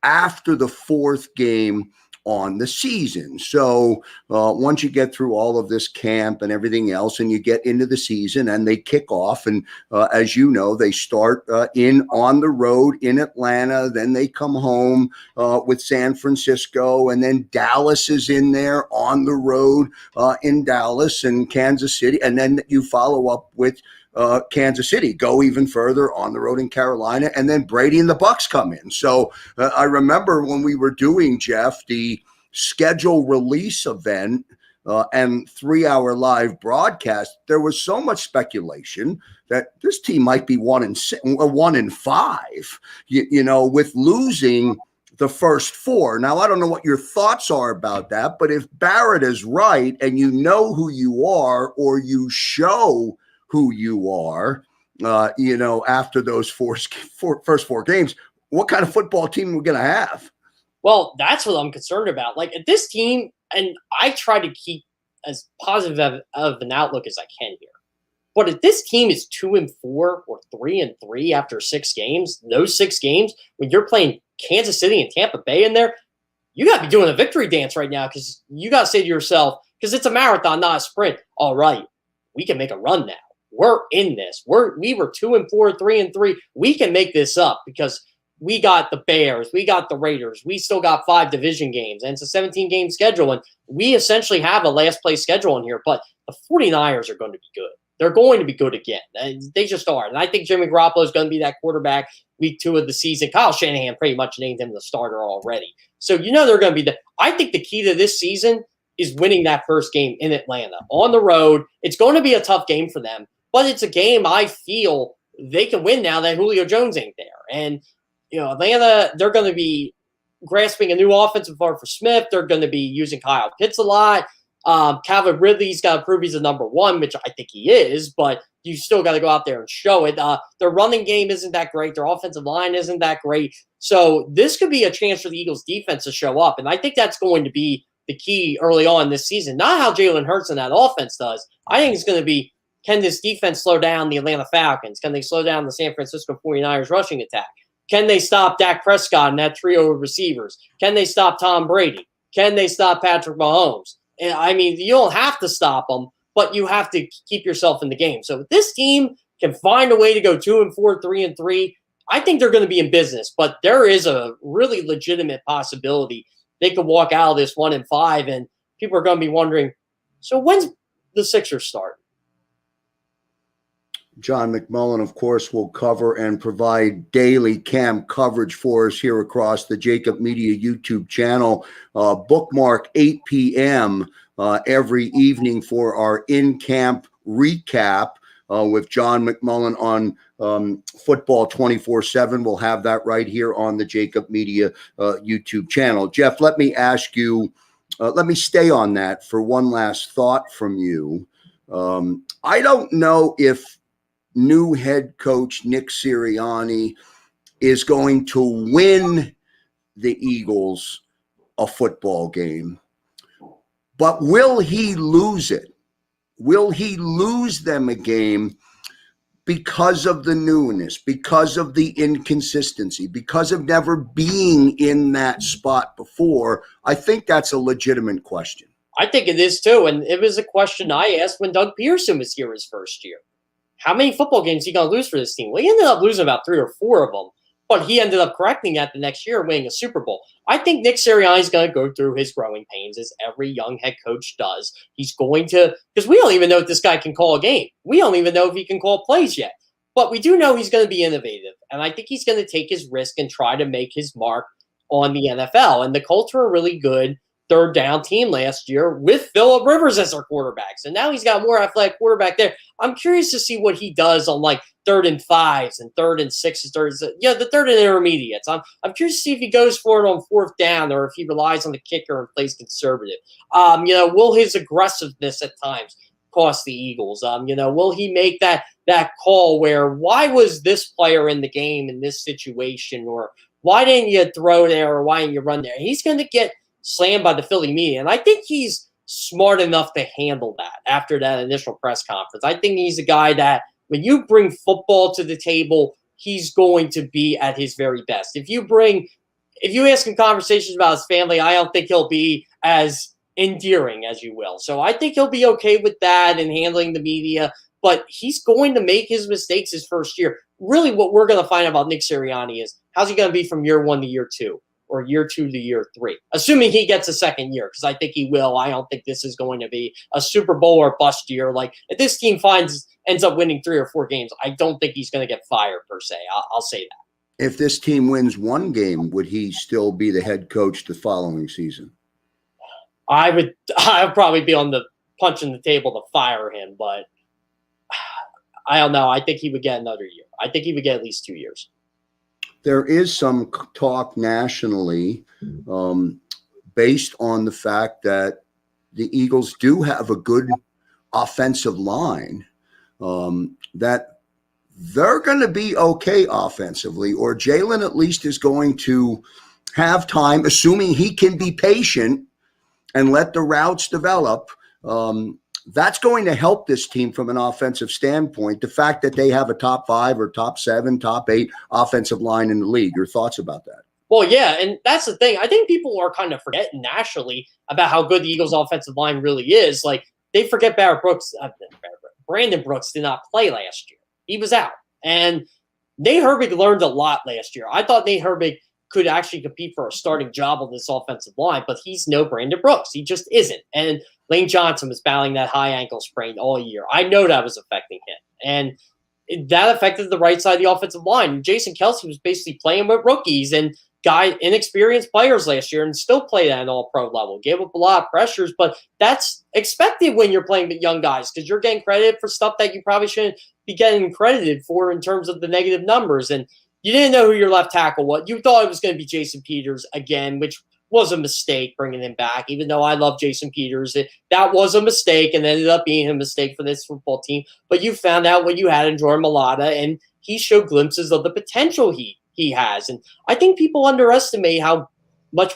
Speaker 13: after the fourth game on the season. So once you get through all of this camp and everything else, and you get into the season and they kick off, and as you know, they start on the road in Atlanta, then they come home with San Francisco, and then Dallas is in there on the road in Dallas and Kansas City, and then you follow up with Kansas City, go even further on the road in Carolina, and then Brady and the Bucs come in. So I remember when we were doing, Jeff, the schedule release event and 3-hour live broadcast, there was so much speculation that this team might be 1-5, with losing the first 4. Now, I don't know what your thoughts are about that, but if Barrett is right and you know who you are, or you show who you are, after those first 4 games, what kind of football team we're going to have?
Speaker 2: Well, that's what I'm concerned about. Like, at this team, and I try to keep as positive of an outlook as I can here, but if this team is 2-4 or 3-3 after 6 games, those 6 games, when you're playing Kansas City and Tampa Bay in there, you got to be doing a victory dance right now, because you got to say to yourself, because it's a marathon, not a sprint, all right, we can make a run now. We're in this. We were 2-4, 3-3. We can make this up, because we got the Bears, we got the Raiders, we still got 5 division games, and it's a 17-game schedule, and we essentially have a last place schedule in here. But the 49ers are going to be good. They're going to be good again. They just are. And I think Jimmy Garoppolo is going to be that quarterback week 2 of the season. Kyle Shanahan pretty much named him the starter already. So they're going to be I think the key to this season is winning that first game in Atlanta on the road. It's going to be a tough game for them, but it's a game I feel they can win now that Julio Jones ain't there. And, Atlanta, they're going to be grasping a new offensive arm for Smith. They're going to be using Kyle Pitts a lot. Calvin Ridley's got to prove he's a number 1, which I think he is, but you still got to go out there and show it. Their running game isn't that great. Their offensive line isn't that great. So this could be a chance for the Eagles defense to show up. And I think that's going to be the key early on this season. Not how Jalen Hurts and that offense does. I think it's going to be, can this defense slow down the Atlanta Falcons? Can they slow down the San Francisco 49ers rushing attack? Can they stop Dak Prescott and that trio of receivers? Can they stop Tom Brady? Can they stop Patrick Mahomes? And I mean, you don't have to stop them, but you have to keep yourself in the game. So if this team can find a way to go 2-4, 3-3, I think they're going to be in business. But there is a really legitimate possibility they could walk out of this 1-5, and people are going to be wondering, so when's the Sixers start?
Speaker 13: John McMullen, of course, will cover and provide daily camp coverage for us here across the JAKIB Media YouTube channel. Bookmark 8 p.m. Every evening for our in-camp recap with John McMullen on Football 24/7. We'll have that right here on the JAKIB Media YouTube channel. Jeff, let me ask you, let me stay on that for one last thought from you. I don't know if new head coach Nick Sirianni is going to win the Eagles a football game, but will he lose it? Will he lose them a game because of the newness, because of the inconsistency, because of never being in that spot before? I think that's a legitimate question.
Speaker 2: I think it is too. And it was a question I asked when Doug Pearson was here his first year. How many football games is he going to lose for this team? Well, he ended up losing about 3 or 4 of them, but he ended up correcting that the next year, winning a Super Bowl. I think Nick Sirianni is going to go through his growing pains, as every young head coach does. He's going to, because we don't even know if this guy can call a game. We don't even know if he can call plays yet. But we do know he's going to be innovative, and I think he's going to take his risk and try to make his mark on the NFL. And the Colts were a really good third down team last year with Phillip Rivers as their quarterback. So now he's got more athletic quarterback there. I'm curious to see what he does on like 3rd and 5s and 3rd and 6s, the 3rd and intermediates. I'm curious to see if he goes for it on 4th down or if he relies on the kicker and plays conservative. Will his aggressiveness at times cost the Eagles? Will he make that call where why was this player in the game in this situation, or why didn't you throw there, or why didn't you run there? He's going to get slammed by the Philly media, and I think he's smart enough to handle that after that initial press conference. I think he's a guy that when you bring football to the table, he's going to be at his very best. If you ask him conversations about his family, I don't think he'll be as endearing as you will. So I think he'll be okay with that and handling the media, but he's going to make his mistakes his first year. Really what we're going to find out about Nick Sirianni is how's he going to be from year 1 to year 2 or year 2 to year 3, assuming he gets a second year, because I think he will. I don't think this is going to be a Super Bowl or bust year. Like if this team ends up winning 3 or 4 games, I don't think he's going to get fired per se. I'll say that.
Speaker 13: If this team wins 1 game, would he still be the head coach the following season?
Speaker 2: I'd probably be on the punching the table to fire him, but I don't know. I think he would get another year. I think he would get at least 2 years.
Speaker 13: There is some talk nationally based on the fact that the Eagles do have a good offensive line, that they're going to be okay offensively, or Jalen at least is going to have time, assuming he can be patient and let the routes develop. That's going to help this team from an offensive standpoint. The fact that they have a top 5 or top 7, top 8 offensive line in the league. Your thoughts about that?
Speaker 2: Well, yeah, and that's the thing. I think people are kind of forgetting nationally about how good the Eagles' offensive line really is. Like, they forget Brandon Brooks did not play last year. He was out. And Nate Herbig learned a lot last year. I thought Nate Herbig could actually compete for a starting job on this offensive line, but he's no Brandon Brooks. He just isn't. And Lane Johnson was battling that high ankle sprain all year. I know that was affecting him. And that affected the right side of the offensive line. Jason Kelce was basically playing with rookies and inexperienced players last year and still played at an all-pro level. Gave up a lot of pressures, but that's expected when you're playing with young guys because you're getting credited for stuff that you probably shouldn't be getting credited for in terms of the negative numbers. And you didn't know who your left tackle was. You thought it was going to be Jason Peters again, which was a mistake bringing him back, even though I love Jason Peters. That was a mistake and ended up being a mistake for this football team. But you found out what you had in Jordan Mailata, and he showed glimpses of the potential he has. And I think people underestimate how much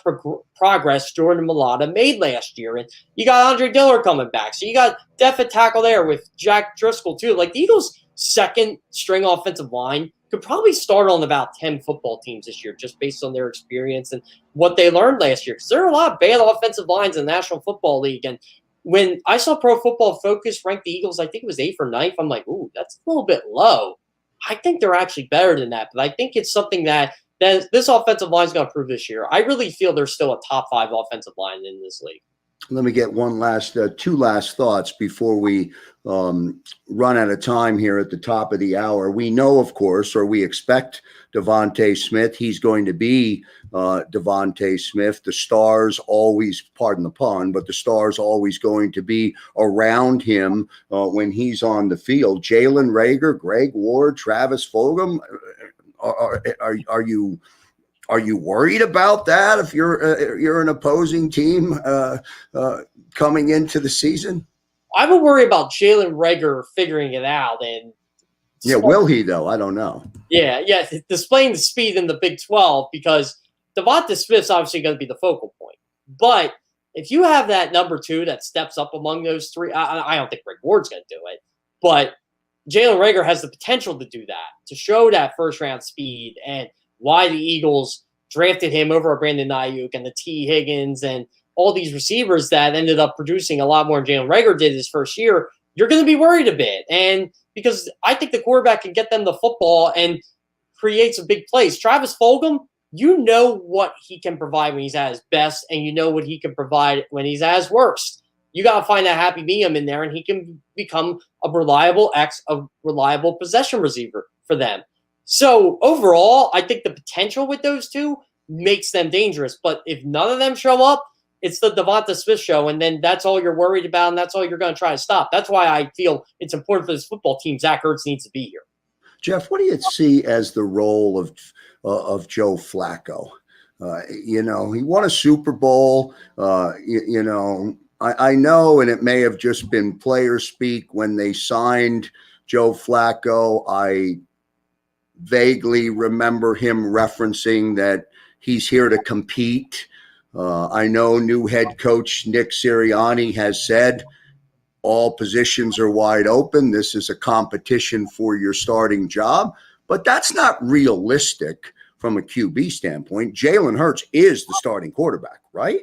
Speaker 2: progress Jordan Mailata made last year. And you got Andre Dillard coming back. So you got depth at tackle there with Jack Driscoll too. Like the Eagles' second string offensive line could probably start on about 10 football teams this year just based on their experience and what they learned last year. Because there are a lot of bad offensive lines in the National Football League. And when I saw Pro Football Focus rank the Eagles, I think it was 8th or 9th, I'm like, ooh, that's a little bit low. I think they're actually better than that. But I think it's something that this offensive line is going to prove this year. I really feel there's still a top 5 offensive line in this league.
Speaker 13: Let me get two last thoughts before we run out of time here at the top of the hour. We know, of course, or we expect Devontae Smith. He's going to be Devontae Smith. The stars always, pardon the pun, but the stars always going to be around him when he's on the field. Jalen Reagor, Greg Ward, Travis Fulgham, are you worried about that if you're an opposing team coming into the season?
Speaker 2: I would worry about Jalen Reagor figuring it out. And
Speaker 13: will he though? I don't know.
Speaker 2: Yeah, displaying the speed in the Big 12 because Devontae Smith's obviously going to be the focal point. But if you have that number 2 that steps up among those 3, I don't think Greg Ward's going to do it. But Jalen Reagor has the potential to do that, to show that first-round speed and why the Eagles drafted him over Brandon Ayuk and the T. Higgins and all these receivers that ended up producing a lot more than Jalen Reagor did his first year, you're going to be worried a bit. And because I think the quarterback can get them the football and create some big plays. Travis Fulgham, you know what he can provide when he's at his best, and you know what he can provide when he's at his worst. You got to find that happy medium in there, and he can become a reliable possession receiver for them. So overall, I think the potential with those two makes them dangerous. But if none of them show up, it's the Devonta Smith show, and then that's all you're worried about, and that's all you're going to try to stop. That's why I feel it's important for this football team. Zach Ertz needs to be here.
Speaker 13: Jeff, what do you see as the role of Joe Flacco? He won a Super Bowl. I know, and it may have just been player speak when they signed Joe Flacco. I vaguely remember him referencing that he's here to compete. I know new head coach Nick Sirianni has said all positions are wide open. This is a competition for your starting job, but that's not realistic from a QB standpoint. Jalen Hurts is the starting quarterback, right?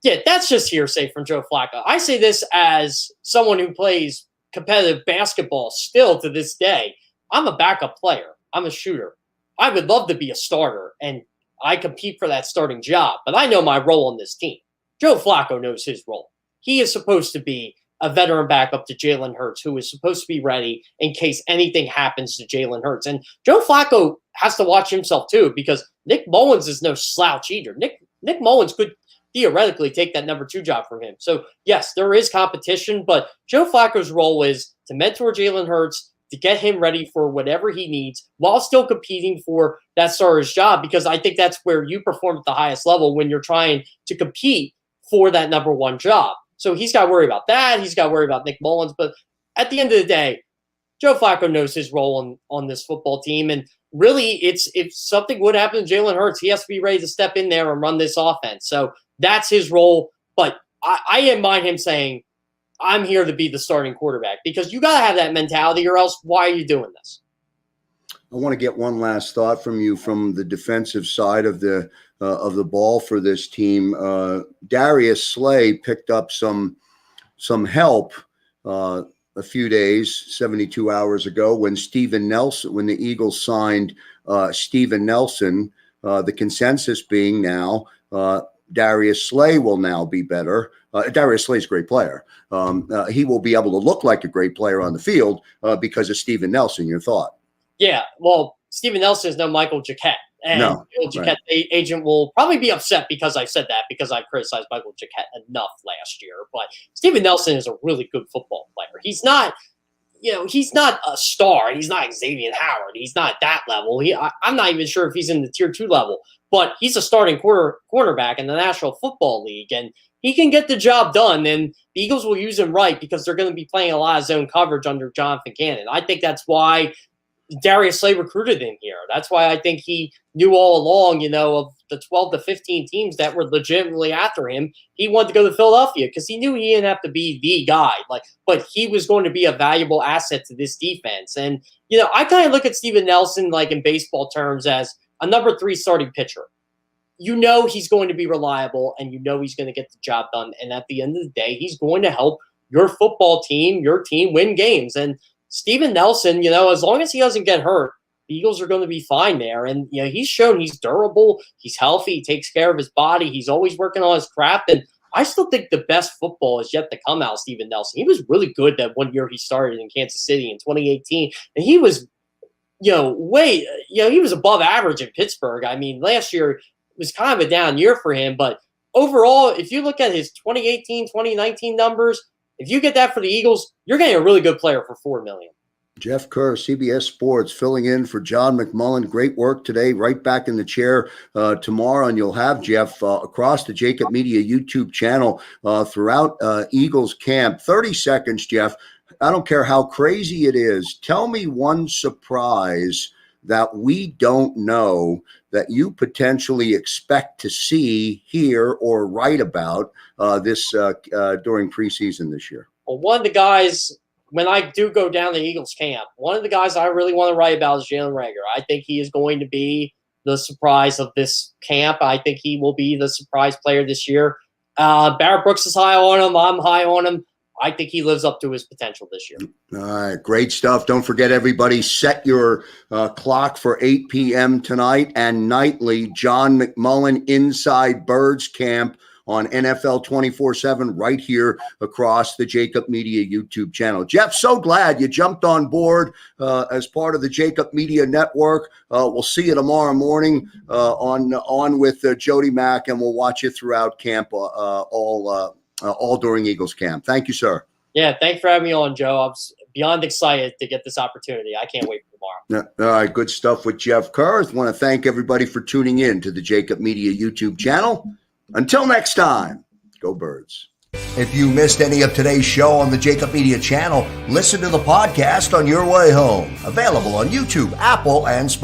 Speaker 2: Yeah, that's just hearsay from Joe Flacco. I say this as someone who plays competitive basketball still to this day. I'm a backup player. I'm a shooter. I would love to be a starter, and I compete for that starting job, but I know my role on this team. Joe Flacco knows his role. He is supposed to be a veteran backup to Jalen Hurts, who is supposed to be ready in case anything happens to Jalen Hurts. And Joe Flacco has to watch himself too, because Nick Mullins is no slouch either. Nick Mullins could theoretically take that number 2 job from him. So yes, there is competition, but Joe Flacco's role is to mentor Jalen Hurts, to get him ready for whatever he needs while still competing for that starter's job, because I think that's where you perform at the highest level when you're trying to compete for that number 1 job. So he's got to worry about that. He's got to worry about Nick Mullins. But at the end of the day, Joe Flacco knows his role on this football team. And really, if something would happen to Jalen Hurts, he has to be ready to step in there and run this offense. So that's his role. But I didn't mind him saying, I'm here to be the starting quarterback, because you got to have that mentality, or else why are you doing this?
Speaker 13: I want to get one last thought from you from the defensive side of the ball for this team. Darius Slay picked up some help a few days, 72 hours ago, when the Eagles signed Steven Nelson. The consensus being now Darius Slay will now be better. Darius Slay's a great player. He will be able to look like a great player on the field because of Steven Nelson. Your thought?
Speaker 2: Yeah, well, Steven Nelson is no Michael Jacquet. And
Speaker 13: no,
Speaker 2: Michael Jacquet, the agent, will probably be upset because I said that, because I criticized Michael Jacquet enough last year. But Steven Nelson is a really good football player. He's not, he's not a star. He's not Xavier Howard. He's not that level. I'm not even sure if he's in the tier 2 level, but he's a starting cornerback in the National Football League, and he can get the job done. And the Eagles will use him right, because they're going to be playing a lot of zone coverage under Jonathan Gannon. I think that's why Darius Slay recruited him here. That's why I think he knew all along, of the 12 to 15 teams that were legitimately after him, he wanted to go to Philadelphia because he knew he didn't have to be the guy. But he was going to be a valuable asset to this defense. And, I kind of look at Steven Nelson, in baseball terms, as a number 3 starting pitcher. He's going to be reliable, and he's going to get the job done. And at the end of the day, he's going to help your football team, your team, win games. And Steven Nelson, as long as he doesn't get hurt, the Eagles are going to be fine there. And, he's shown he's durable, he's healthy, he takes care of his body, he's always working on his craft. And I still think the best football is yet to come out of Steven Nelson. He was really good that one year he started in Kansas City in 2018. And he was, he was above average in Pittsburgh. I mean, last year was kind of a down year for him. But overall, if you look at his 2018, 2019 numbers, if you get that for the Eagles, you're getting a really good player for $4 million.
Speaker 13: Jeff Kerr, CBS Sports, filling in for John McMullen. Great work today. Right back in the chair tomorrow, and you'll have Jeff across the JAKIB Media YouTube channel throughout Eagles camp. 30 seconds, Jeff. I don't care how crazy it is. Tell me one surprise that we don't know that you potentially expect to see, hear, or write about this during preseason this year.
Speaker 2: Well, one of the guys, when I do go down to Eagles camp, one of the guys I really want to write about is Jalen Reagor. I think he is going to be the surprise of this camp. I think he will be the surprise player this year. Barrett Brooks is high on him. I'm high on him. I think he lives up to his potential this year.
Speaker 13: All right, great stuff. Don't forget, everybody, set your clock for 8 p.m. tonight and nightly. John McMullen Inside Birds Camp on NFL 24/7 right here across the JAKIB Media YouTube channel. Jeff, so glad you jumped on board as part of the JAKIB Media Network. We'll see you tomorrow morning on with Jody Mack, and we'll watch you throughout camp all during Eagles camp. Thank you, sir.
Speaker 2: Yeah, thanks for having me on, Joe. I'm beyond excited to get this opportunity. I can't wait for tomorrow.
Speaker 13: All right, good stuff with Jeff Kerr. I want to thank everybody for tuning in to the JAKIB Media YouTube channel. Until next time, go Birds. If you missed any of today's show on the JAKIB Media channel, listen to the podcast on your way home. Available on YouTube, Apple, and Spotify.